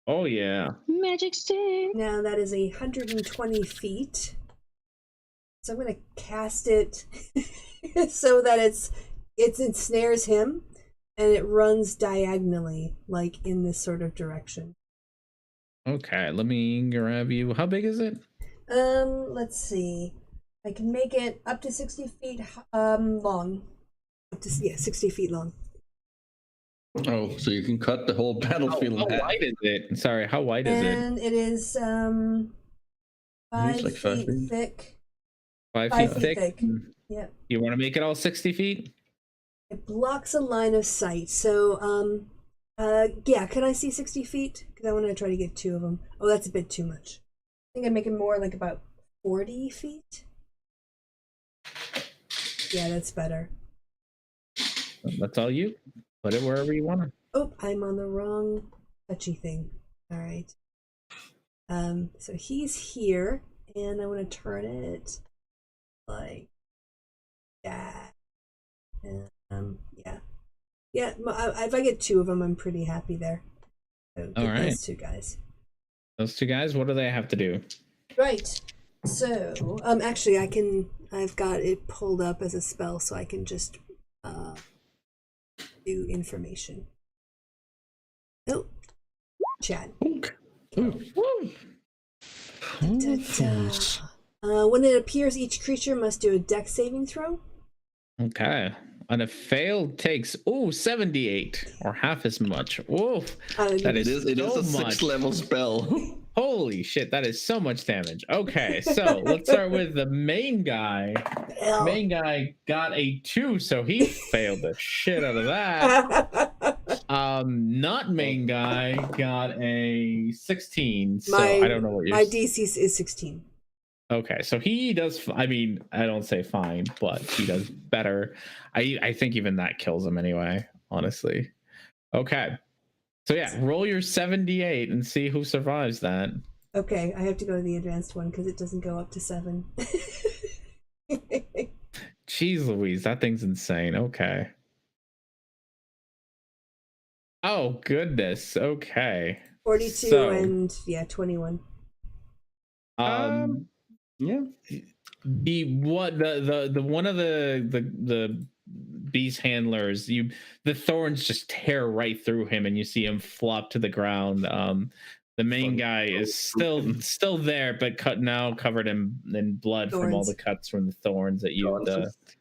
Oh yeah, Magic stick. Now that is 120 feet. So I'm going to cast it so that it ensnares him, and it runs diagonally, like in this sort of direction. Okay, let me grab you. How big is it? Let's see. I can make it up to 60 feet long. 60 feet long. Oh, so you can cut the whole battlefield How in half. wide is it? Sorry, how wide is it? And it is 5 like 5 feet feet. thick. 5 5 feet feet thick. thick. Yeah. You want to make it all 60 feet? It blocks a line of sight. So, yeah, can I see 60 feet? Because I want to try to get 2 of them. Oh, that's a bit too much. I think I make it more like about 40 feet. Yeah, that's better. That's all you. Put it wherever you want. Oh, I'm on the wrong touchy thing. All right. So he's here, and I want to turn it like that. Yeah. If I get 2 of them, I'm pretty happy there. So All right. those 2 guys. Those 2 guys, what do they have to do? Right. So, actually, I've got it pulled up as a spell, so I can just do information. Oh, chat. When it appears, each creature must do a dex saving throw. Okay. On a failed takes 78 or half as much. Oof. That It is so a 6th level spell. Holy shit, that is so much damage. Okay, so let's start with the main guy. Hell. Main guy got a 2, so he failed the shit out of that. Not main guy got a 16, so I don't know what you're My DC is 16. Okay, so he does. I mean, I don't say fine, but he does better. I think even that kills him anyway. Honestly. Okay, so yeah, roll your 78 and see who survives that. Okay, I have to go to the advanced one because it doesn't go up to 7. Jeez Louise, that thing's insane. Okay. Oh goodness. Okay. 42 So, and 21. Yeah. the one of the beast handlers, the thorns just tear right through him, and you see him flop to the ground. The main guy is still there, but covered in blood from all Thorns. the cuts from the thorns that you.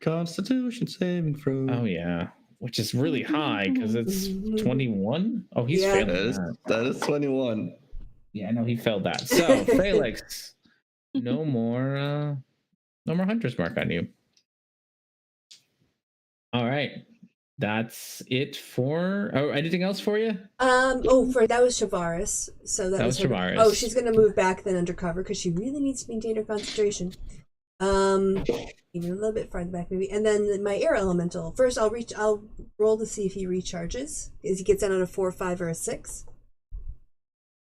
Constitution saving throw. Oh yeah, which is really high because it's 21. Oh, he's Yeah. failing That is 21. Yeah, I know he failed that. So Felix, no more hunter's mark on you. All right, that's it for. Oh, anything else for you? That was Shavaris. So that was her. Shavaris. Oh, she's gonna move back then undercover because she really needs to maintain her concentration. Even a little bit farther back maybe. And then my air elemental. First, I'll roll to see if he recharges. If he gets down on a 4, 5, or a 6,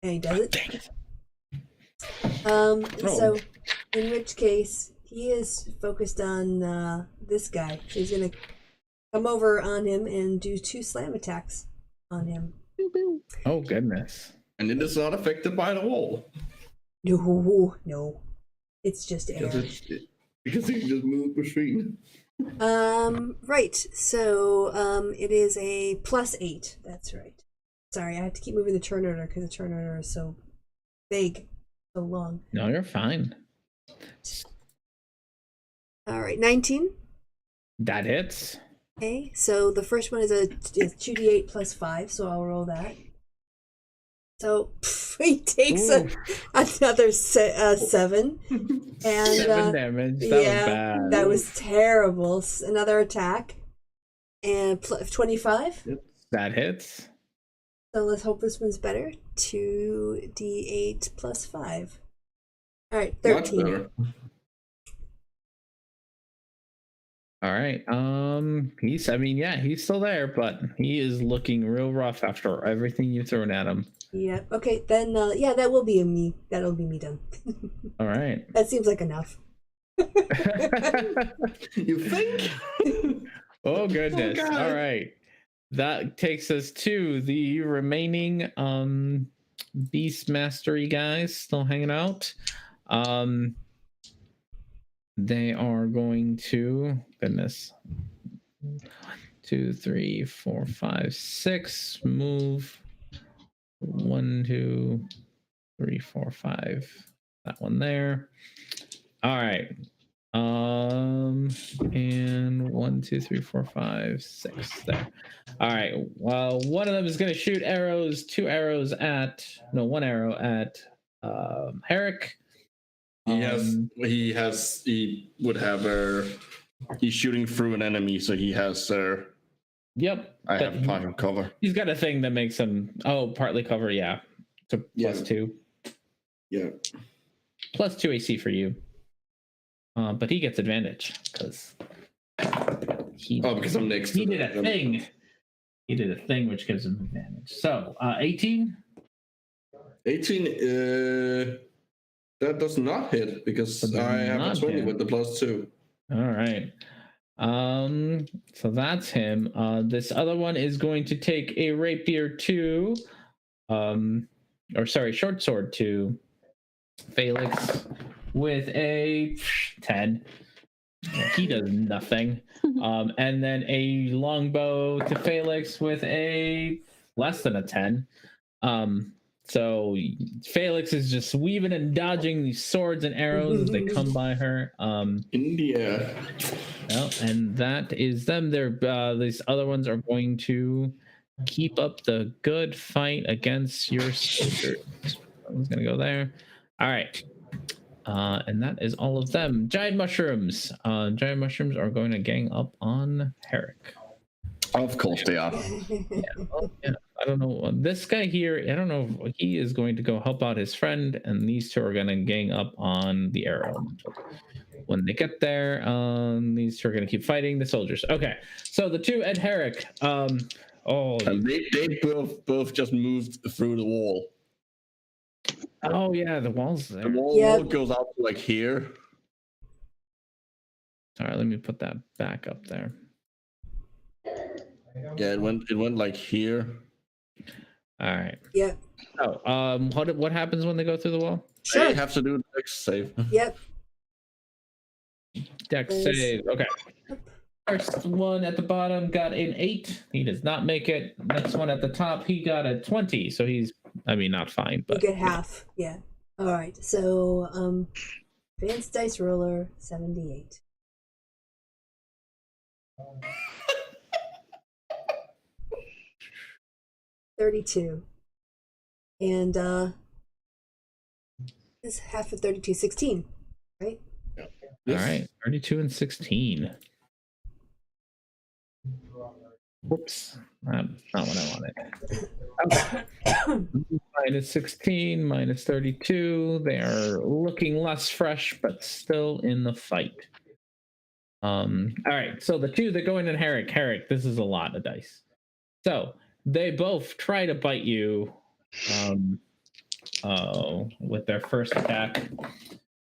and he does it. Dang it. So in which case he is focused on this guy. So he's gonna come over on him and do 2 slam attacks on him. Oh goodness. And it is not affected by the wall. No. It's just air. Because he can just move between. Right. So it is a +8. That's right. Sorry, I have to keep moving the turn order because the turn order is so vague, so long. No, you're fine. All right, 19. That hits. Okay, so the first one is 2d8 plus 5, so I'll roll that. So he takes another 7. And 7 damage. That was bad. That was terrible. Another attack. And 25. Yep. That hits. So let's hope this one's better. 2d8 plus 5. All right, 13. Much better. All right. He's still there, but he is looking real rough after everything you've thrown at him. Yeah. Okay. Then, that will be me. That'll be me done. All right. That seems like enough. You think? Oh goodness. Oh, God. All right. That takes us to the remaining beast mastery guys still hanging out. They are going to 1, 2, 3, 4, 5, 6 move. 1, 2, 3, 4, 5. That one there. All right. And 1, 2, 3, 4, 5, 6 there. All right. Well, one of them is going to shoot arrows. 1 arrow at Herrick. He's shooting through an enemy, so he has Yep. I have partial cover. He's got a thing that makes him partly cover, yeah. So +2. Yeah. +2 AC for you. But he gets advantage because because I'm next. He did a thing. He did a thing which gives him advantage. So 18. 18. That does not hit because I have a 20 with the +2. All right. So that's him. This other one is going to take a rapier to, short sword to Felix with a 10. He does nothing. And then a longbow to Felix with a less than a 10. So Felix is just weaving and dodging these swords and arrows as they come by her. India. Well, and that is them. These other ones are going to keep up the good fight against your soldiers. One's gonna go there. All right. And that is all of them. Giant mushrooms. Giant mushrooms are going to gang up on Herrick. Of course they are. I don't know. This guy here, I don't know if he is going to go help out his friend, and these two are going to gang up on the arrow. When they get there, these two are going to keep fighting the soldiers. Okay, so the two at Herrick. They both just moved through the wall. Oh yeah, the wall's there. The wall goes out to like here. All right, let me put that back up there. Yeah, it went like here. All right. Yeah. Oh, what happens when they go through the wall? Sure. They have to do the next save. Yep. Dex Yes. save. Okay. First one at the bottom got an 8. He does not make it. Next one at the top, he got a 20. So he's, not fine, You but get half. Yeah. All right. So, advanced dice roller 78. $32. And this half of 32, 16, right? all right. 32 and 16. Whoops. That's not what I wanted. Minus 16, minus 32. They are looking less fresh, but still in the fight. All right. So the two that go in Herrick. Herrick, this is a lot of dice. So they both try to bite you with their first attack,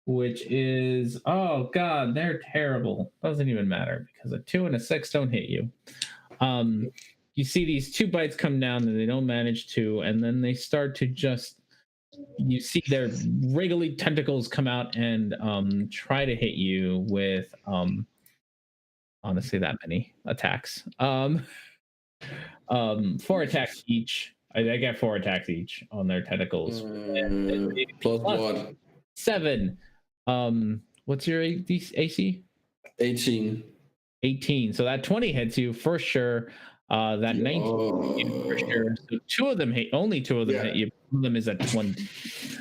which is, oh god, they're terrible. Doesn't even matter because a 2 and a 6 don't hit you. You see these 2 bites come down and they don't manage to, and then they start to just, you see their wriggly tentacles come out and try to hit you with honestly that many attacks. 4 attacks each. I get 4 attacks each on their tentacles. Plus what? 7. What's your AC? 18. 18. So that 20 hits you for sure. That 19 hits you for sure. So 2 of them hit. Only 2 of them hit you. One of them is a 20.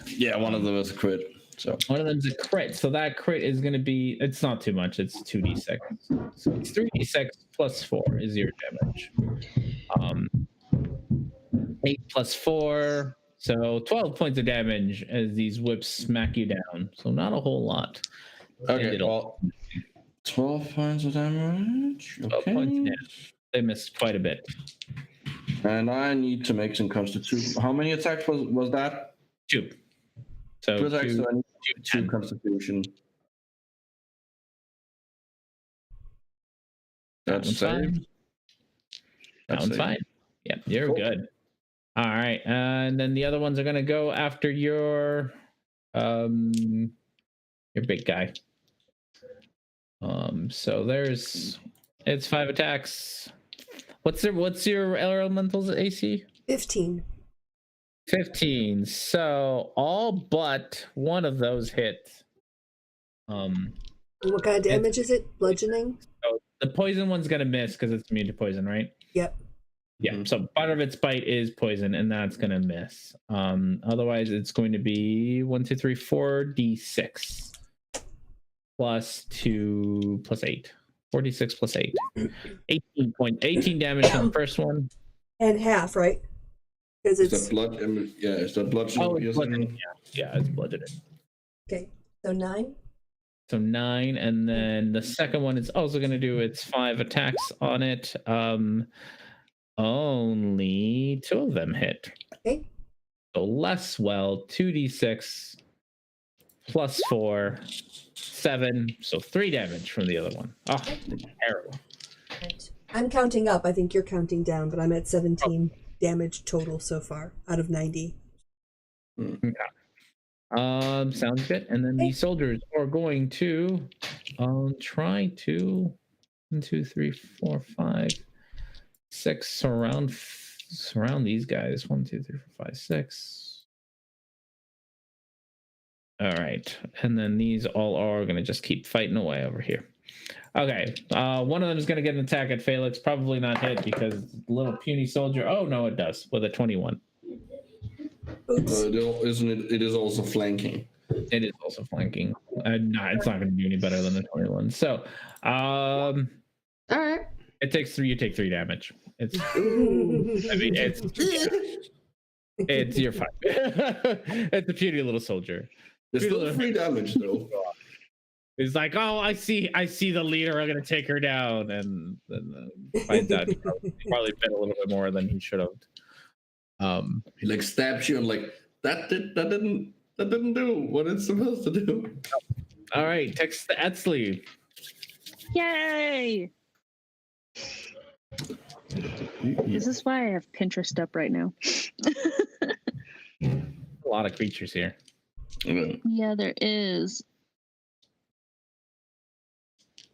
Yeah, one of them is a crit. So one of them's a crit. So that crit is going to be. It's not too much. It's 2d6. So it's 3d6 plus 4 is your damage. 8 plus 4. So 12 points of damage as these whips smack you down. So not a whole lot. okay, well, 12 points of damage. 12 Okay. points of damage. They missed quite a bit. And I need to make some constitution. How many attacks was that? 2. So 2 attacks. 2, So I need 2 2 constitution. That one's fine. That one's fine. Yeah, you're Cool. good. All right, and then the other ones are gonna go after your big guy. So it's 5 attacks. What's your elemental's AC? 15. 15. So all but one of those hit. What kind of damage is it? Bludgeoning? So the poison one's gonna miss because it's immune to poison, right? Yep. Yeah, so part of its bite is poison, and that's gonna miss. Otherwise, it's going to be 1, 2, 3, 4d6 plus 2 plus 8. 4d6 plus 8. 18 damage on the first one. And half, right? Because Is it's that blood? Yeah, is that blood? Oh, it's bludgeoning. Yeah, it's bludgeoning. okay. So 9. So 9, and then the second one is also going to do its 5 attacks on it. Only 2 of them hit. Okay. So less well, 2d6 plus 4, 7. So 3 damage from the other one. Oh, terrible. Right. I'm counting up. I think you're counting down, but I'm at 17 damage total so far out of 90. Okay. Sounds good. And then the soldiers are going to try to 1, 2, 3, 4, 5, 6 surround these guys. 1, 2, 3, 4, 5, 6. All right, and then these all are going to just keep fighting away over here. Okay, one of them is going to get an attack at Felix. Probably not hit because little puny soldier. Oh no, it does with a 21. Oops. Isn't it? It is also flanking. It is also flanking. No, it's not going to do any better than the 21. So, All right. it takes 3. You take 3 damage. It's. I mean, it's your fight. It's a puny little soldier. There's still 3 damage though. He's like, oh, I see the leader. I'm gonna take her down, and then finds out he probably bit a little bit more than he should have. He like stabs you and like that didn't do what it's supposed to do. All right, text the Etsley. Yay! This is why I have Pinterest up right now. A lot of creatures here. Okay. Yeah, there is.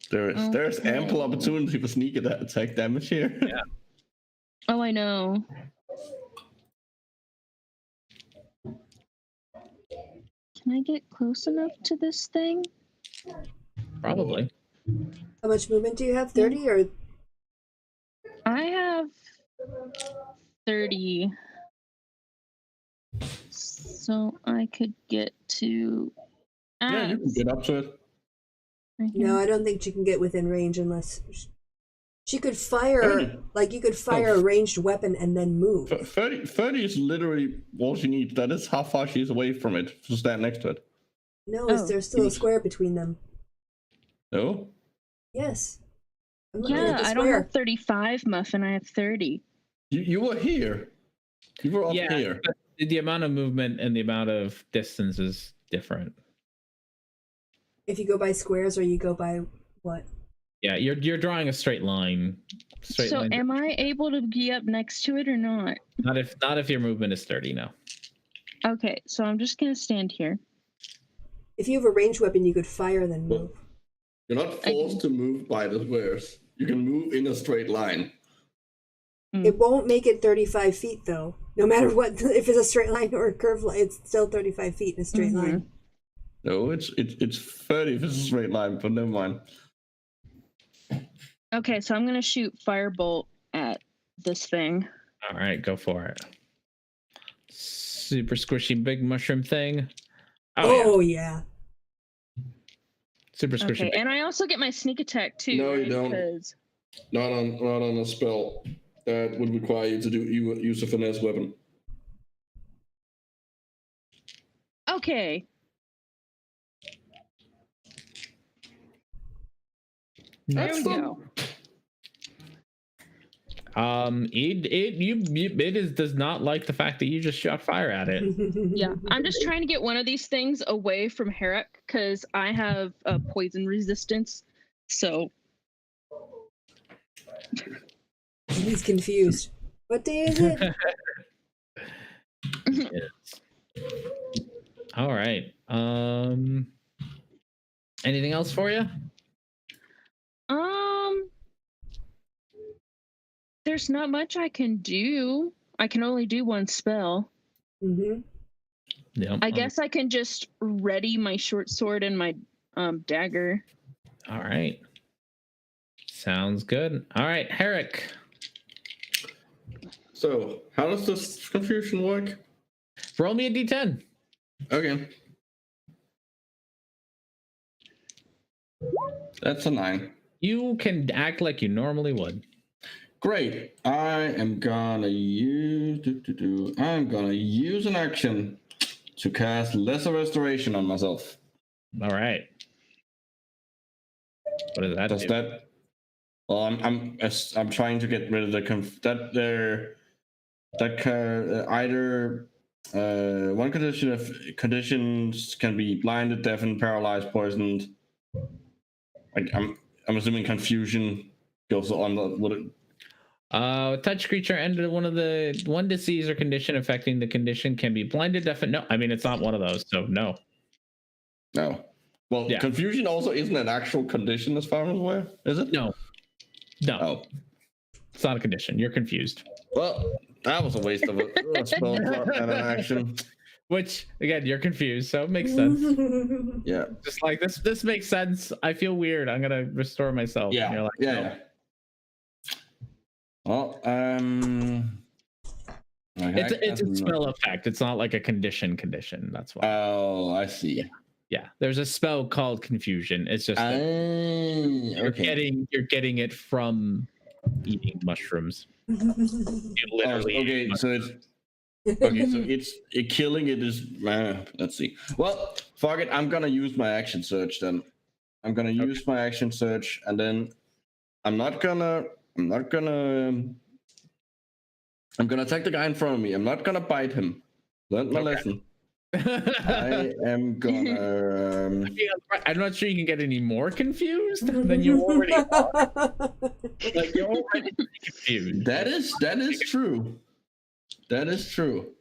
There's ample Okay. opportunity for sneak attack damage here. Yeah. Oh, I know. Can I get close enough to this thing? Probably. How much movement do you have? 30 or I have 30. So I could get to. Yeah, you can get up to it. Right no? here. I don't think she can get within range unless she could fire. 30. Like you could fire a ranged weapon and then move. 30 is literally all she needs. That is how far she's away from it to stand next to it. No, Oh. there's still a square between them. No? Yes. I'm looking Yeah, at the I don't square. have 35, Muffin. I have 30. You were here. You were up Yeah, here. but the amount of movement and the amount of distance is different. If you go by squares or you go by what? Yeah, you're drawing a straight line. Straight So line. am I able to be up next to it or not? Not if your movement is 30 now. Okay, so I'm just gonna stand here. If you have a ranged weapon, you could fire then move. You're not forced to move by the squares. You can move in a straight line. It won't make it 35 feet though. No matter what, if it's a straight line or a curved line, it's still 35 feet in a straight line. No, it's 30 if it's a straight line, but never mind. Okay, so I'm gonna shoot firebolt at this thing. All right, go for it. Super squishy big mushroom thing. Oh yeah. Super squishy. Okay, and I also get my sneak attack too. No, you right? don't. 'Cause- Not on a spell. That would require you to use a finesse weapon. Okay. There we go. It does not like the fact that you just shot fire at it. Yeah, I'm just trying to get one of these things away from Herrick because I have a poison resistance. So He's confused. What day is it? Yes. All right. Anything else for you? there's not much I can do. I can only do one spell. Mm-hmm. Yeah. I guess I can just ready my short sword and my dagger. All right. Sounds good. All right, Herrick. So, how does this confusion work? Roll me a d10. Okay. That's a 9. You can act like you normally would. Great. I am gonna use I'm gonna use an action to cast Lesser Restoration on myself. All right. What does that Does do? that? Well, I'm trying to get rid of either one condition of conditions can be blinded, deafened, paralyzed, poisoned. I'm assuming confusion goes on the Touch creature and one disease or condition affecting the condition can be blinded, deafened. No, I mean it's not one of those, so no. No. Well, Yeah. confusion also isn't an actual condition as far as I'm aware, is it? No. Oh. It's not a condition. You're confused. Well, that was a waste of a spell slot and an action. Which again, you're confused, so it makes sense. Yeah. Just like this makes sense. I feel weird. I'm gonna restore myself. Yeah. And you're like, yeah. no. Yeah. Well, It's a spell effect. It's not like a condition. That's why. Oh, I see. Yeah. There's a spell called confusion. It's just that Okay. you're getting it from eating mushrooms. You literally Okay, eat so it's killing it is. Let's see. Well, fuck it. I'm gonna use my action search then. I'm gonna use my action search, and then I'm gonna attack the guy in front of me. I'm not gonna bite him. Learn my lesson. I am gonna. I'm not sure you can get any more confused than you already are. Like you're already confused. That is true. That is true.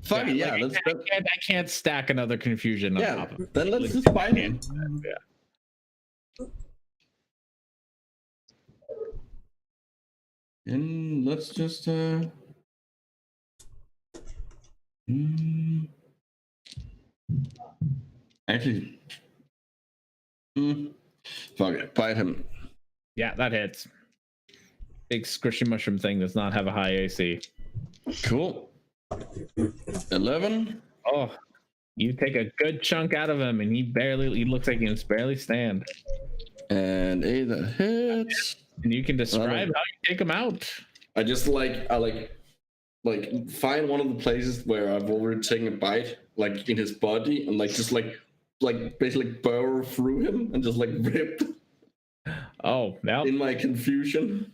Fuck it, yeah. Like, I can't stack another confusion on top of it. Then let's just bite him. Yeah. And let's just actually, fuck it, bite him. Yeah, that hits. Big squishy mushroom thing does not have a high AC. Cool. 11. Oh, you take a good chunk out of him, and he looks like he can barely stand. And 8 that hits. And you can describe how you take him out. I just like find one of the places where I've already taken a bite, like in his body, and just basically burrow through him and just rip. Oh, now In my confusion.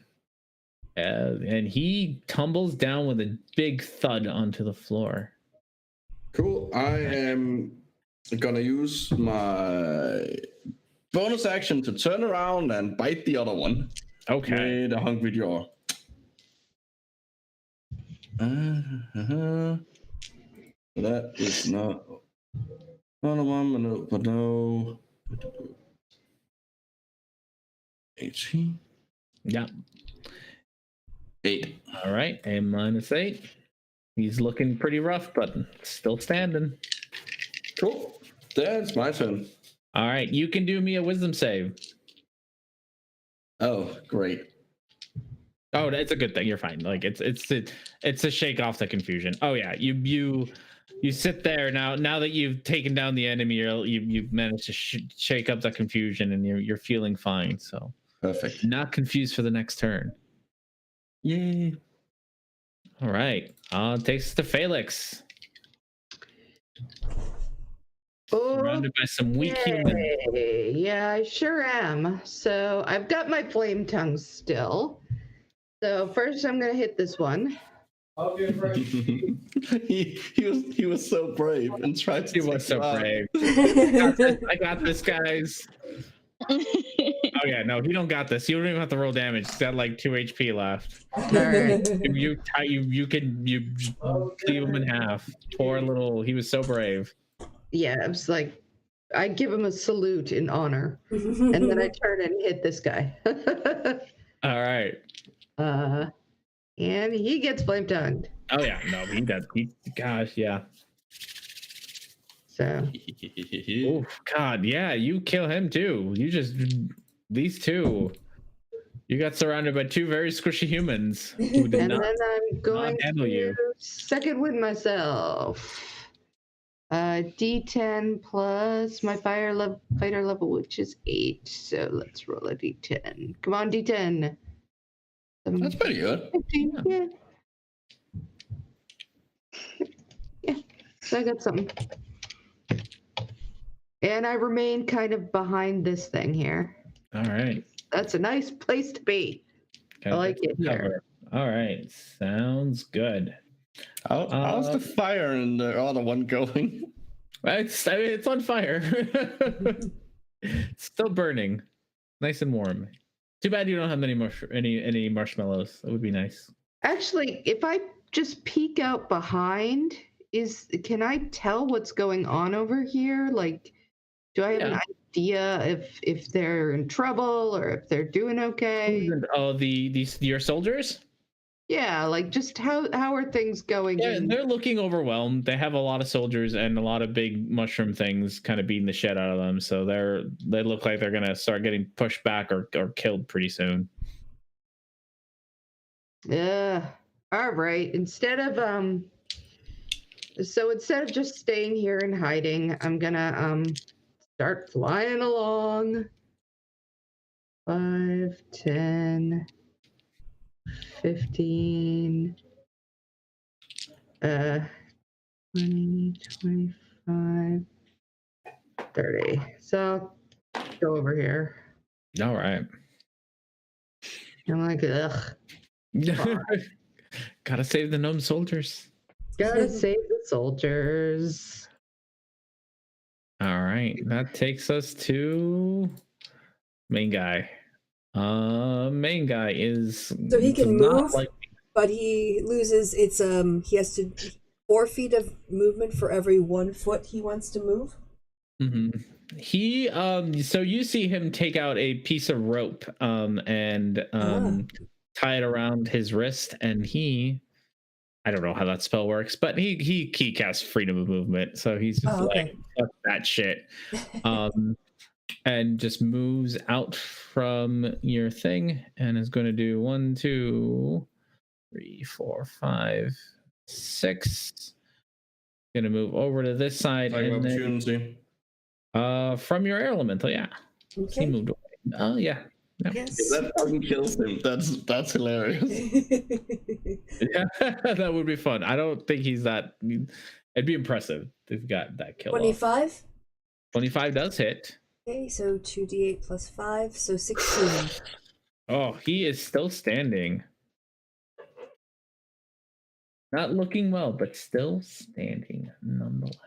and he tumbles down with a big thud onto the floor. Cool. I am gonna use my bonus action to turn around and bite the other one. Okay. With a hungry jaw. That is not a one, but no. 18. Yeah. 8. All right. A -8. He's looking pretty rough, but still standing. Cool. That's my turn. All right. You can do me a wisdom save. Oh, great. Oh, that's a good thing. You're fine. Like it's to shake off the confusion. Oh yeah, you sit there now that you've taken down the enemy. You've managed to shake up the confusion, and you're feeling fine. So Perfect. not confused for the next turn. Yay. All right. Takes us to Felix. Surrounded by some weak humans. Okay. Yeah, I sure am. So I've got my flame tongue still. So first I'm gonna hit this one. I'll be afraid. he was so brave and tried to He was so take you out. brave. I got this, guys. Oh yeah, no, he don't got this. You don't even have to roll damage. He's got like 2 HP left. All right. You leave him in half. Poor little. He was so brave. Yeah, I was like, I give him a salute in honor, and then I turn and hit this guy. All right. And he gets flame tongued. Oh yeah, no, he does. Gosh, yeah. So Oh God, yeah, you kill him too. These two. You got surrounded by 2 very squishy humans who did and not then I'm going handle to you. second wind myself. D10 plus my fighter level, which is 8. So let's roll a D10. Come on, D10. That's pretty good. 15. Yeah. Yeah. So I got something. And I remain kind of behind this thing here. All right. That's a nice place to be. I like it here. All right. Sounds good. How's the fire in the other one going? It's on fire. It's still burning. Nice and warm. Too bad you don't have any marshmallows. That would be nice. Actually, if I just peek out behind, can I tell what's going on over here? Like, do I have an idea if they're in trouble or if they're doing okay? Oh, your soldiers? Yeah, like just how are things going? Yeah, they're looking overwhelmed. They have a lot of soldiers and a lot of big mushroom things kind of beating the shit out of them. So they look like they're gonna start getting pushed back or killed pretty soon. Yeah. All right. Instead of just staying here and hiding, I'm gonna start flying along. 5, 10, 15, 20, 25, 30. So go over here. All right. I'm like, ugh. Gotta save the gnome soldiers. Gotta save the soldiers. All right. That takes us to main guy. Main guy is So he can not move, like but he loses he has to 4 feet of movement for every 1 foot he wants to move. Mm-hmm. He so you see him take out a piece of rope and tie it around his wrist, and I don't know how that spell works, but he casts freedom of movement, so he's just like, fuck that shit. And just moves out from your thing and is going to do 1, 2, 3, 4, 5, 6. Gonna move over to this side and opportunity. From your air elemental, yeah. Okay. He moved away. Oh yeah. No. Yes. If that fucking kills him, that's hilarious. Yeah, that would be fun. I don't think he's that. It'd be impressive if he got that kill. 25. 25 does hit. Okay, so 2d8 plus 5, so 16. Oh, he is still standing. Not looking well, but still standing nonetheless.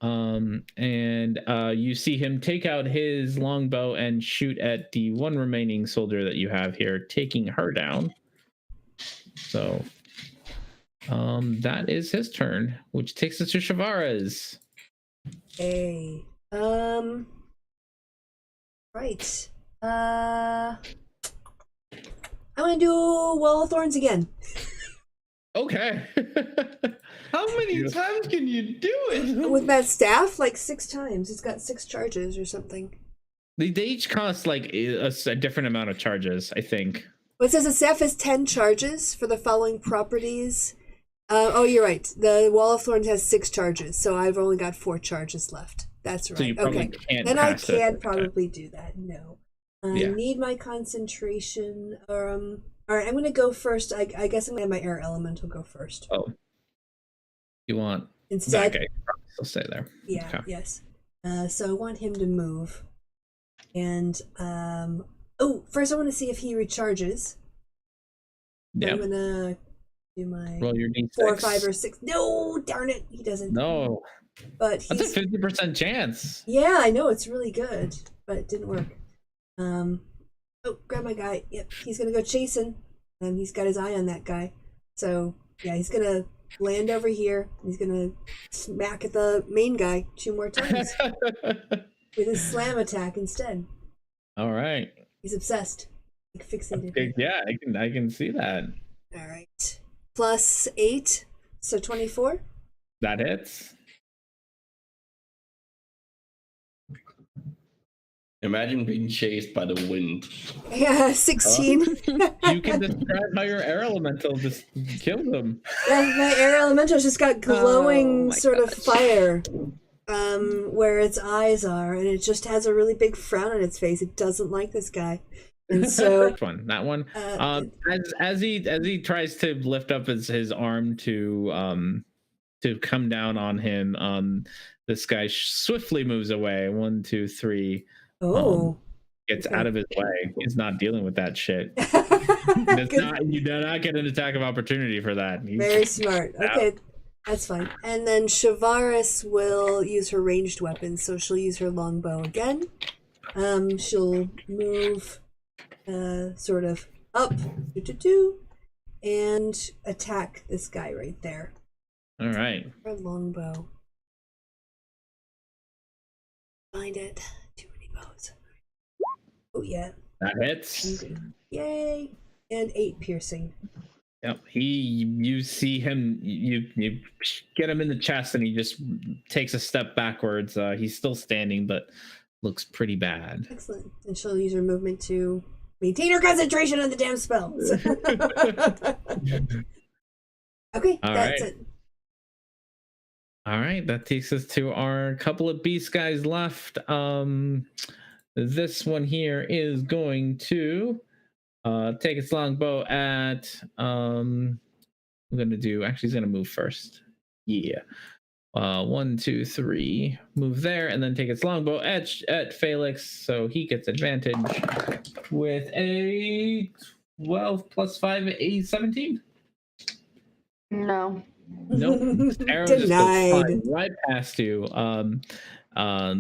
And you see him take out his longbow and shoot at the one remaining soldier that you have here, taking her down. So that is his turn, which takes us to Shavara's. Hey. Right. I'm gonna do Wall of Thorns again. Okay. How many times can you do it? With that staff, like 6 times. It's got 6 charges or something. They each cost like a different amount of charges, I think. Well, it says the staff has 10 charges for the following properties. Oh, you're right. The Wall of Thorns has 6 charges, so I've only got 4 charges left. That's right. So you probably okay. can't. Then I pass it. can probably do that. No. I Yeah. need my concentration. All right, I'm going to go first. I guess I'm going to have my air elemental go first. Oh. You want Instead. that guy to probably still stay there. Yeah, Okay. yes. So I want him to move. And, first I want to see if he recharges. So Yeah. I'm going to do my Roll your D6. 4, 5, or 6. No, darn it, he doesn't. No. But he's... That's a 50% chance. Yeah, I know, it's really good. But it didn't work. Grab my guy. Yep, he's going to go chasing. And he's got his eye on that guy. So, yeah, he's going to land over here. He's gonna smack at the main guy 2 more times with his slam attack instead. All right. He's obsessed, like fixated. Okay, yeah, I can see that. All right, plus 8, so 24. That hits. Imagine being chased by the wind. Yeah, 16. You can describe how your air elemental just kills him. Yeah, my air elemental's just got glowing Oh, of fire where its eyes are, and it just has a really big frown on its face. It doesn't like this guy. And so that one. As he tries to lift up his arm to come down on him, this guy swiftly moves away. 1, 2, 3. Gets out of his way. He's not dealing with that shit. You do not get an attack of opportunity for that. Very smart. Okay, that's fine. And then Shavaris will use her ranged weapon, so she'll use her longbow again. She'll move sort of up and attack this guy right there. All right. Her longbow. Find it. Too many bows. Oh yeah. That hits. Yay! And 8 piercing. Yep. You see him. You get him in the chest, and he just takes a step backwards. He's still standing, but looks pretty bad. Excellent. And she'll use her movement to maintain her concentration on the damn spell. Okay, that's it. All right, that takes us to our couple of beast guys left. This one here is going to take its longbow at I'm gonna do actually he's gonna move first. Yeah. 1, 2, 3, move there, and then take its longbow at Felix, so he gets advantage with a 12 plus 5, a 17. No. Nope. Arrow just goes flying right past you.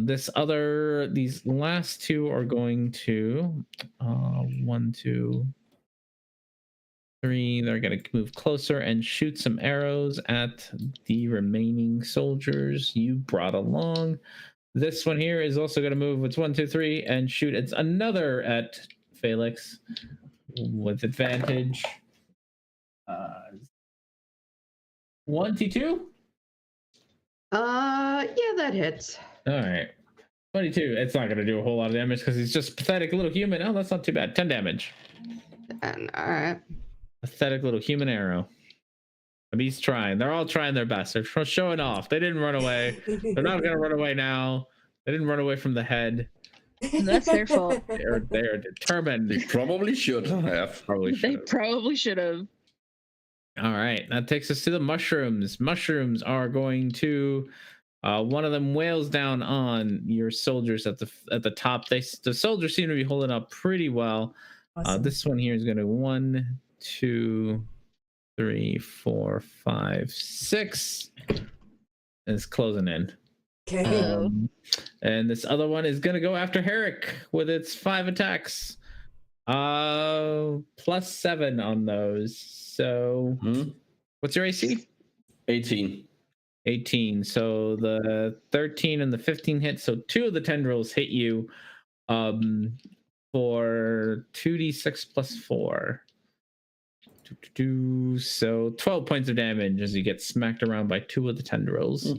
These last 2 are going to 1, 2, 3. They're going to move closer and shoot some arrows at the remaining soldiers you brought along. This one here is also going to move. It's 1, 2, 3, and shoot. It's another at Felix with advantage. 22? Yeah, that hits. All right. 22. It's not going to do a whole lot of damage because he's just a pathetic little human. Oh, that's not too bad. 10 damage. And all right. Pathetic little human arrow. But he's trying. They're all trying their best. They're showing off. They didn't run away. They're not going to run away now. They didn't run away from the head. That's their fault. They're determined. They probably should have. Probably They should. probably should have. All right, that takes us to the mushrooms. Mushrooms are going to. One of them wails down on your soldiers at the top. The soldiers seem to be holding up pretty well. Awesome. This one here is going to 1, 2, 3, 4, 5, 6. And it's closing in. Okay. And this other one is going to go after Herrick with its 5 attacks. +7 on those. So, what's your AC? 18. 18. So the 13 and the 15 hit. So 2 of the tendrils hit you for 2d6 plus 4. So 12 points of damage as you get smacked around by 2 of the tendrils.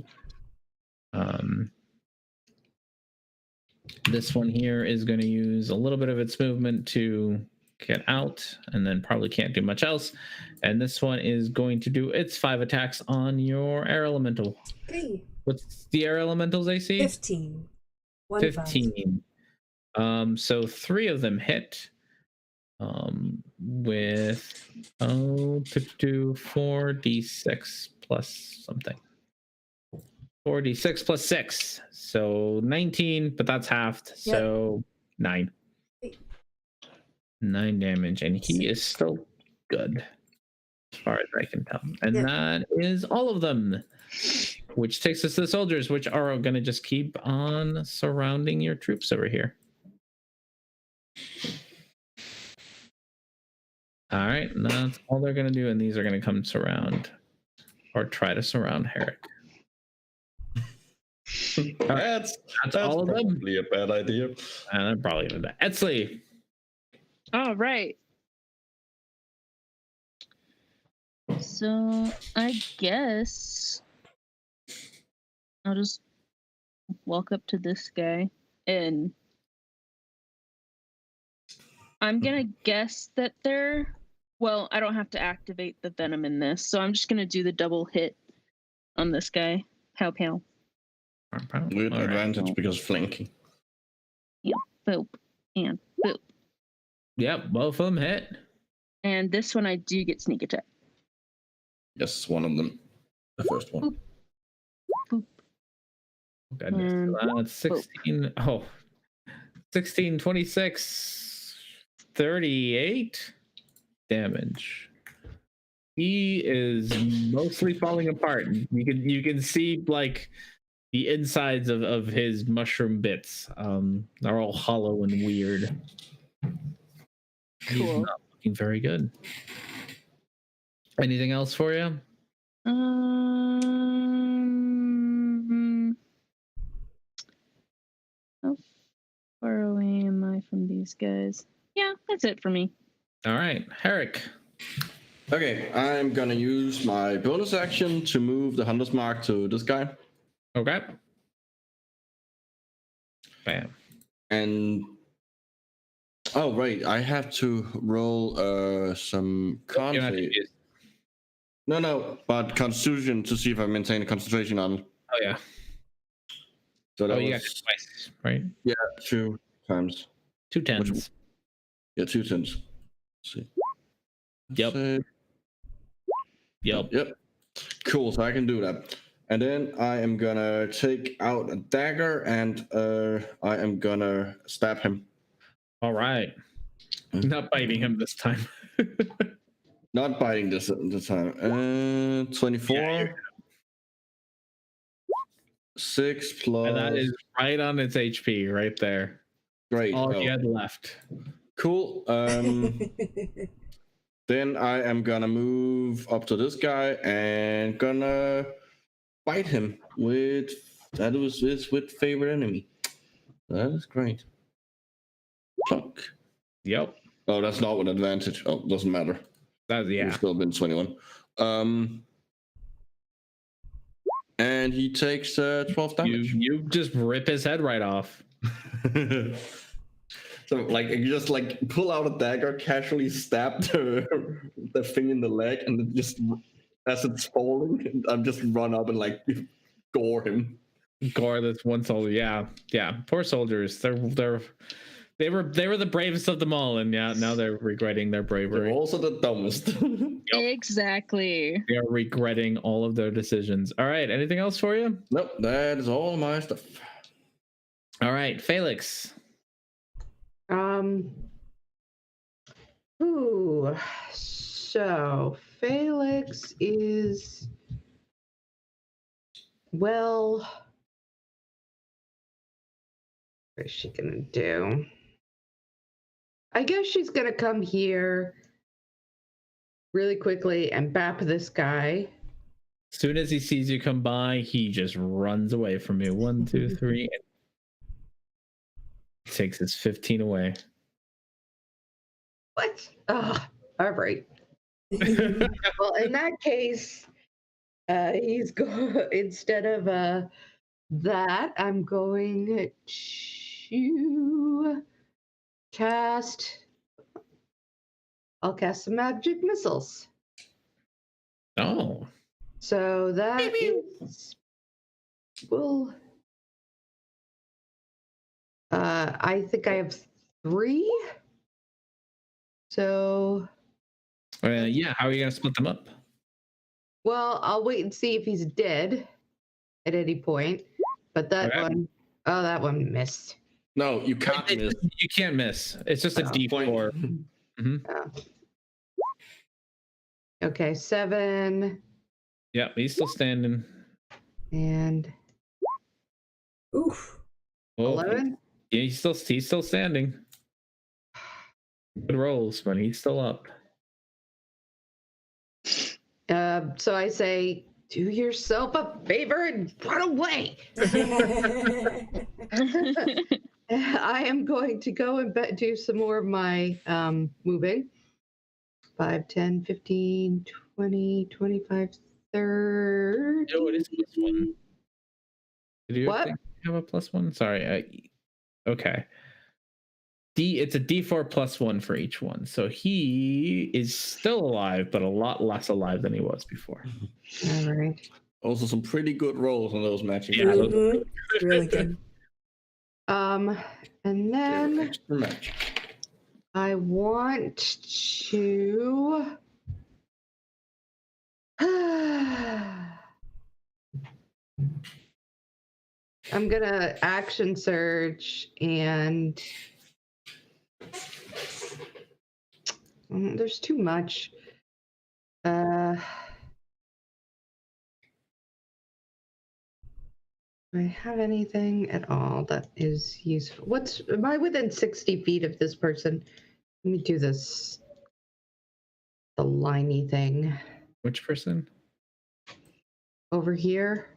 This one here is going to use a little bit of its movement to get out and then probably can't do much else. And this one is going to do its 5 attacks on your air elemental. Okay. What's the air elemental's AC? 15. 15. So 3 of them hit with 4d6 plus something. 4d6 plus 6. So 19, but that's halved. Yep. So 9. 9 damage, and he is still good as far as I can tell. And that is all of them, which takes us to the soldiers, which are going to just keep on surrounding your troops over here. All right, and that's all they're going to do, and these are going to come surround or try to surround Herrick. That's all of them. probably a bad idea. And they're probably going to die. Etsley. All right. So I guess I'll just walk up to this guy and I'm gonna guess that well, I don't have to activate the venom in this, so I'm just gonna do the double hit on this guy. Pow pow. With advantage because flanking. Yep. Boop. And boop. Yep, both of them hit. And this one I do get sneak attack. Yes, one of them. The first one. Boop. Boop. Goodness. And That's 16. Oh, 16, 26, 38 damage. He is mostly falling apart. You can see like the insides of his mushroom bits. They're all hollow and weird. He's Cool. not looking very good. Anything else for you? How far away am I from these guys? Yeah, that's it for me. All right, Herrick. Okay, I'm gonna use my bonus action to move the Hunter's Mark to this guy. Okay. Bam. And oh right, I have to roll some con You're not save. confused. No, but Constitution to see if I maintain a concentration on. Oh yeah. So that You got was it twice, right? 2 times. 2 tens. Yeah, 2 tens. Let's see. Yep. Save. Yep. Cool, so I can do that. And then I am gonna take out a dagger and I am gonna stab him. All right. Not biting him this time. Not biting this time. 24. Yeah, 6 plus. And that is right on its HP, right there. Great. All Oh, he had left. cool. Then I am gonna move up to this guy and gonna bite him with with favorite enemy. That is great. Plunk. Yep. Oh, that's not with advantage. Oh, doesn't matter. That, He's yeah. still been 21. And he takes 12 damage. You just rip his head right off. So like you just like pull out a dagger, casually stab the thing in the leg, and then just as it's falling, I just run up and like gore him. Gore this one soldier. Yeah. Poor soldiers. They were the bravest of them all, and yeah, now they're regretting their They're bravery. also the dumbest. Exactly. They are regretting all of their decisions. All right. Anything else for you? Nope, that is all my stuff. All right, Felix. Ooh. So Felix is well. What is she gonna do? I guess she's gonna come here really quickly and bap this guy. As soon as he sees you come by, he just runs away from you. 1, 2, 3. Takes his 15 away. What? Oh, all right. Well, in that case, he's going instead of that, I'm going to cast. I'll cast some magic missiles. Oh. So that is. Well, I think I have 3. So. Yeah, how are you going to split them up? Well, I'll wait and see if he's dead at any point. But that Okay. one, oh, that one missed. No, you can't miss. You can't miss. It's just a D4. Okay, 7 Yeah, he's still standing. and Oof. Oh, 11. yeah, he's still standing. Good rolls, but he's still up. So I say, do yourself a favor and run away. I am going to go and do some more of my moving. 5, 10, 15, 20, 25, 30. Oh, it is +1. Did you What? have a +1? Sorry. Okay. It's a D4 +1 for each one. So he is still alive, but a lot less alive than he was before. All right. Also, some pretty good rolls on those matching. Yeah. Mhm. Really good. And then Extra magic. I want to. I'm gonna action surge and there's too much. Do I have anything at all that is useful? Am I within 60 feet of this person? Let me do this. The liney thing Which person? over here.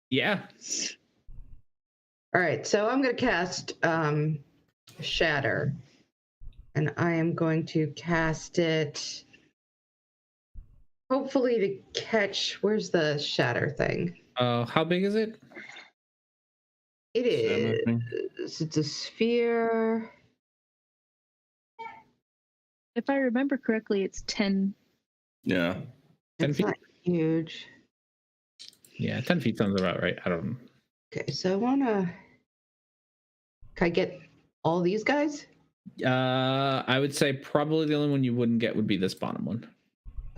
Yeah. All right, so I'm going to cast Shatter. And I am going to cast it hopefully to catch. Where's the Shatter thing? How big is it? It is. It's a sphere. If I remember correctly, it's 10. Yeah. 10 It's feet? not huge. Yeah, 10 feet sounds about right. I don't know. Okay, so I want to. Can I get all these guys? I would say probably the only one you wouldn't get would be this bottom one.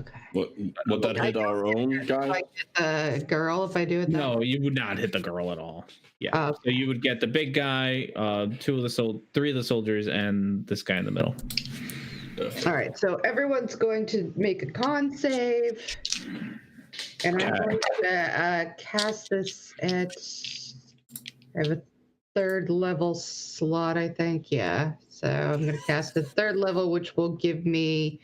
Okay. Would that hit our own Do guy? I get the girl if I do it? That No, way? you would not hit the girl at all. Yeah. Oh, So you would get the big guy, 3 of the soldiers, and this guy in the middle. all right, so everyone's going to make a con save. And I'm going to cast this at. I have a 3rd level slot, I think. Yeah. So I'm going to cast the 3rd level, which will give me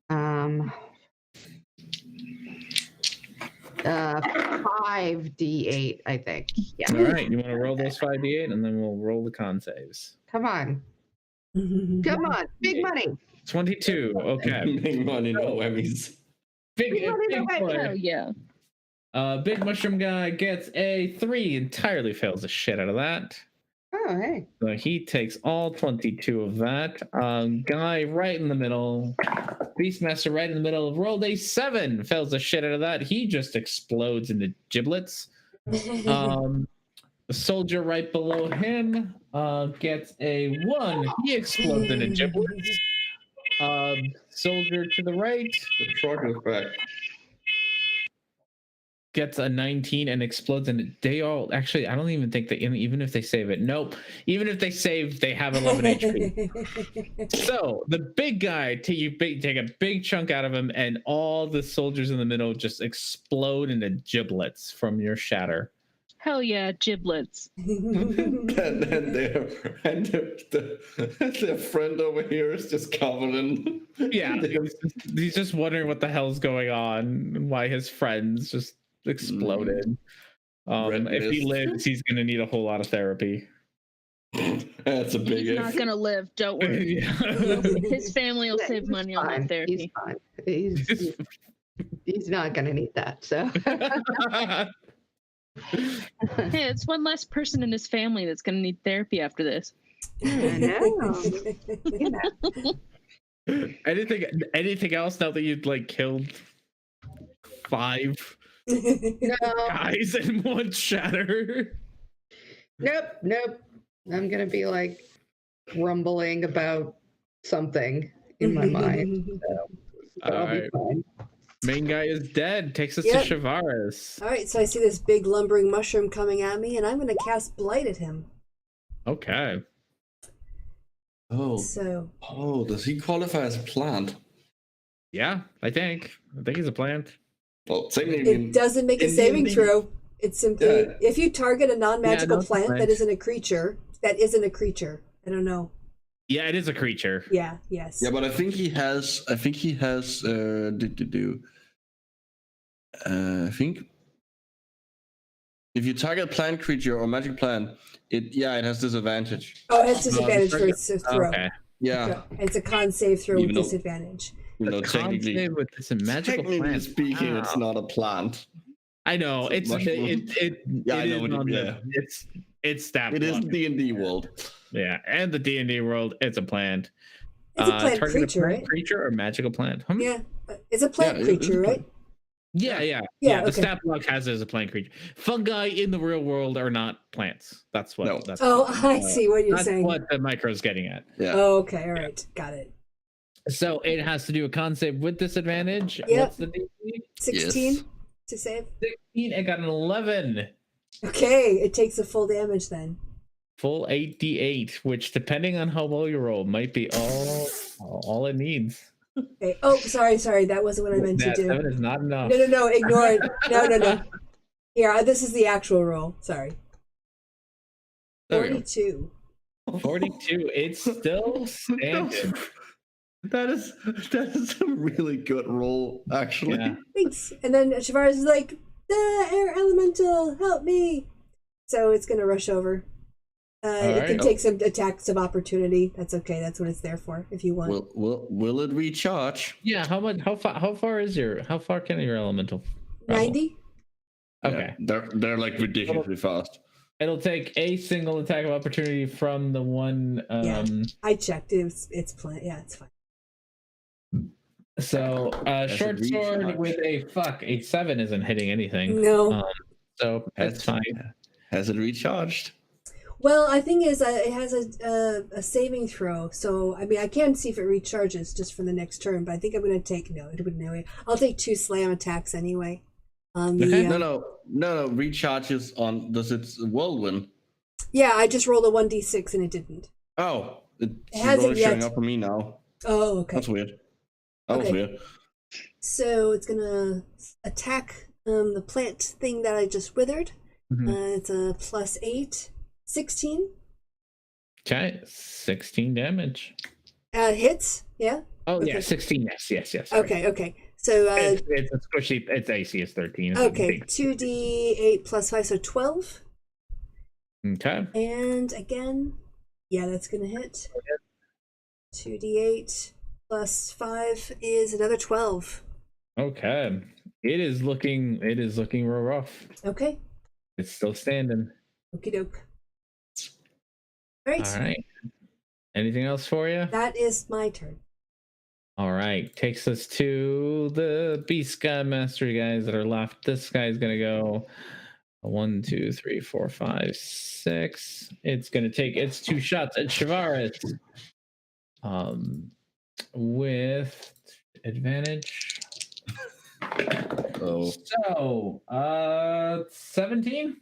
5d8, I think. Yeah. All right. You want to roll those 5d8, and then we'll roll the con saves. Come on. Come on, big money. 22. Okay. Big money, no whammies. Big no way. boy. Hell yeah. Big mushroom guy gets a 3. Entirely fails the shit out of that. Oh, hey. So he takes all 22 of that. Guy right in the middle. Beastmaster right in the middle. Rolled a 7. Fails the shit out of that. He just explodes into giblets. The soldier right below him gets a 1. He explodes into giblets. Soldier to the right The truck is back. gets a 19 and explodes, and they all actually, I don't even think that even if they save it, nope. Even if they save, they have 11 HP. So the big guy, take a big chunk out of him, and all the soldiers in the middle just explode into giblets from your shatter. Hell yeah, giblets. and their friend over here is just covered in. Yeah, he's just wondering what the hell's going on and why his friends just exploded. If he lives, he's gonna need a whole lot of therapy. That's a big He's not if. gonna live. Don't worry. His family will save money on that therapy. He's fine. He's not going to need that. So Hey, it's one less person in his family that's gonna need therapy after this. I know. You know. Anything else now that you'd like killed 5 No, guys in one shatter? nope. I'm going to be like grumbling about something in my mind. So I'll be Alright. fine. Main guy is dead. Takes us Yep. to Shavaris. All right, so I see this big lumbering mushroom coming at me, and I'm going to cast Blight at him. Okay. Oh, So, does he qualify as a plant? Yeah, I think he's a plant. Well, technically, it doesn't make a in saving D&D throw. It's simply, Yeah. if you target a non-magical no, it's a plant plant. that isn't a creature, I don't know. Yeah, it is a creature. Yeah, yes. Yeah, but I think he has. I think if you target a plant creature or magic plant, it has disadvantage. Oh, it has disadvantage for its throw. Okay. Yeah, It's a con save throw with Even though- disadvantage. you know, technically, Conclave with this magical technically plant. speaking, it's Wow. not a plant. I know It's a it's mushroom. Yeah, I it know is it- on the- yeah. it's that It is one. D&D world. Yeah, and the D&D world, it's a plant. It's a plant Target creature, plant right? creature or magical plant? Yeah, it's a plant Yeah, it is creature, a right? Yeah. Yeah, The okay. stat block has it as a plant creature. Fungi in the real world are not plants. That's what. No. That's Oh, I see what you're that's saying. what the micro's getting at. Yeah. Oh, okay, all right, got it. So it has to do a con save with disadvantage. Yep. What's the DC? 16 Yes. to save. 16. I got an 11. Okay, it takes the full damage then. Full 8d8, which depending on how well you roll, might be all it needs. Okay. Oh, sorry, that wasn't what I meant to That do. 7 is not enough. No, ignore it. No. Here, this is the actual roll. Sorry. There we go. 42. 42. It's still standing. That is a really good roll, actually. Yeah. Thanks. And then Shavaris is like, the air elemental, help me. So it's going to rush over. It can right. take some attacks of opportunity. That's okay. That's what it's there for, if you want. Will it recharge? Yeah, how far can your elemental travel? 90? Okay. Yeah, they're like ridiculously fast. It'll take a single attack of opportunity from the one Yeah. I checked. It's plant. Yeah, it's fine. so short a sword recharge. with a 7 isn't hitting anything. No. So that's fine. Has it recharged? Well, I think is it has a saving throw, so I mean I can see if it recharges just for the next turn, but I think I'm gonna take it wouldn't anyway. I'll take 2 slam attacks anyway. On the Okay. No. Recharges on. Does it whirlwind? yeah, I just rolled a 1d6 and it didn't. Oh, it's hasn't only showing yet. up for me now. Oh, okay. That's weird. That was Okay. weird. So it's gonna attack the plant thing that I just withered. Mhm. It's a +8, 16. Okay, 16 damage. Hits. Yeah. Oh Okay. yeah, 16. Yes. Sorry. Okay. So It's a squishy. Its AC is 13. It's okay, big. 2d8 + 5, so 12. Okay. And again, yeah, that's gonna hit. 2d8 plus 5 is another 12. Okay. It is looking real rough. Okay. It's still standing. Okie doke. All right. All right. Anything else for you? That is my turn. All right. Takes us to the Beast God Master guys that are left. This guy's gonna go 1, 2, 3, 4, 5, 6. It's gonna take its 2 shots at Shavaris. With advantage. Oh. So 17.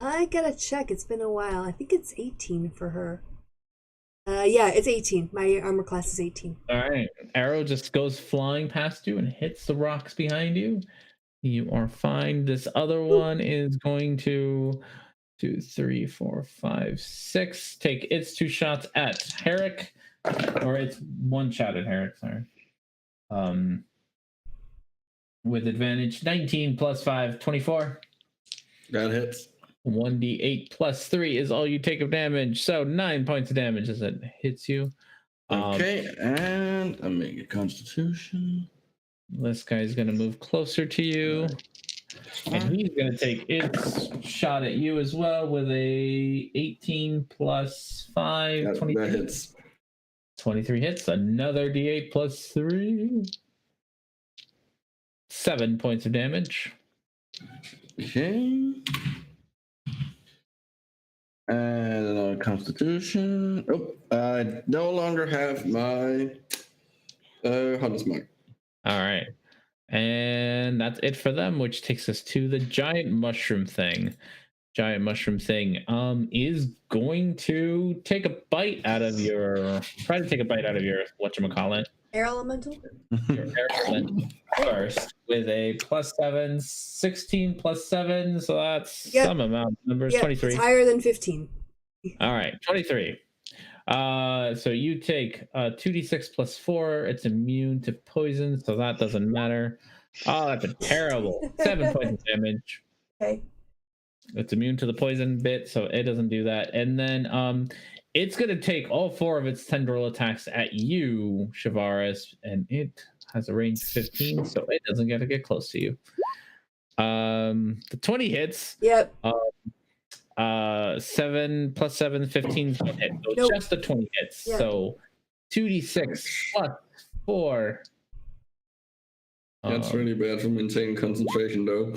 I gotta check. It's been a while. I think it's 18 for her. Yeah, it's 18. My armor class is 18. All right. Arrow just goes flying past you and hits the rocks behind you. You are fine. This other one is going to 2, 3, 4, 5, 6. Take its 2 shots at Herrick. Or it's 1 shot at Herrick, sorry. With advantage, 19 plus 5, 24. That hits. 1d8 plus 3 is all you take of damage. So 9 points of damage as it hits you. Okay, and I'm making a Constitution. This guy's going to move closer to you. And he's going to take its shot at you as well with a 18 plus 5, That 23. hits. 23 hits. Another d8 plus 3. 7 points of damage. Okay. And another Constitution. Oh, I no longer have my Hunter's Mark. All right. And that's it for them, which takes us to the giant mushroom thing. Giant mushroom thing is going to take a bite out of your whatchamacallit. Air elemental? Your air element first with a plus 7, 16 plus 7, so that's some amount of numbers. 23. It's higher than 15. All right, 23. So you take 2d6 plus 4. It's immune to poison, so that doesn't matter. Oh, that's a terrible 7 points of damage. Okay. It's immune to the poison bit, so it doesn't do that. And then it's going to take all 4 of its tendril attacks at you, Shavaris, and it has a range of 15, so it doesn't get close to you. The 20 hits. Yep. 7 plus 7, 15 hit. So Nope. just the 20 hits. Yep. So 2d6 plus 4. That's really bad for maintaining concentration, though.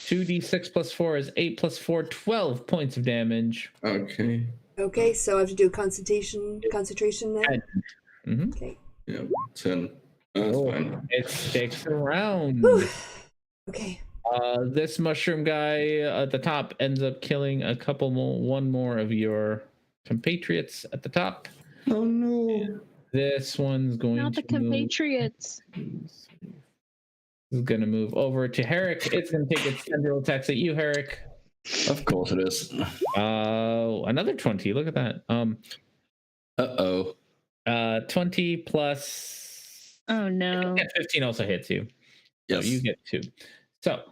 2d6 plus 4 is 8 plus 4, 12 points of damage. Okay. Okay, so I have to do concentration now? Mm-hmm. Okay. Yeah, 10. That's fine. It sticks around. Whew. Okay. This mushroom guy at the top ends up killing one more of your compatriots at the top. Oh no. This one's going Not the to move. compatriots. Is going to move over to Herrick. It's going to take its tendril attacks at you, Herrick. Of course it is. Another 20. Look at that. Uh-oh. 20 plus. Oh no. 15 also hits you. Yes. So you get 2. So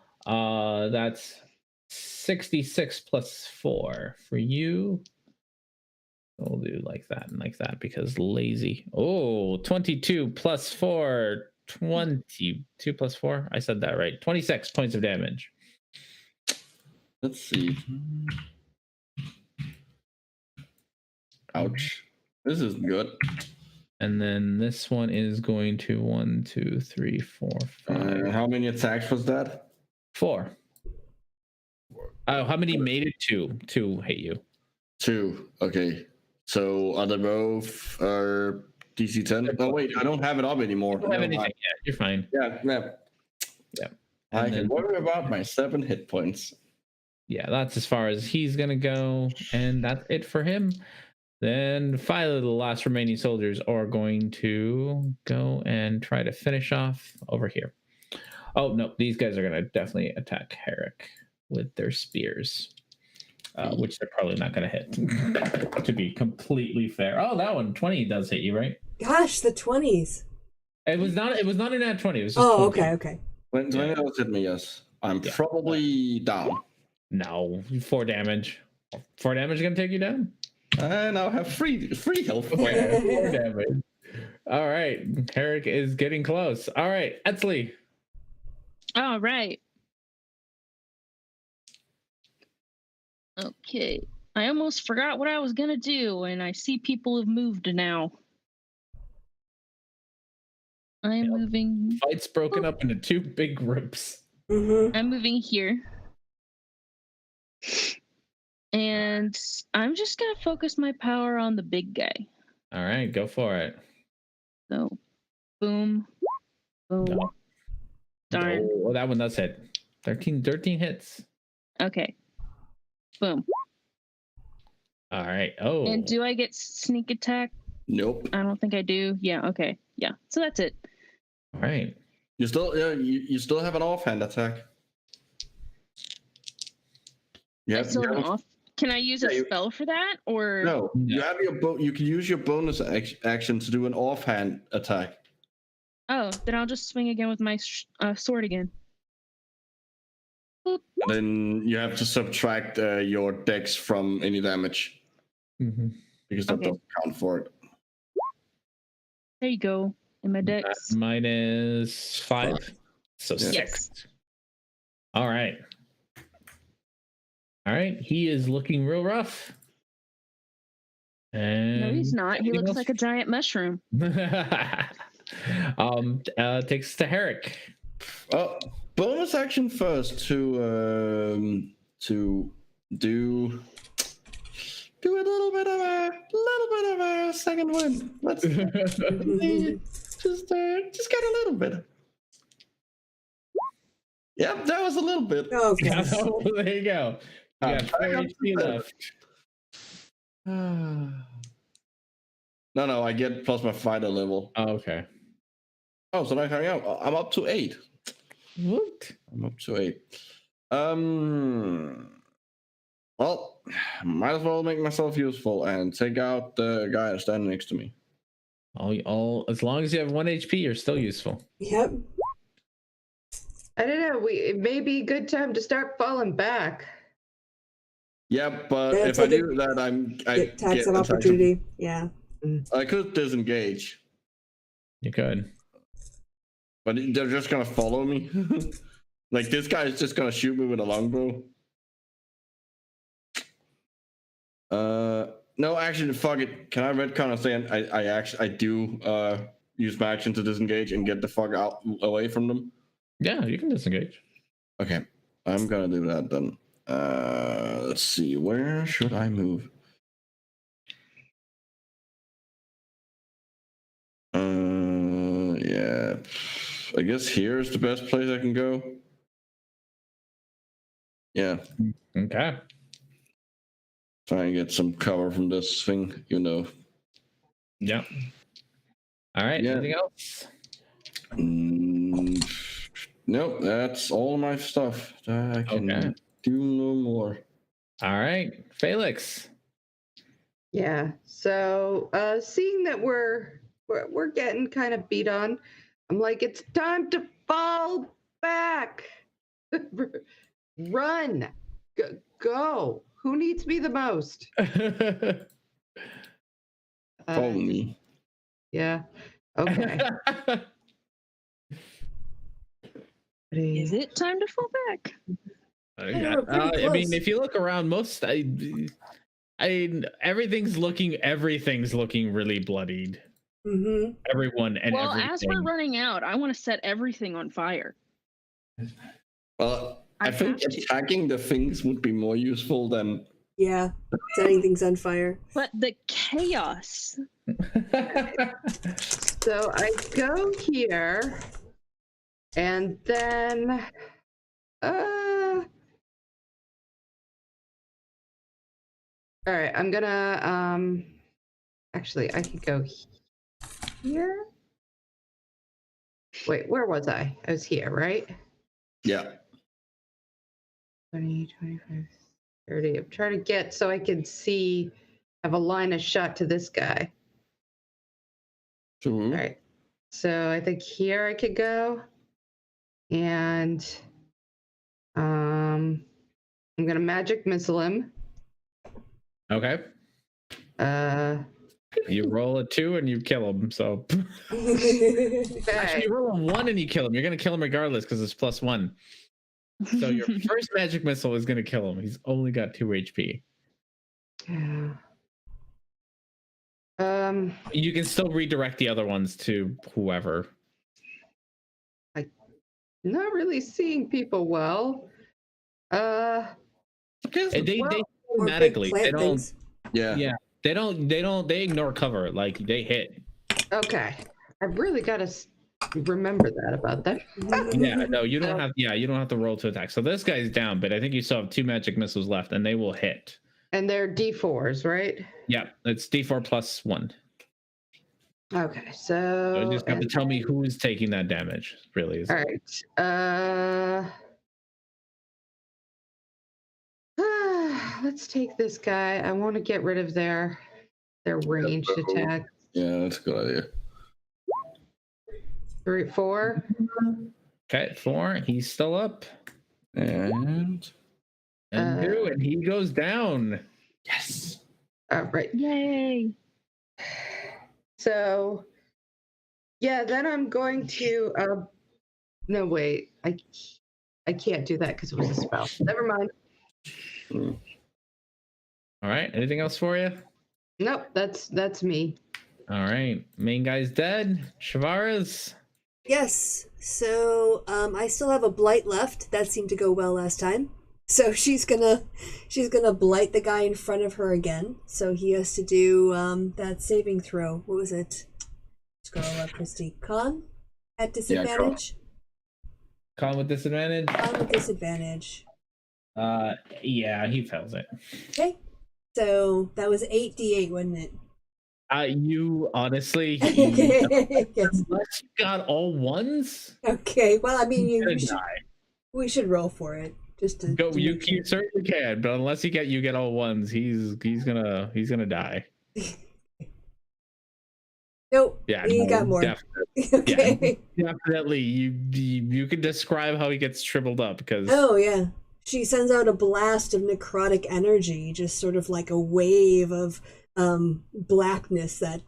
that's 66 plus 4 for you. We'll do like that and like that because lazy. Oh, 22 plus 4. 22 plus 4. I said that right. 26 points of damage. Let's see. Ouch. This is good. And then this one is going to 1, 2, 3, 4, 5. How many attacks was that? 4. Oh, how many made it? 2 to hit you? 2. Okay. So are they both DC 10? Oh wait, I don't have it up anymore. You don't have anything yet. You're fine. Yeah. Yeah. I And can then- worry about my 7 hit points. Yeah, that's as far as he's gonna go, and that's it for him. Then 5 of the last remaining soldiers are going to go and try to finish off over here. Oh no, these guys are gonna definitely attack Herrick with their spears, which they're probably not gonna hit. To be completely fair. Oh, that one 20 does hit you, right? Gosh, the 20s. It was not a nat 20. It was just Oh, 20. okay. When it does hit me, yes. I'm Yeah. probably down. No, 4 damage. 4 damage is gonna take you down. I now have free health. Okay, 4 damage. All right, Herrick is getting close. All right, Etzli. All right. Okay. I almost forgot what I was gonna do, and I see people have moved now. I am Yep. moving. Fight's broken up into 2 big groups. Mm-hmm. I'm moving here. And I'm just gonna focus my power on the big guy. All right, go for it. So, boom, boom. No. Darn. Oh, that one does hit. 13 hits. Okay. Boom. All right. Oh. And do I get sneak attack? Nope. I don't think I do. Yeah. Okay. Yeah. So that's it. All right. You still have an offhand attack. I still have an off. Can I use a spell for that, or No, you have your you can use your bonus action to do an offhand attack. Oh, then I'll just swing again with my sword again. Boop. Then you have to subtract your dex from any damage because that Okay. doesn't count for it. There you go. In my dex. That's -5. So Yeah. 6. Yes. All right. All right. He is looking real rough. And No, he's not. He anything looks else? like a giant mushroom. Takes us to Herrick. Oh, bonus action first to do a little bit of a second one. Let's just get a little bit. Yep, that was a little bit. Okay. Yeah, there you go. You got 4 HP left. No, I get plus my fighter level. Oh, okay. Oh, so I'm up to 8. What? I'm up to 8. Well, might as well make myself useful and take out the guy standing next to me. All as long as you have 1 HP, you're still useful. Yep. I don't know. It may be a good time to start falling back. Yeah, but Yeah, if I take do that, I Get tax get of attacks opportunity. Yeah. I could disengage, You could. but they're just gonna follow me. Like this guy is just gonna shoot me with a longbow. No, actually, fuck it. Can I retcon and say I do use my action to disengage and get the fuck out away from them? Yeah, you can disengage. Okay, I'm gonna do that then. Let's see, where should I move? Yeah, I guess here is the best place I can go. Yeah, Okay. try and get some cover from this thing, you know. Yeah. All right. Yeah. Anything else? Nope, that's all my stuff. I can do no more. All right, Felix. Yeah. So, seeing that we're getting kind of beat on, I'm like, it's time to fall back. Run. Go. Who needs me the most? Follow me. Yeah. Okay. Is it time to fall back? Yeah, we're pretty I mean, close. if you look around, everything's looking really bloodied. Mm-hmm. Everyone and Well, everything. as we're running out, I want to set everything on fire. Well, I I think have to. attacking the things would be more useful than. Yeah. Setting things on fire. But the chaos. So I go here, and then, all right, I'm gonna, actually, I could go here. Wait, where was I? I was here, right? Yeah. 20, 25, 30. I'm trying to get so I can see, have a line of shot to this guy. All All right. So I think here I could go. And I'm gonna magic missile him. Okay. You roll a 2 and you kill him. So actually, Okay. you roll a 1 and you kill him. You're gonna kill him regardless because it's +1. So your first magic missile is gonna kill him. He's only got 2 HP. Yeah. You can still redirect the other ones to whoever. Not really seeing people well. They Well, Or big automatically they plant don't. things. Yeah. They ignore cover. Like they hit. okay. I really gotta remember that about that. Yeah, no, you don't have. Yeah, you don't have to roll to attack. So this guy's down, but I think you still have 2 magic missiles left, and they will hit. And they're D4s, right? Yeah, it's D4 +1. Okay, So so you just have to tell me who is taking that damage. Really, is all right. Let's take this guy. I want to get rid of their ranged attack. Yeah, that's a good idea. 3, 4. Okay, 4. He's still up, And 2, and he goes down. yes. All right. Yay! So, yeah, then I'm going to. No, wait. I can't do that because it was a spell. Never mind. All right. Anything else for you? Nope. That's me. All right. Main guy's dead. Shavara's. Yes. So I still have a blight left. That seemed to go well last time. So she's gonna blight the guy in front of her again. So he has to do that saving throw. What was it? Scroll up, Christy. Con at disadvantage. Con with disadvantage. Con with disadvantage. Yeah, he fails it. Okay. So that was 8d8, wasn't it? You honestly, Yes. unless you got all ones, Okay. Well, I mean, you're we gonna should, die. we should roll for it. Just to Go, to you, make sure. you certainly can, but unless you get all ones, he's gonna die. Nope. Yeah, you no, got more. Definitely, Okay. definitely. You can describe how he gets shriveled up because Oh yeah. She sends out a blast of necrotic energy, just sort of like a wave of blackness that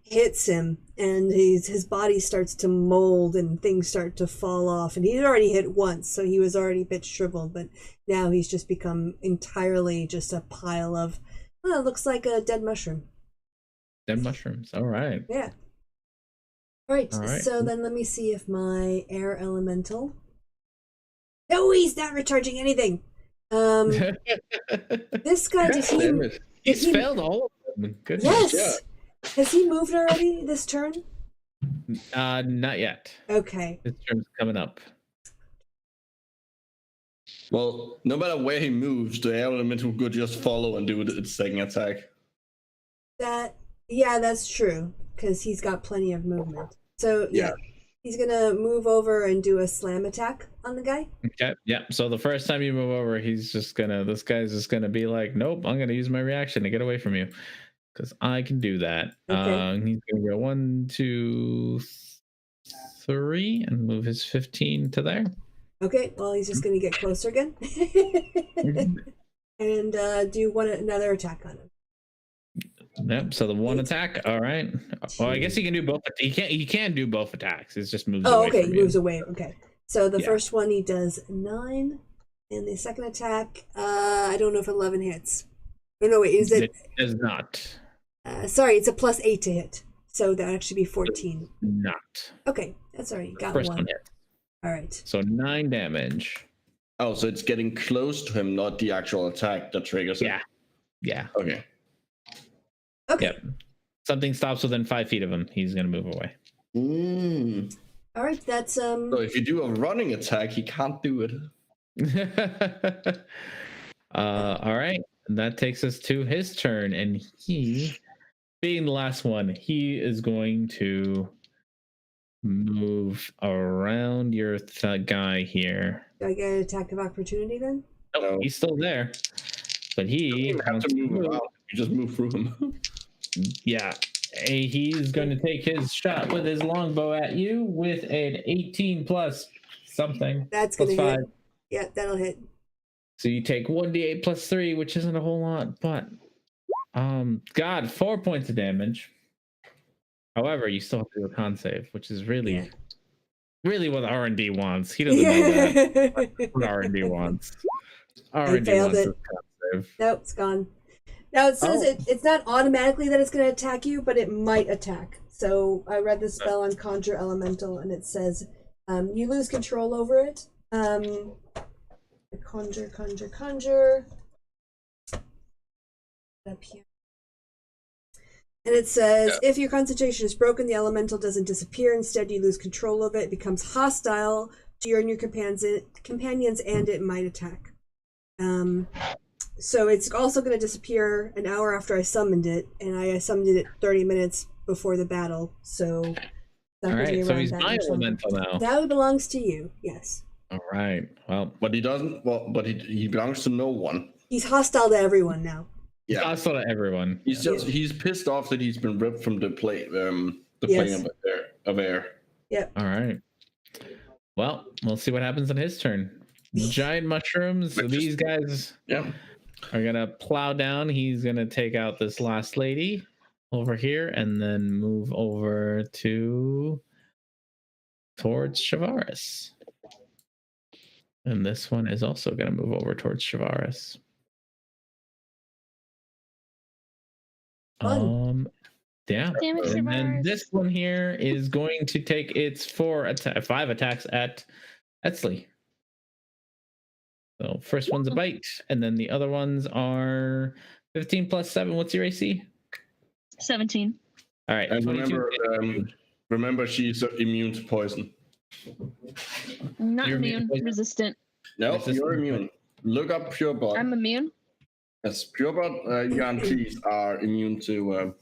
hits him, and his body starts to mold and things start to fall off. And he'd already hit once, so he was already a bit shriveled, but now he's just become entirely just a pile of, well, it looks like a dead mushroom. dead mushrooms. All right. Yeah. All right. All right. So then let me see if my air elemental. No, he's not recharging anything. This guy, did he? Damn it. He's he- failed all of them. Goodness. Yes. Has he moved already this turn? Not yet. Okay. This turn's coming up. Well, no matter where he moves, the elemental could just follow and do its second attack. Yeah, that's true, because he's got plenty of movement. So yeah, Yeah. he's gonna move over and do a slam attack on the guy. Okay. Yeah. So the first time you move over, this guy's just gonna be like, nope, I'm gonna use my reaction to get away from you. Because I can do that. Okay. He's gonna go 1, 2, 3 and move his 15 to there. Okay, well he's just gonna get closer again, and do another attack on him. Yep. So the one attack. All right. Well, I guess he can do both. He can do both attacks. It just moves. Oh, away okay, from he you. moves away. Okay, so the Yeah. first one he does 9, and the second attack, I don't know if 11 hits. Oh no, wait, is it? It does not. Sorry, it's a +8 to hit, so that would actually be 14. Not. Okay, that's all right. Got First one. one hit. All right. So 9 damage. Oh, so it's getting close to him, not the actual attack that triggers it. Yeah. Yeah. Okay. Okay. Yep. Something stops within 5 feet of him. He's gonna move away. All right. That's So if you do a running attack, he can't do it. All right. That takes us to his turn, and he, being the last one, he is going to move around your guy here. Do I get an attack of opportunity then? Oh, he's still there, but he You don't have wants to move move. around. You just move through him. Yeah, he's going to take his shot with his longbow at you with an 18 plus something. That's plus gonna 5. hit. Yeah, that'll hit. So you take 1d8 plus 3, which isn't a whole lot, but God, 4 points of damage. However, you still have to do a con save, which is really what R&D wants. He doesn't know that. What R&D wants. R&D failed wants it. his con save. Nope, it's gone. Now it says it's not automatically that it's going to attack you, but it might attack. So I read the spell on Conjure Elemental, and it says you lose control over it. Conjure. Up here. And it says, if your concentration is broken, the elemental doesn't disappear. Instead, you lose control of it. It becomes hostile to you and your companions, and it might attack. So it's also going to disappear an hour after I summoned it, and I summoned it 30 minutes before the battle. So all right, so he's my elemental now. That belongs to you, yes. All right, well, But he doesn't. Well, but he belongs to no one. He's hostile to everyone now. Yeah, hostile to everyone. He's pissed off that he's been ripped from the plane of air. Yep. All right. Well, we'll see what happens on his turn. Giant mushrooms. So these guys are gonna plow down. He's gonna take out this last lady over here and then move over towards Shavaris. And this one is also gonna move over towards Shavaris. Fun. Yeah. Damn it, And then Shavaris. this one here is going to take its 5 attacks at Etzli. So first one's a bite, and then the other ones are 15 plus 7. What's your AC? 17. All right. And 22. remember, she's immune to poison. Not You're immune, immune. resistant. No, Resistant. you're immune. Look up Pure Blood. I'm immune. Yes, Pure Blood guarantees are immune to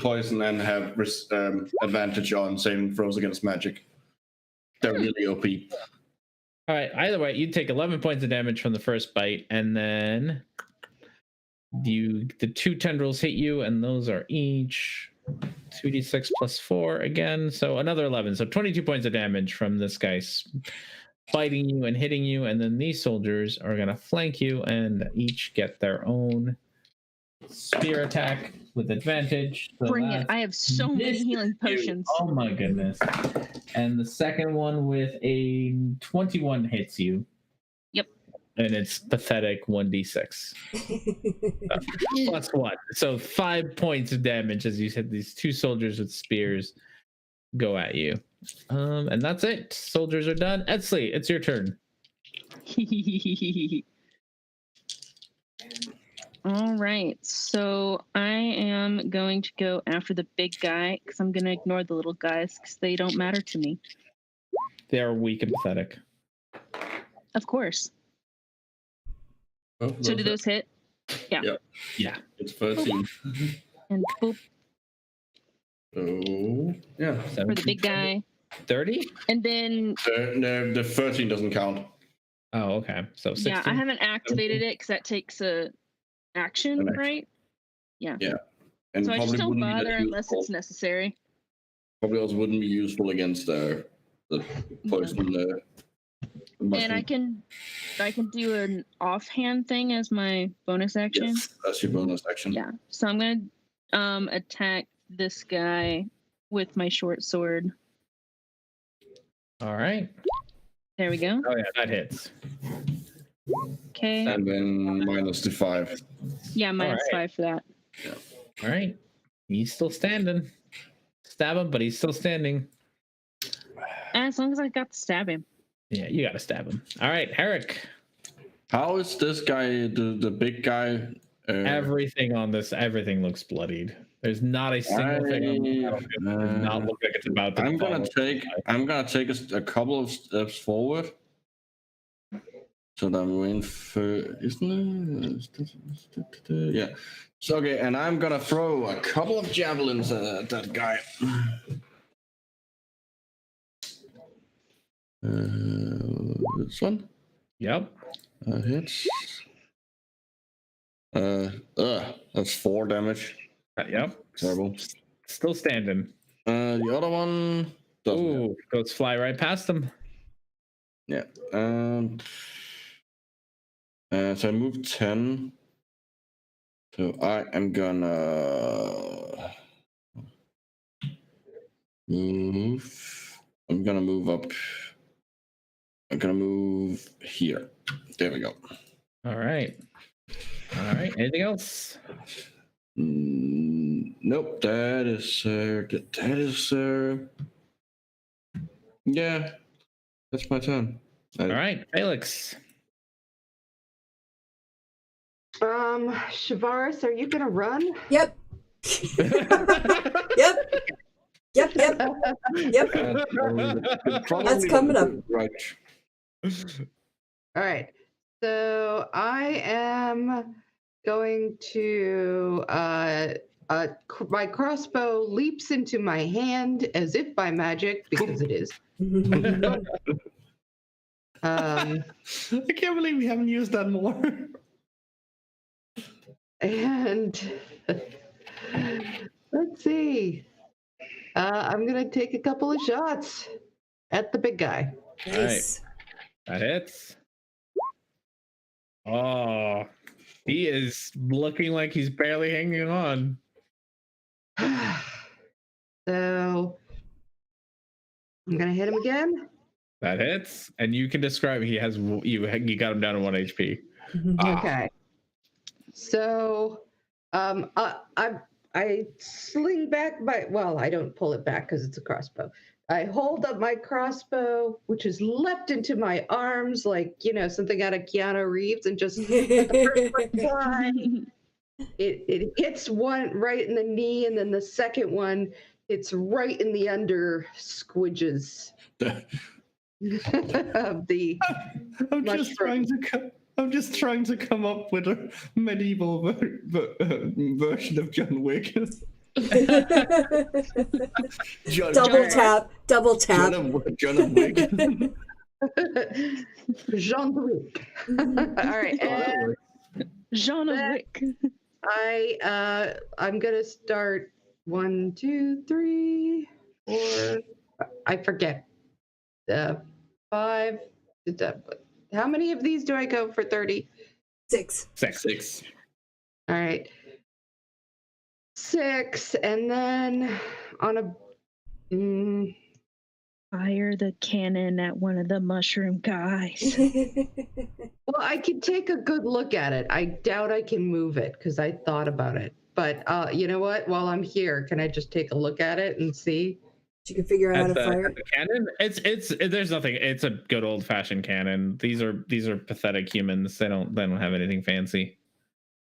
poison and have advantage on saving throws against magic. They're really OP. All right. Either way, you take 11 points of damage from the first bite, and then the 2 tendrils hit you, and those are each 2d6 plus 4 again, so another 11. So 22 points of damage from this guy biting you and hitting you, and then these soldiers are going to flank you and each get their own spear attack with advantage. So Bring it. I have so many healing potions. Oh my goodness. And the second one with a 21 hits you. Yep. And it's pathetic 1d6. Plus 1. So 5 points of damage as you said these 2 soldiers with spears go at you. And that's it. Soldiers are done. Etzli, it's your turn. All right, so I am going to go after the big guy because I'm going to ignore the little guys because they don't matter to me. They are weak and pathetic. Of course. Oh, So do those hit? Yeah. Yeah. It's 13. And boop Oh, yeah. for the big guy. 30? And then, The 13 doesn't count. Oh, okay. So 16. yeah, I haven't activated it because that takes a action, An action. right? Yeah. And So I just probably don't wouldn't be that bother unless useful. it's necessary. Probably also wouldn't be useful against the poison. And I can do an offhand thing as my bonus action. Yes, that's your bonus action. Yeah. So I'm gonna attack this guy with my short sword. All right. There we go. Oh, yeah, that hits. Okay. And then minus the 5. Yeah, minus Alright. 5 for that. All right. He's still standing. Stab him, but he's still standing. As long as I got to stab him. Yeah, you got to stab him. All right, Herrick. How is this guy, the big guy? Everything looks bloodied. There's not a single thing on the battlefield that does not look like it's about to I'm gonna fall. take a couple of steps forward. So that I'm in for, isn't it? Yeah. So okay, and I'm gonna throw a couple of javelins at that guy. This one Yep. hits. That's 4 damage. Yep. Terrible. Still standing. The other one doesn't. Ooh, goes fly right past him. Yeah. So I moved 10. So I am gonna move. I'm gonna move up. I'm gonna move here. There we go. All right. All right. Anything else? Nope. That is yeah. That's my turn. All right, Felix. Shavaris, are you gonna run? Yep. Yep. Yep. Yep. Yep. That's coming up. Right. All right. So I am going to my crossbow leaps into my hand as if by magic, because it is. I can't believe we haven't used that more. And let's see. I'm gonna take a couple of shots at the big guy. Nice. That hits. Oh, he is looking like he's barely hanging on. So I'm gonna hit him again. That hits, and you can describe. He has you got him down to 1 HP. Okay. So I sling back I don't pull it back because it's a crossbow. I hold up my crossbow, which is leapt into my arms like, something out of Keanu Reeves, and just the first one fly. It hits one right in the knee, and then the second one it's right in the under squidges of the I'm just trying to come up with a medieval version of John Wick. Double tap. John of Wick. Jean Luc. All right. And Jean of Wick. I'm gonna start 1, 2, 3, 4. I forget. 5. How many of these do I go for 30? 6. 6. All right. 6, and then on a Fire the cannon at one of the mushroom guys. well, I could take a good look at it. I doubt I can move it because I thought about it. But you know what? While I'm here, can I just take a look at it and see? You can figure out how to fire the cannon. It's there's nothing. It's a good old fashioned cannon. These are pathetic humans. They don't have anything fancy.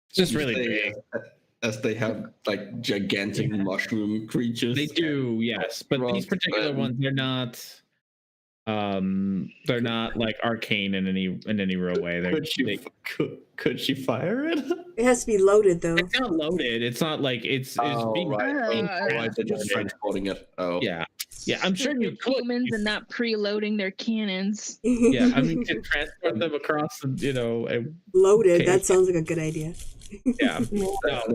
It's just really big. As they have like gigantic mushroom creatures. They do, yes, but these particular ones, they're not like arcane in any real way. Could she fire it? It has to be loaded though. It's not loaded. It's not like it's being Right. They're just transporting it. Oh, yeah. I'm sure you could. Humans and not preloading their cannons. Yeah, I mean, you can transport them across, Loaded. That sounds like a good idea. Yeah. you have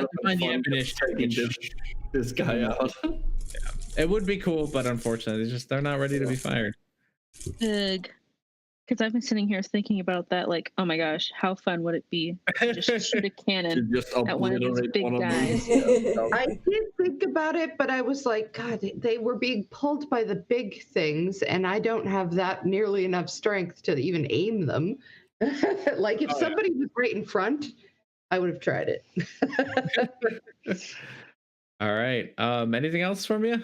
to find the ammunition. taking this guy out. It would be cool, but unfortunately, they're not ready to be fired. Ugh. Because I've been sitting here thinking about that, like, oh my gosh, how fun would it be to just shoot a cannon at one of these big guys? I did think about it, but I was like, God, they were being pulled by the big things, and I don't have that nearly enough strength to even aim them. Like, if somebody was right in front, I would have tried it. All right. Anything else from you?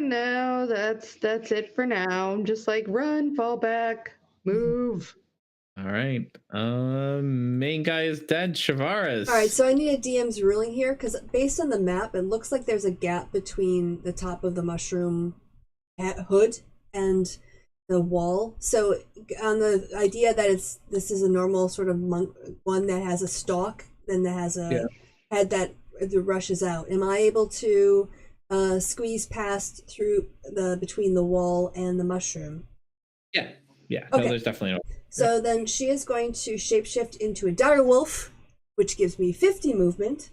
No, that's it for now. I'm just like, run, fall back, move. All right. Main guy is dead. Shavaris. All right, so I need a DM's ruling here because based on the map, it looks like there's a gap between the top of the mushroom hood and the wall. So on the idea that this is a normal sort of one that has a stalk, then that has a head that rushes out. Am I able to squeeze past through between the wall and the mushroom? Yeah. Okay. No, there's definitely no. So then she is going to shapeshift into a dire wolf, which gives me 50 movement,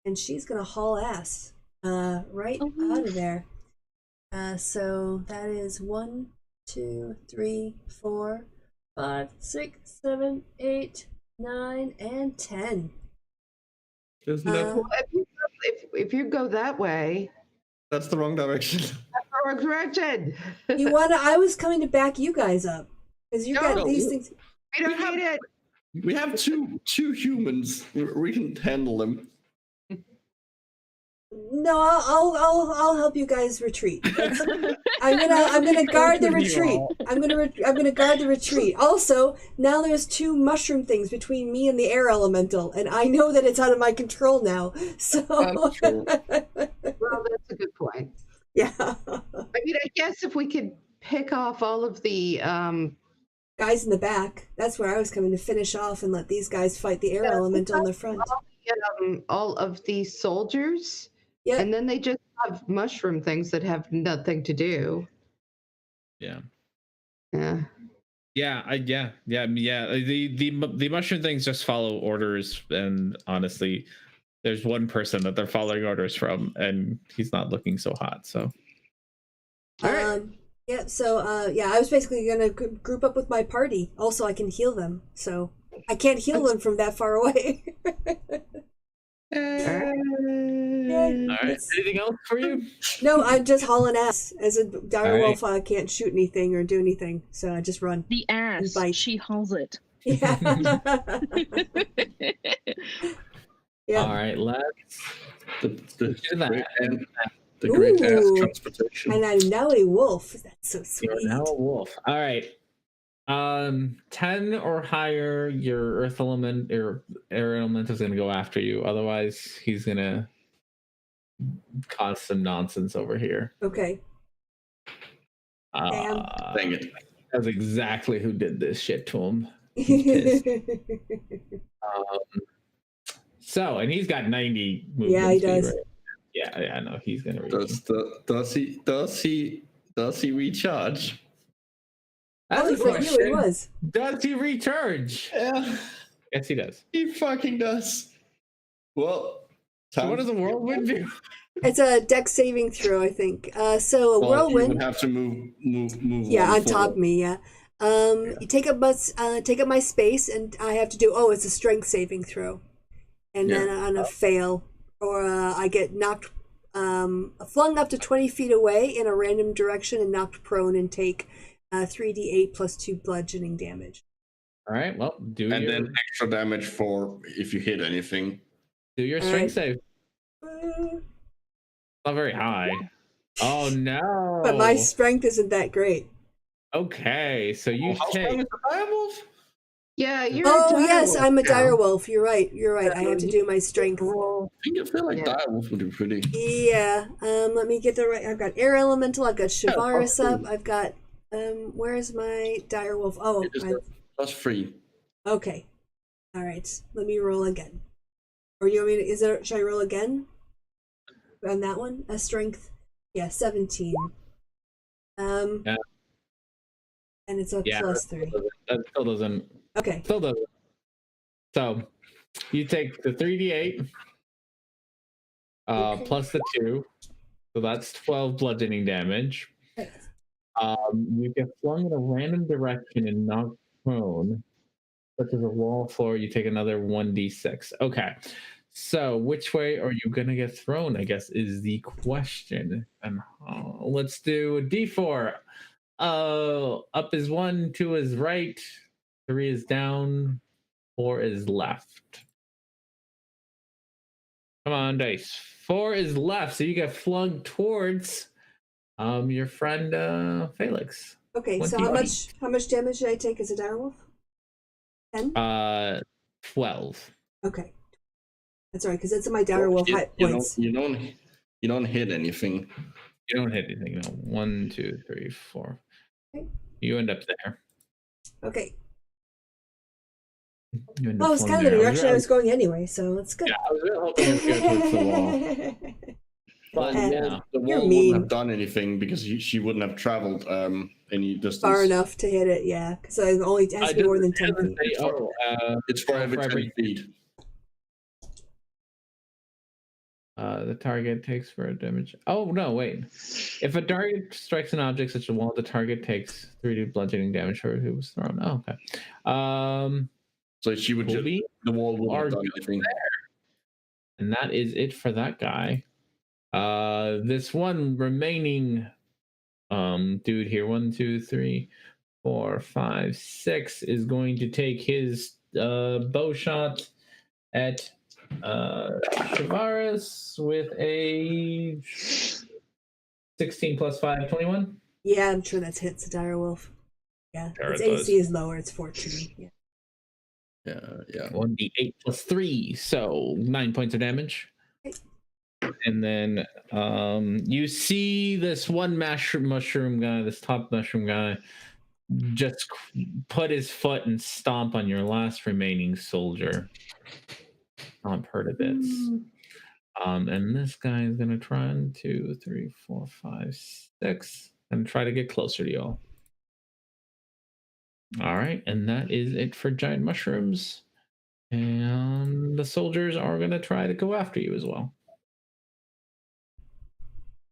and she's gonna haul ass right out of there. So that is 1, 2, 3, 4, 5, 6, 7, 8, 9, and 10. Isn't that Uh, If you go that way, that's the wrong direction? that's the wrong direction. you wanna? I was coming to back you guys up because you got No. these things. We don't need it. We have two humans. We can handle them. No, I'll help you guys retreat. I'm gonna guard the retreat. I'm gonna guard the retreat. Also, now there's 2 mushroom things between me and the air elemental, and I know that it's out of my control now. So That's true. Well, that's a good point. yeah, I mean, I guess if we could pick off all of the guys in the back. That's where I was coming to finish off and let these guys fight the air elemental in the front. all of these soldiers, Yep. and then they just have mushroom things that have nothing to do. Yeah. Yeah. Yeah. The mushroom things just follow orders, and honestly, there's one person that they're following orders from, and he's not looking so hot. So. All right. Yeah, so yeah, I was basically gonna group up with my party. Also, I can heal them, so I can't heal them from that far away. All right. Yay. All right. Anything else for you? No, I'm just hauling ass. As a dire All wolf, I can't shoot anything or do anything, so I just run. The ass. Bite. She hauls it. Yeah. Yeah. All right. Let's The do that. great and the great ass Ooh. transportation. And I'm now a wolf. That's so sweet. You're now a wolf. All right. 10 or higher, your earth element or air element is gonna go after you. Otherwise, he's gonna cause some nonsense over here. Okay. Damn. Dang it. That's exactly who did this shit to him. He's pissed. So, and he's got 90 movement Yeah, he speed, does. right? Yeah, I know he's gonna reach. Does he recharge? That's Oh, a for you, it question. was. Does he recharge? Yeah, Yes, he does. he fucking does. Well, So what does the whirlwind do? It's a dex saving throw, I think. So a Well, you whirlwind. would have to move. Yeah, one on top forward. of me. Yeah. You take up my space, and I have to do. Oh, it's a strength saving throw, and then on a fail, or I get knocked, flung up to 20 feet away in a random direction, and knocked prone, and take 3d8 plus 2 bludgeoning damage. All right, well, do And your then extra damage for if you hit anything. strength save. Not very high. Oh no! But my strength isn't that great. Okay, so you How strong take. is the direwolf? Yeah, you're. Oh a yes, direwolf I'm a now. direwolf. You're right. You're right. I have to do my strength. I think I feel like Yeah. direwolf would be pretty. Yeah. Let me get the right. I've got air elemental. I've got Shivaris Oh, up. I've got. Where's my direwolf? Oh, It is +3. okay. All right. Let me roll again. Or you want me to? Should I roll again? On that one, a strength. Yeah, 17. Yeah. And it's a Yeah, +3. That still doesn't. Okay. Still doesn't. So, you take the 3d8 Okay. plus the 2, so that's 12 bludgeoning damage. You get flung in a random direction and knocked prone, such as a wall, floor. You take another 1d6. Okay. So, which way are you gonna get thrown? I guess is the question. And let's do a d4. Up is 1, 2 is right, 3 is down, 4 is left. Come on, dice. 4 is left, so you get flung towards your friend Felix. Okay. So 20. how much damage did I take as a direwolf? 10. 12. Okay. That's all right, because it's in my direwolf hit points. You don't hit anything. You don't hit anything. No. 1, 2, 3, 4. Okay. You end up there. Okay. You end Well, up it's flung kind of the there. direction I was going anyway, so it's good. Yeah, I was really hoping you'd get towards the wall. But yeah. The You're wall mean. wouldn't have done anything because she wouldn't have traveled any distance. Far enough to hit it, yeah, because it only has to be more than 10 feet. It's for every 10 feet. The target takes for a damage. Oh no, wait. If a target strikes an object such as a wall, the target takes 3d bludgeoning damage for who was thrown. Oh, okay. So she would just Colby, the wall would are have done anything. and that is it for that guy. This one remaining dude here, 1, 2, 3, 4, 5, 6, is going to take his bow shot at Shavaris with a 16 plus 5, 21. Yeah, I'm sure that's hits a dire wolf. Yeah, Sure its it does. AC is lower. It's 14. Yeah. Yeah. 1d8 plus 3, so 9 points of damage. And then you see this one mushroom guy, this top mushroom guy, just put his foot and stomp on your last remaining soldier. Stomp her to bits. And this guy is gonna try 1, 2, 3, 4, 5, 6, and try to get closer to y'all. All right, and that is it for giant mushrooms. And the soldiers are gonna try to go after you as well.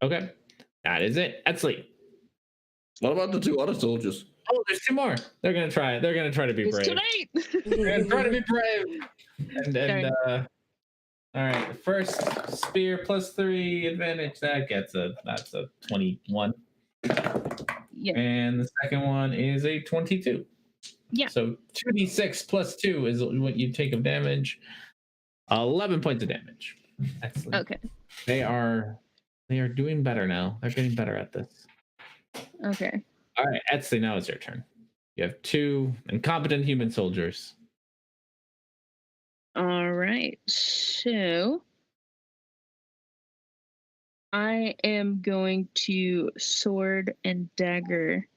Okay, that is it. Etsley. What about the 2 other soldiers? Oh, there's 2 more. They're gonna try it. They're gonna try to be It's brave. too late. They're gonna try to be brave. And all right, first spear plus 3 advantage. That's a 21. Yeah. And the second one is a 22. Yeah. So 2d6 plus 2 is what you take of damage. 11 points of damage. Excellent. Okay. They are doing better now. They're getting better at this. Okay. All right, Etsley, now it's your turn. You have 2 incompetent human soldiers. All right. So I am going to sword and dagger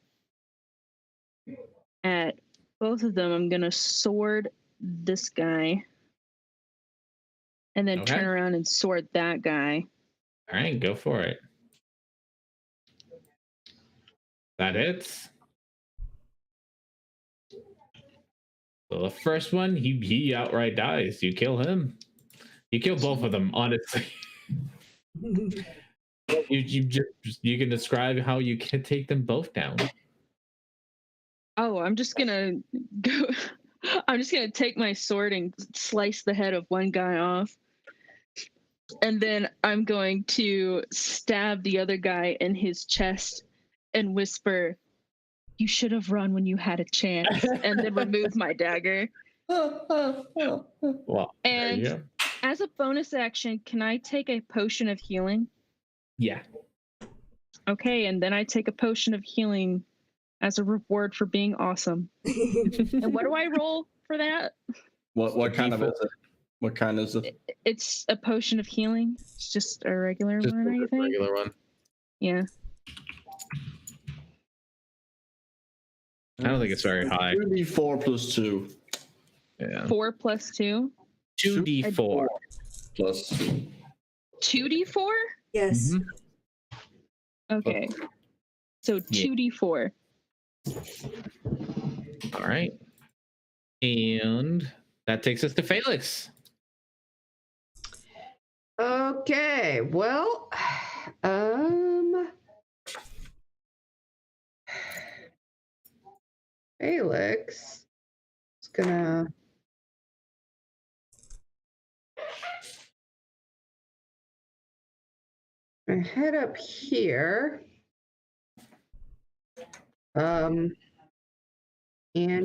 at both of them. I'm going to sword this guy and then Okay. turn around and sword that guy. All right, go for it. That hits. So the first one, he outright dies. You kill him. You kill both of them, honestly. You can describe how you can take them both down. Oh, I'm just gonna go. I'm just gonna take my sword and slice the head of one guy off, and then I'm going to stab the other guy in his chest and whisper, "You should have run when you had a chance," and then remove my dagger. Well, there you And go. as a bonus action, can I take a potion of healing? Yeah. Okay, and then I take a potion of healing as a reward for being awesome. And what do I roll for that? What kind of is it? What kind is it? It's a potion of healing. It's just a regular Just one, I a think. regular one. Yeah. I don't think it's very high. 2d4 plus 2. Yeah. 4 plus 2. 2d4. Plus 2. 2d4? Yes. Mhm. Okay. So 2d4. All right. And that takes us to Felix. Okay, well, Felix is gonna head up here. And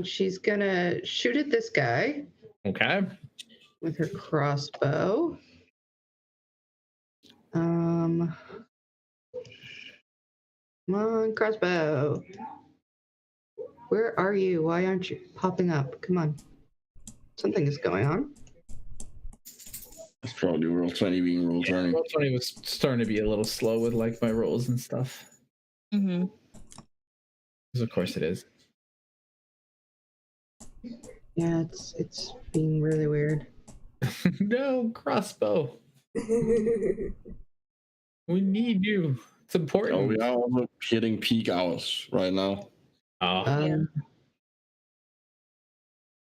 she's gonna shoot at this guy Okay. with her crossbow. Come on, crossbow. Where are you? Why aren't you popping up? Come on. Something is going on. It's probably roll 20 being roll 20. Roll 20 was starting to be a little slow with like my rolls and stuff. Mm-hmm. Because of course it is. Yeah, it's being really weird. No, crossbow. We need you. It's important. Oh, we are also hitting peak hours right now. Oh, Um,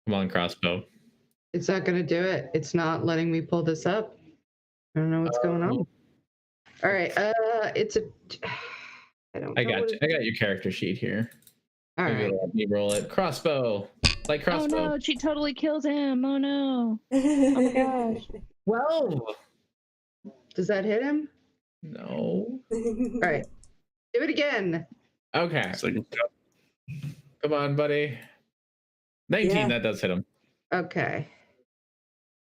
come on, crossbow. It's not going to do it. It's not letting me pull this up. I don't know what's going on. All right. It's a. I don't. I know got what you. I got your character sheet here. All Maybe right. let me roll it. Crossbow. Like Oh crossbow. no, she totally kills him. Oh no. Oh my gosh. 12. Does that hit him? No. All right. Do it again. Okay. Second. Come on, buddy. 19, Yeah. that does hit him. Okay.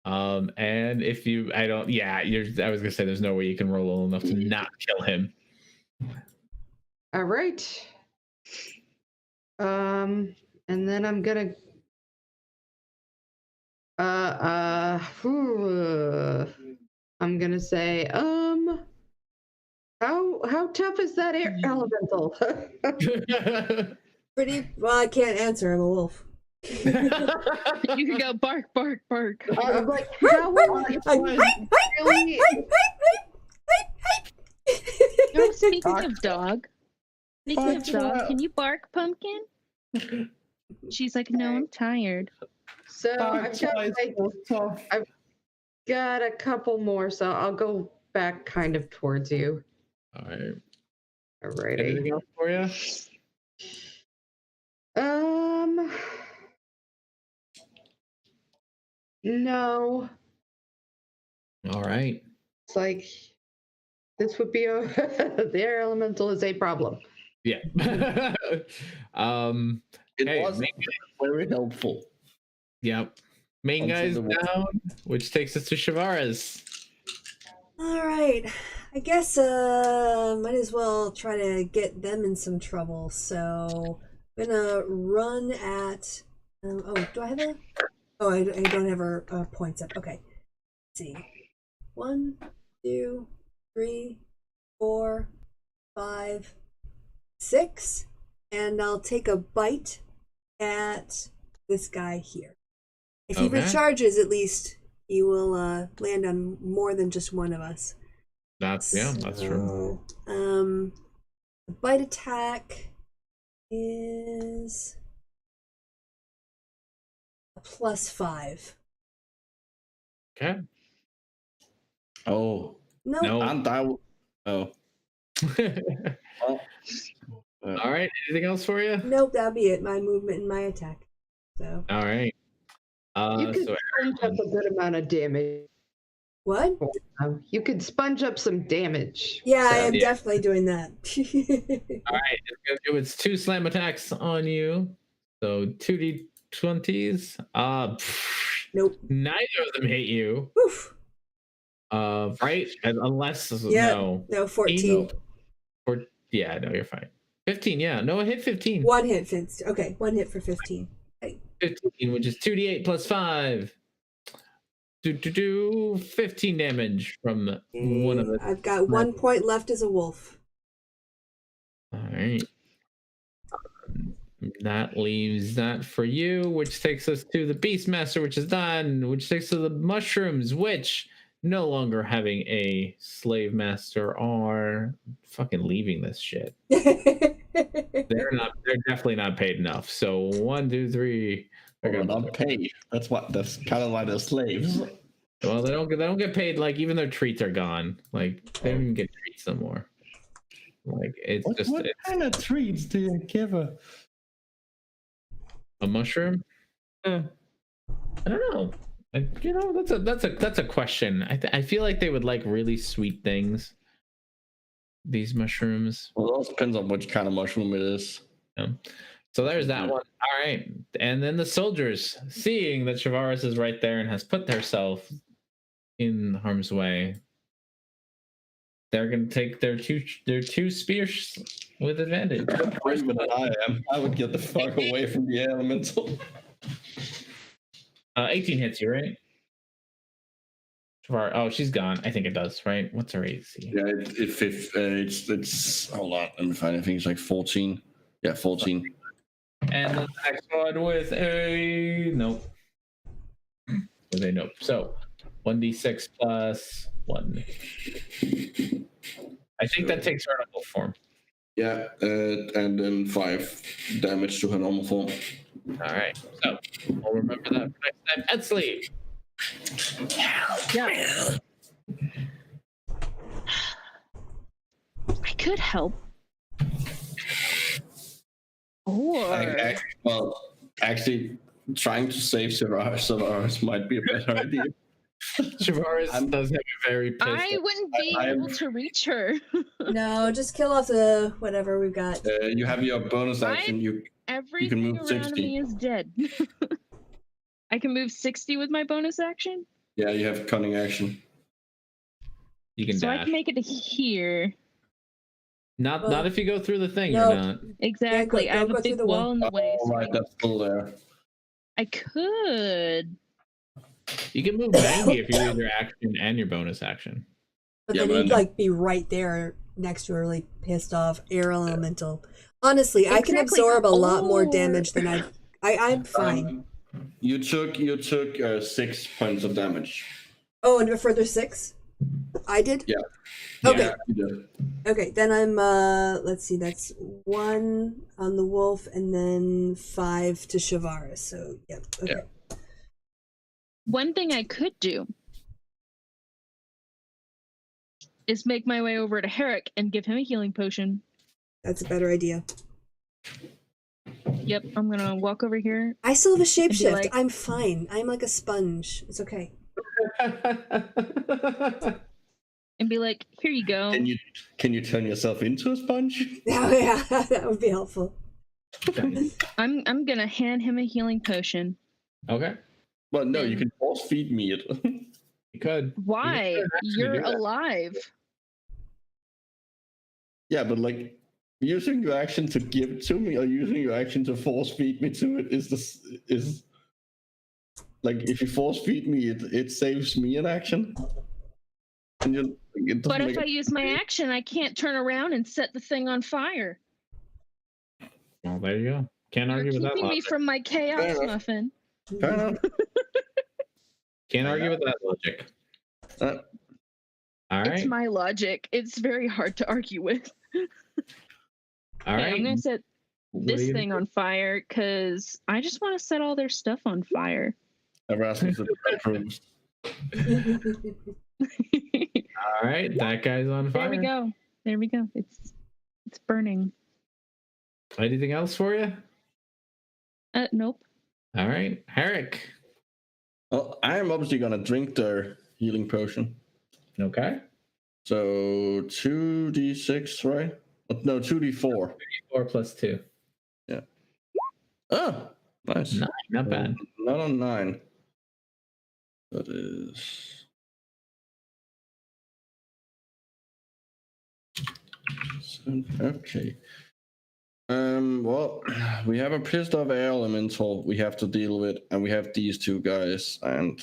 And if you, I don't, yeah, I was gonna say there's no way you can roll low enough to not kill him. All right. And then I'm gonna. I'm gonna say, how tough is that elemental? Pretty well. I can't answer. I'm a wolf. You can go bark, bark, bark. I'm like, how really? Oh, speaking of dog, can you bark, Pumpkin? She's like, no, I'm tired. So I've got a couple more, so I'll go back kind of towards you. All right. Alrighty. Anything else for you? No. All right. It's like this would be the air elemental is a problem. Yeah. It Hey, was very helpful. Yep. Main Onto guy's the wolf. down, which takes us to Shavara's. All right. I guess might as well try to get them in some trouble. So I'm gonna run at. Oh, do I have a? Oh, I don't have her points up. Okay. Let's see. 1, 2, 3, 4, 5, 6, and I'll take a bite at this guy here. If he Okay. recharges, at least he will land on more than just one of us. That's true. The bite attack is a +5. Okay. Oh, No. No. and I. Oh. All right. Anything else for you? Nope, that'll be it. My movement and my attack. So All right. You could So sponge up a good amount of damage. what? You could sponge up some damage. Yeah, I So- am Yeah. definitely doing that. all right, it's gonna do its 2 slam attacks on you. So 2d20s. Nope. Neither of them hit you. Oof. Right? Unless Yeah. no. No, 14. Or yeah, no, you're fine. 15, yeah. No, it hit 15. One hit, Vince. Okay, one hit for 15. 15, which is 2d8 plus 5. 15 damage from one of the. I've got 1 point left as a wolf. All right. That leaves that for you, which takes us to the Beastmaster, which is done, which takes us to the mushrooms, which no longer having a slave master are fucking leaving this shit. They're definitely not paid enough. So 1, 2, 3. They're not paid. That's kind of why they're slaves. Well, they don't get paid. Like even their treats are gone. Like they don't even get treats no more. Like it's What kind of treats do you give her? a mushroom. I don't know. That's a question. I feel like they would like really sweet things. These mushrooms. Well, it all depends on which kind of mushroom it is. Yeah. So there's that one. All right. And then the soldiers, seeing that Shavaris is right there and has put herself in harm's way, they're gonna take their two spears with advantage. Braver than I am. I would get the fuck away from the elemental. 18 hits you, right? Shavar, oh, she's gone. I think it does, right? What's her AC? Yeah, it's hold on. Let me find it. I think it's like 14. Yeah, 14. And the next one with a nope. With a nope. So 1d6 plus 1. I think that takes her normal form. Yeah, and then 5 damage to her normal form. All right. So we'll remember that for next time. Edsley. Yeah. could help. Or Actually, trying to save Savaris might be a better idea. Shavaris does have a very pissed. I wouldn't be able to reach her. No, just kill off the whatever we've got. You have your bonus action. You Everything move around 60. me is dead. I can move 60 with my bonus action. Yeah, you have cunning action. You can So dash. I can make it to here. Not if you go through the thing. No. You're not. Exactly. Yeah, I have go a through big the wall. wall in the way. All So right, that's still there. I could. You can move 90 if you use your action and your bonus action. But Yeah, then but he'd then- like be right there next to her, really pissed off air elemental. Honestly, I can Exactly. absorb a lot more Or- damage than I'm fine. You took 6 points of damage. Oh, and a further 6? I did? Yeah. Okay. Yeah, you did. Okay, then I'm let's see, that's 1 on the wolf and then 5 to Shavaris. So yep. Okay. Yeah. One thing I could do is make my way over to Herrick and give him a healing potion. That's a better idea. Yep, I'm gonna walk over here. I still have a shapeshift. like- I'm fine. I'm like a sponge. It's okay. And be like, here you go. Can you turn yourself into a sponge? Oh, yeah, that would be helpful. I'm gonna hand him a healing potion. Okay. Well, no, you can force feed me it. You could. Why? actually You're do that. alive. Yeah, but like using your action to give it to me or using your action to force feed me to it is like if you force feed me it saves me an action. And it doesn't But if make I it- use my action, I can't turn around and set the thing on fire. Well, there you go. Can't You're argue with that keeping me logic. from my chaos Fair enough. muffin. Fair enough. Can't argue with that logic. Uh, All It's right. my logic. It's very hard to argue with. All Okay, right. I'm gonna set What are this you gonna thing on fire because I just want to set all their stuff on fire. Erasmus approves. All right. That guy's on fire. There we go. There we go. It's burning. Anything else for you? Nope. All right. Herrick. Well, I am obviously gonna drink their healing potion. Okay. So 2d6, right? No, 2d4. 4 plus 2. Oh, nice. 9. Not bad. Not on 9. That is. Okay. Well, we have a pissed off air elemental we have to deal with, and we have these two guys, and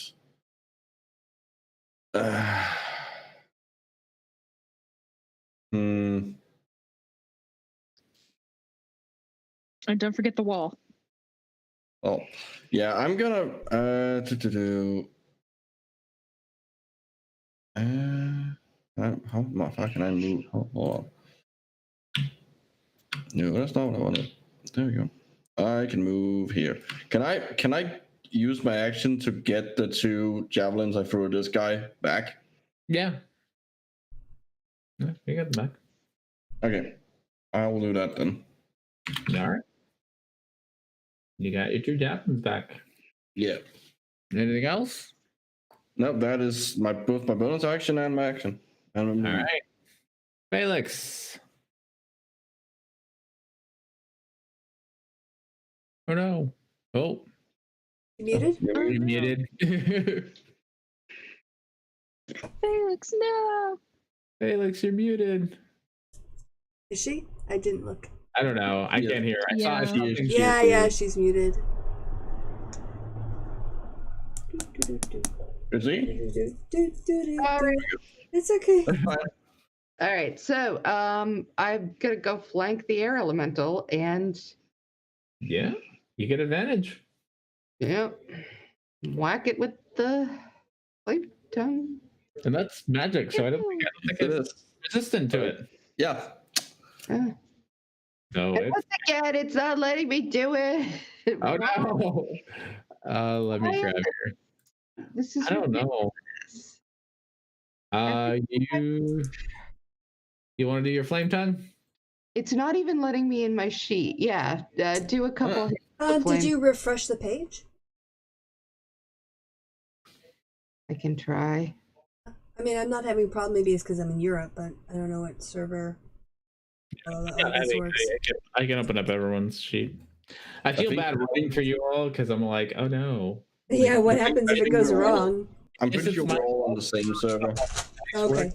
And don't forget the wall. Oh, yeah, I'm gonna how can I move? Hold on. No, that's not what I wanted. There we go. I can move here. Can I use my action to get the 2 javelins I threw at this guy back? Yeah. Yeah, you got the back. Okay, I will do that then. All right. You got your 2 javelins back. Yeah. Anything else? No, that is both my bonus action and my action. And All right. Felix. Oh no. Oh, You muted? you're no. muted. Felix, no. Felix, you're muted. Is she? I didn't look. I don't know. I Yeah. can't hear. I saw Yeah. something. Yeah, she's muted. Is he? It's okay. All right, so I'm gonna go flank the air elemental and Yeah, you get advantage. whack it with the flame tongue. And that's magic, so I don't think It it's is. resistant to it. Yeah. Uh, No, and it's. once again, it's not letting me do it. Oh no. Let me grab here. This is I don't know. ridiculous. You You want to do your flame tongue? It's not even letting me in my sheet. Yeah, do a couple. hits of Did flame. you refresh the page? I can try. I mean, I'm not having a problem. Maybe it's because I'm in Europe, but I don't know what server all this works. I can open up everyone's sheet. I feel think- bad writing for you all because I'm like, oh no. Yeah, what happens if it goes wrong? I'm This pretty is sure my- we're all on the same server. Okay.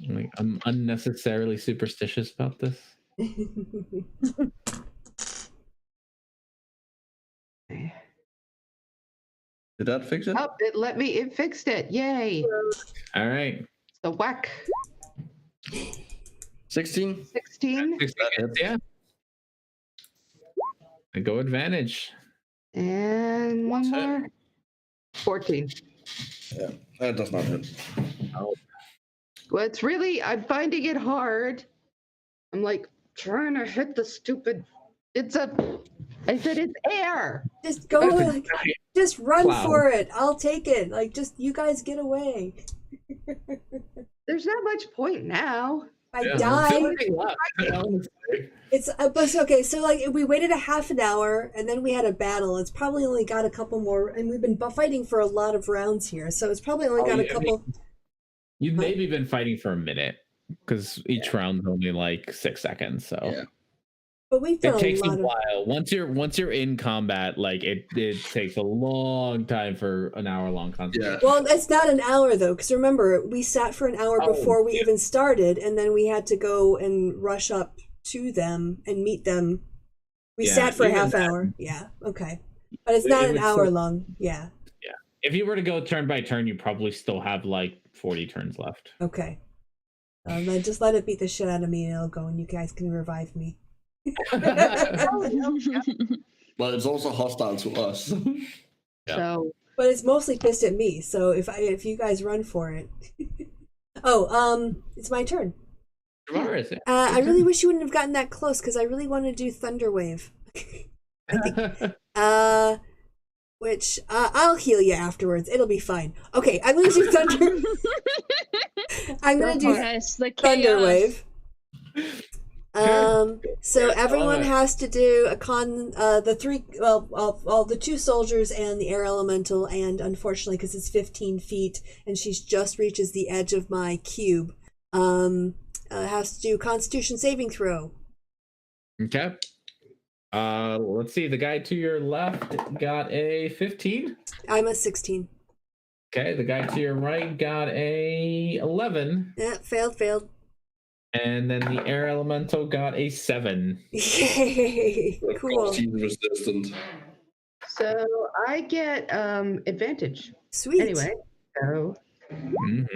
Like, I'm unnecessarily superstitious about this. Did that fix it? Oh, it fixed it. Yay. All right. So whack. 16? 16. Yeah. I go advantage. And one What's it? more. 14. Yeah, that does not hit. Well, I'm finding it hard. I'm like trying to hit the stupid. I said it's air. Just go, like, just run Cloud. for it. I'll take it. Like, just you guys get away. There's not much point now. I Yeah. died. Honestly. It's but okay. So like, we waited a half an hour, and then we had a battle. It's probably only got a couple more, and we've been fighting for a lot of rounds here. So it's probably only got a couple. You've maybe been fighting for a minute because each round's only like 6 seconds. So Yeah. But we've done it takes a a lot of. while. Once you're in combat, like it takes a long time for an hour-long concentration. Yeah. Well, it's not an hour though, because remember we sat for an hour Oh, before we yeah. even started, and then we had to go and rush up to them and meet them. We Yeah, sat for a even half that- hour. Yeah. Okay. But it's It- not it an was hour so- long. Yeah. If you were to go turn by turn, you probably still have like 40 turns left. Okay. Then just let it beat the shit out of me, and it'll go, and you guys can revive me. But it's also hostile to us. Yeah. So But it's mostly pissed at me. So if you guys run for it. It's my turn. Tomorrow is it? I really wish you wouldn't have gotten that close because I really want to do Thunder Wave. Which I'll heal you afterwards. It'll be fine. Okay, I'm gonna do Thunder. I'm gonna do Yes, the Thunder chaos. Wave. So Yeah, I everyone love it. has to do a the two soldiers and the air elemental, and unfortunately, because it's 15 feet and she's just reaches the edge of my cube, has to do Constitution saving throw. Okay. Let's see. The guy to your left got a 15. I'm a 16. Okay. The guy to your right got a 11. Yeah, failed. And then the air elemental got a 7. Yay! Cool. She's resistant. So I get advantage. Sweet. Anyway, so Mhm.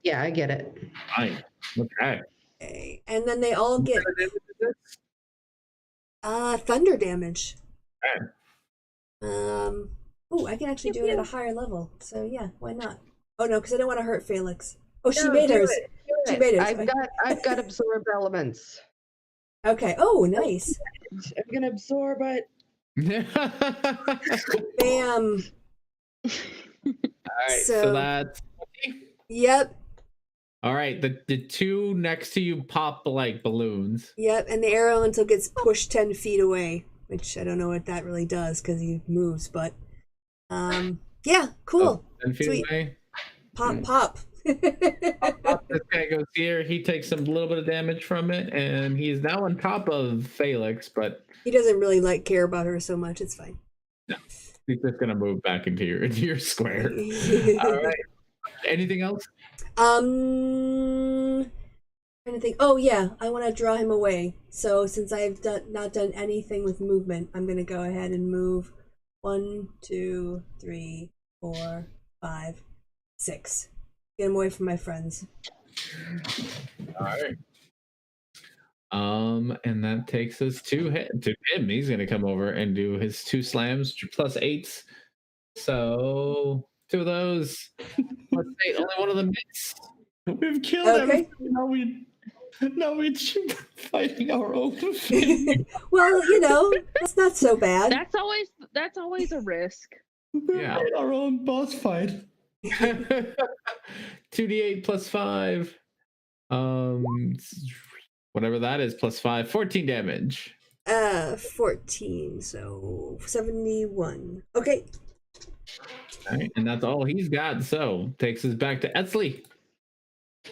yeah, I get it. Fine. Okay. Okay. And then they all get thunder damage. Okay. I can actually do it at a higher level. So yeah, why not? Oh no, because I don't want to hurt Felix. Oh, she No, made do hers. it, do She it. made hers. I've got absorb elements. Okay. Oh, nice. I'm gonna absorb it. Bam. All right. So- So that's Yep. all right. The two next to you pop like balloons. Yep. And the air elemental gets pushed 10 feet away, which I don't know what that really does because he moves, but yeah, cool. 10 feet Sweet. away. Pop. This guy goes here. He takes a little bit of damage from it, and he's now on top of Felix, but He doesn't really care about her so much. It's fine. he's just gonna move back into your square. All right. Anything else? Trying to think. Oh yeah, I want to draw him away. So since I've not done anything with movement, I'm gonna go ahead and move 1, 2, 3, 4, 5, 6. Get him away from my friends. All right. And that takes us to him. He's gonna come over and do his 2 slams plus 8s. So 2 of those. Let's say only one of them hits. We've killed Okay. everything. Now we're fighting our own. Well, that's not so bad. That's always a risk. We Yeah. made our own boss fight. 2d8 plus 5. Whatever that is, plus 5. 14 damage. 14, so 71. Okay. All right, and that's all he's got. So takes us back to Etzley.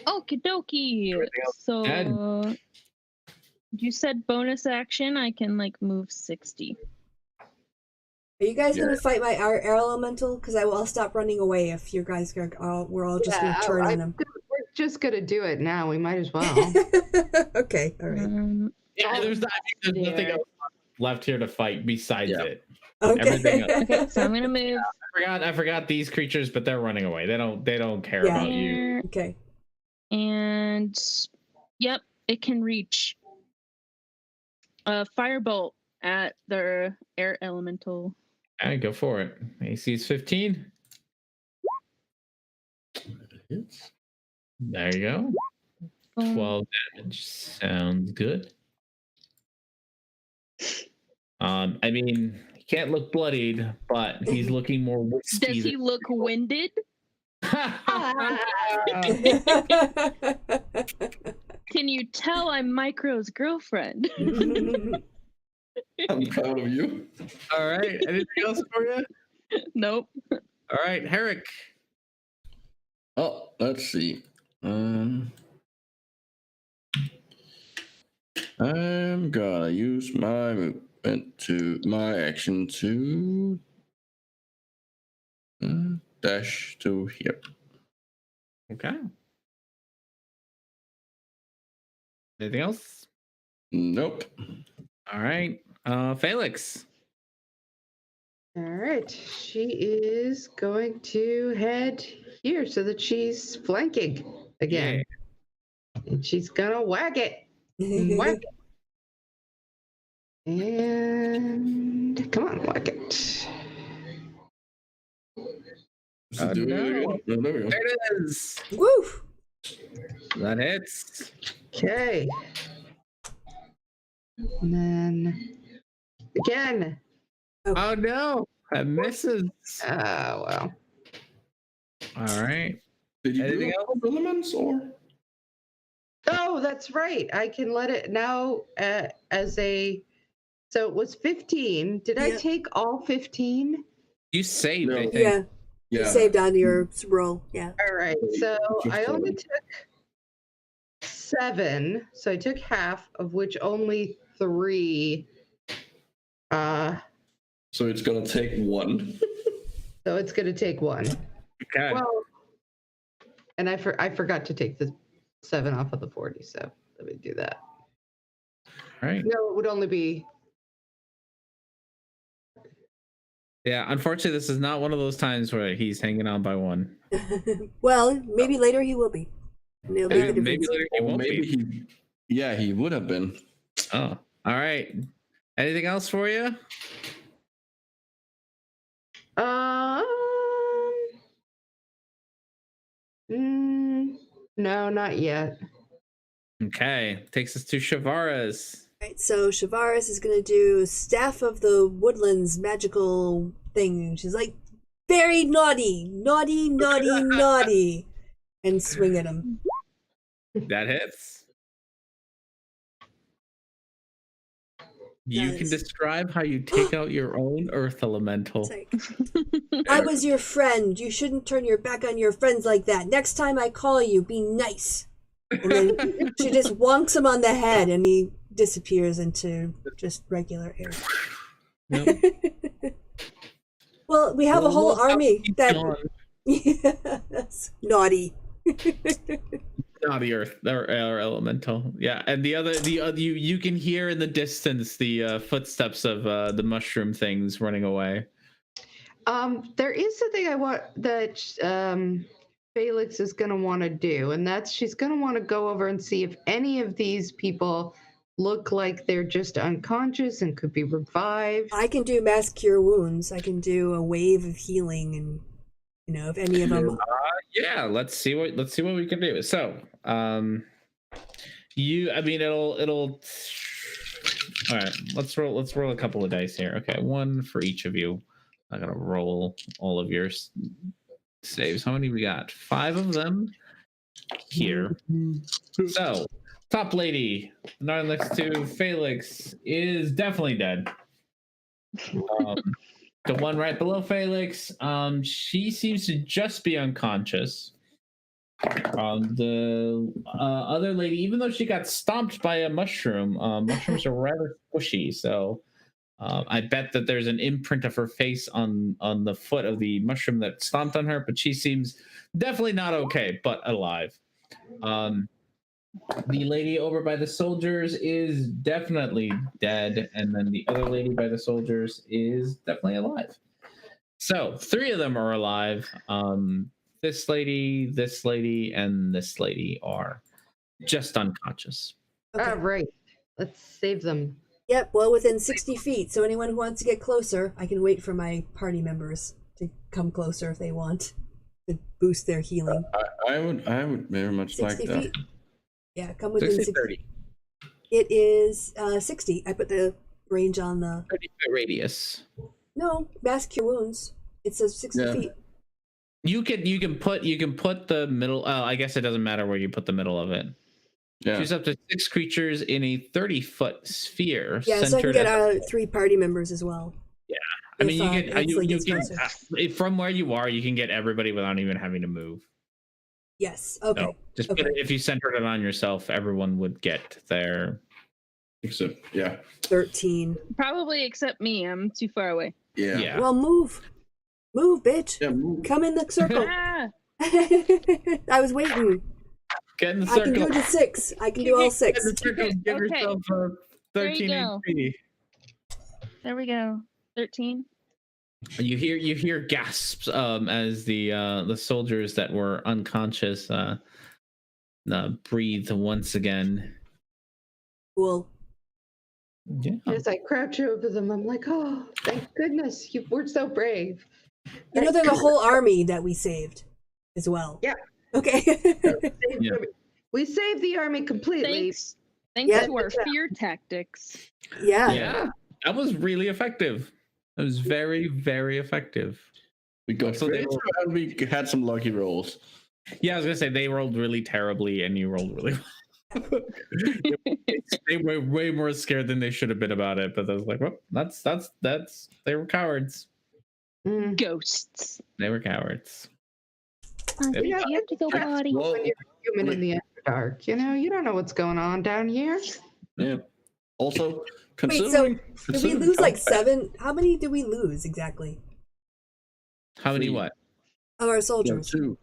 Okie dokie. Everything else So you said bonus action. I can like move 60. Are you guys Yeah. gonna fight my air elemental? Because I'll stop running away if you guys are. We're all just gonna turn on him. We're just gonna do it now. We might as well. Okay, all right. Yeah, there's nothing there. else left here to fight besides Yeah. it. Okay. Everything else. Okay, so I'm gonna move I forgot these creatures, but they're running away. They don't care Yeah. about you. there, Okay. and yep, it can reach a firebolt at the air elemental. All right, go for it. AC is 15. There you go. 12 damage. Sounds good. I mean, he can't look bloodied, but he's looking more wispy. Does he look winded? Can you tell I'm Micro's girlfriend? I'm proud of you. All right. Anything else for you? Nope. All right, Herrick. Oh, let's see. I'm gonna use my movement to my action to dash to here. Okay. Anything else? Nope. All right. Felix. All right. She is going to head here so that she's flanking again. And she's gonna whack it. Whack it. And come on, whack it. Just do it again. No, there we go. There it is. Woo! That hits. Okay. And then again. Oh no, that misses. Oh well. All right. Did you Anything do else? Elements or? Oh, that's right. I can let it now as a. So it was 15. Did I Yeah. take all 15? You saved, No. I think. Yeah, you saved on your roll. Yeah. All right. So Just I only seven. took 7. So I took half, of which only 3. So it's gonna take 1. So it's going to take 1. Okay. Well, and I forgot to take the 7 off of the 40. So let me do that. All right. No, it would only be. Yeah, unfortunately, this is not one of those times where he's hanging on by one. Well, maybe later he will be. And it'll be the Maybe difference. later he Or won't maybe be. he would have been. Oh, all right. Anything else for you? No, not yet. Okay, takes us to Shavaras. Right, so Shavaris is going to do Staff of the Woodlands magical thing. She's like, very naughty, naughty, naughty, naughty. And swing at him. That hits. You can Nice. describe how you take out your own earth elemental. It's like, I was your friend. You shouldn't turn your back on your friends like that. Next time I call you, be nice. And then she just wonks him on the head and he disappears into just regular air. Yep. Well, we have a whole army He's that. gone. Yes, naughty. Not the earth or elemental. Yeah, and the other you can hear in the distance the footsteps of the mushroom things running away. There is something I want that Felix is going to want to do, and that's she's going to want to go over and see if any of these people look like they're just unconscious and could be revived. I can do mass cure wounds. I can do a wave of healing, and if any of them. Yeah, let's see what we can do. So, it'll all right, let's roll a couple of dice here. Okay, one for each of you. I'm gonna roll all of your saves. How many we got? 5 of them here. So, top lady, not next to Felix, is definitely dead. The one right below Felix, she seems to just be unconscious. The other lady, even though she got stomped by a mushroom, mushrooms are rather squishy, so I bet that there's an imprint of her face on the foot of the mushroom that stomped on her, but she seems definitely not okay, but alive. The lady over by the soldiers is definitely dead, and then the other lady by the soldiers is definitely alive. So 3 of them are alive. This lady, and this lady are just unconscious. Okay. All right. Let's save them. Yep, well, within 60 feet. So anyone who wants to get closer, I can wait for my party members to come closer if they want to boost their healing. I would very much 60 like that. feet? Yeah, come within 60. 30 It is 60. I put the range on the... 30-foot radius. No, mass cure wounds. It says 60 Yeah. feet. You can put the middle. Oh, I guess it doesn't matter where you put the middle of it. Yeah. Choose up to 6 creatures in a 30-foot sphere. Yeah, so I can centered get at- 3 party members as well. I mean, you if, can Ainsley you gets can closer. from where you are, you can get everybody without even having to move. Yes, okay. So just Okay. if you centered it on yourself, everyone would get their. Except, yeah. 13. Probably except me. I'm too far away. Yeah. Yeah. Well, move. Move, bitch. Yeah, move. Come in the circle. Ah, I was waiting. Get in the I can circle. do the 6. I can do all 6. Get in the circle. Give Okay. yourself a There you 13 go. HP. there we go. 13. You hear gasps as the soldiers that were unconscious breathe once again. Cool. Yeah. As I crouch over them, I'm like, oh, thank goodness you were so brave. You know, there's a whole army that we saved as well. Yeah. Okay. Yeah. We saved the army completely. Thanks Yeah. to our fear tactics. Yeah. Yeah, that was really effective. That was very, very effective. We got So they creative and we had some lucky rolls. Yeah, I was gonna say they rolled really terribly, and you rolled really well. They were way more scared than they should have been about it. But I was like, well, that's they were cowards. Mm. Ghosts. They were cowards. Yeah, You have to go potty. Well, When you're human in the Underdark, you don't know what's going on down here. yeah. Also, Wait, so considering, did we considering lose how like bad- 7? How many did we lose exactly? How many? 3. What? Of our Yeah, soldiers. two.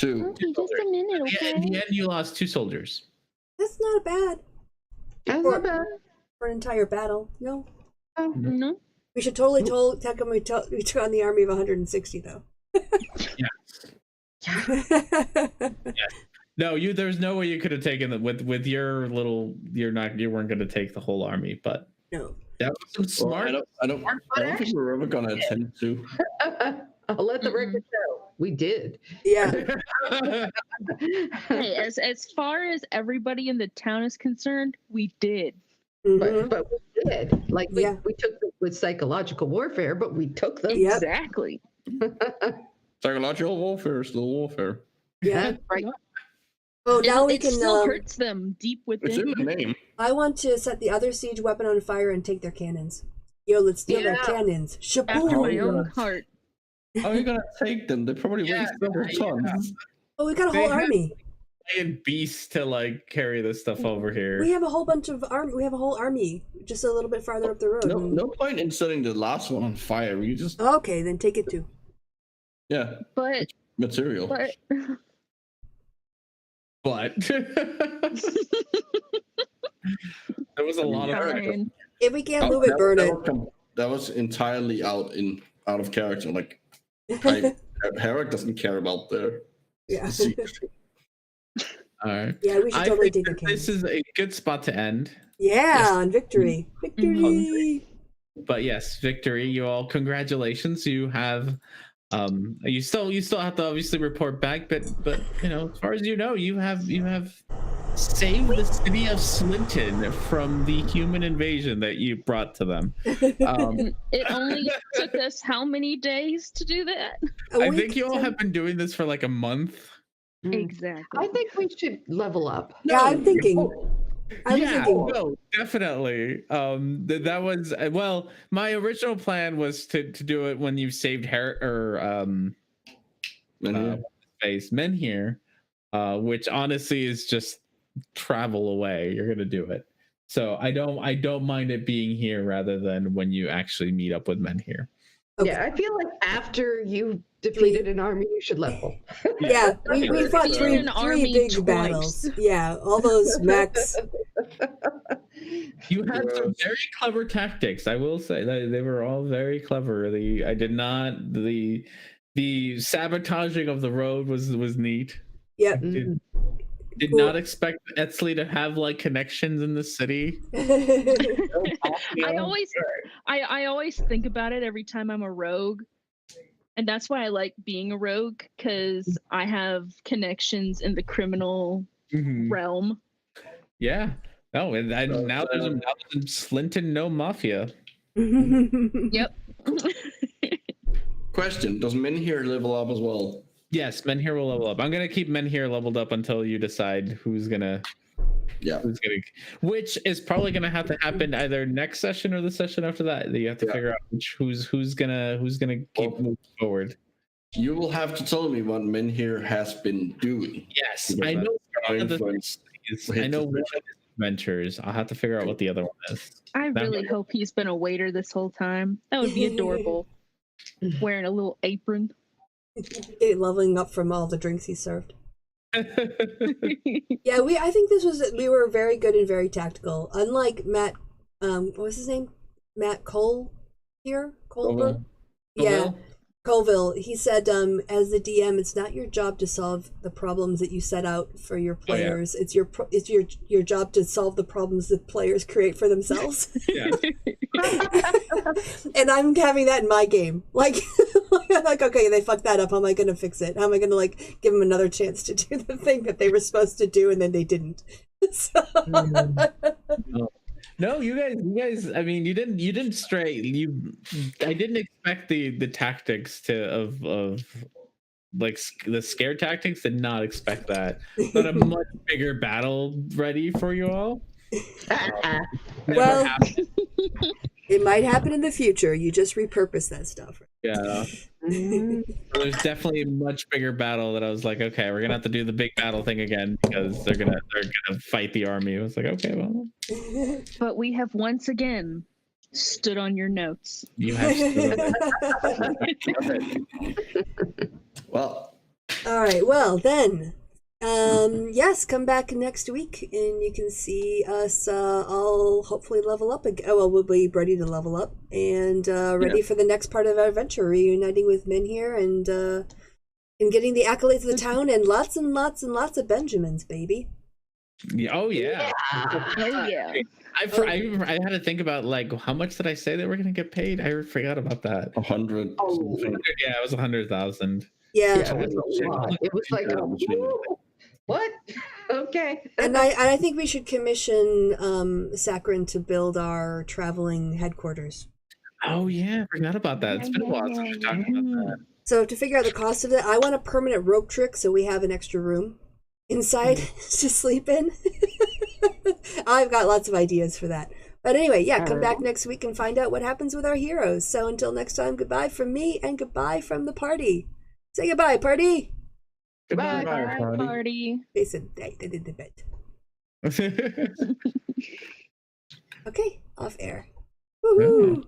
Okay, just a minute, Yeah, in the end, you lost 2 soldiers. That's not bad That's Or- not bad. for an entire battle. No. No. We should totally tell them we took on the army of 160, though. No, there's no way you could have taken it with your little. You weren't going to take the whole army, but No. that was some Well, smart. I don't think we're ever gonna attempt to. I'll let the record show. We did. Yeah. Hey, as far as everybody in the town is concerned, we did. Mhm. But we did. Like Yeah. we took them with psychological warfare, but we took them. Yep. Exactly. Psychological warfare is still warfare. Yeah. Right. Oh, now we it can. still hurts them deep It's in within. the name. I want to set the other siege weapon on fire and take their cannons. Yo, let's steal their Yeah. cannons. After my Shaboom. own heart. How are you gonna take them? They probably weigh Yeah, several yeah. tons. Oh, we got a They whole have- army. And beasts to like carry this stuff over here. We have a whole bunch of army. We have a whole army just a little bit farther up the road. No point in setting the last one on fire. You just Okay, then take it too. But material. But there was a lot of fine. If we can't move it, burn it. That was entirely out of character. Like Herrick doesn't care about the Yeah. siege. All right. Yeah, we should I totally think take their that this cannons. is a good spot to end. Yeah, on victory. Victory. But yes, victory. You all, congratulations. You have you still have to obviously report back, but as far as you know, you have save the city of Slinton from the human invasion that you brought to them. It only took us how many days to do that? I think you all have been doing this for like a month. Exactly. I think we should level up. Yeah, I'm thinking. I'm Yeah, thinking. no, definitely. That was well. My original plan was to do it when you saved Men here, which honestly is just travel away. You're gonna do it, so I don't mind it being here rather than when you actually meet up with Men here. Okay. Yeah, I feel like after you defeated an army, you should level. Yeah, we fought Defeated an three army big twice. battles. Yeah, all those mechs. You had some very clever tactics. I will say that they were all very clever. The sabotaging of the road was neat. Yep. Did Cool. not expect Etsley to have like connections in the city. I always think about it every time I'm a rogue. And that's why I like being a rogue, because I have connections in the criminal realm. Yeah. No, and now there's in Slinton no mafia. Yep. Question: does Men here level up as well? Yes, Men here will level up. I'm gonna keep Men here leveled up until you decide who's gonna. Which is probably gonna have to happen either next session or the session after that. You have to figure out who's gonna keep moving forward. You will have to tell me what Men here has been doing. Yes, I know. I know one of his adventures. I'll have to figure out what the other one is. I really hope he's been a waiter this whole time. That would be adorable. Wearing a little apron. Leveling up from all the drinks he served. Yeah, I think we were very good and very tactical. Unlike Matt, what was his name? Matt Colville. Yeah, Colville. He said, as the DM, it's not your job to solve the problems that you set out for your players. It's your job to solve the problems that players create for themselves. And I'm having that in my game. Like, okay, they fucked that up. How am I going to fix it? How am I going to give them another chance to do the thing that they were supposed to do and then they didn't? So. No, you guys. I mean, you didn't stray. I didn't expect the tactics of like the scare tactics. Did not expect that. But a much bigger battle ready for you all. Well, it might happen in the future. You just repurpose that stuff. Yeah. There's definitely a much bigger battle that I was like, okay, we're gonna have to do the big battle thing again because they're gonna fight the army. I was like, okay, well. But we have once again stood on your notes. You have stood. Well. All right. Well, then, yes, come back next week and you can see us all hopefully level up again. Oh, well, we'll be ready to level up and ready for the next part of our adventure, reuniting with Men here and getting the accolades of the town and lots and lots and lots of Benjamins, baby. Oh yeah. Oh yeah. I had to think about how much did I say that we're gonna get paid? I forgot about that. 100. Oh, yeah, it was 100,000. Yeah. It was like, what? Okay. And I think we should commission Saccharin to build our traveling headquarters. Oh yeah, I forgot about that. It's been a while since we've talked about that. So to figure out the cost of it, I want a permanent rope trick so we have an extra room inside to sleep in. I've got lots of ideas for that. But anyway, come back next week and find out what happens with our heroes. So until next time, goodbye from me and goodbye from the party. Say goodbye, party. Goodbye. Bye, party. They said they did the bit. Okay, off air. Woohoo!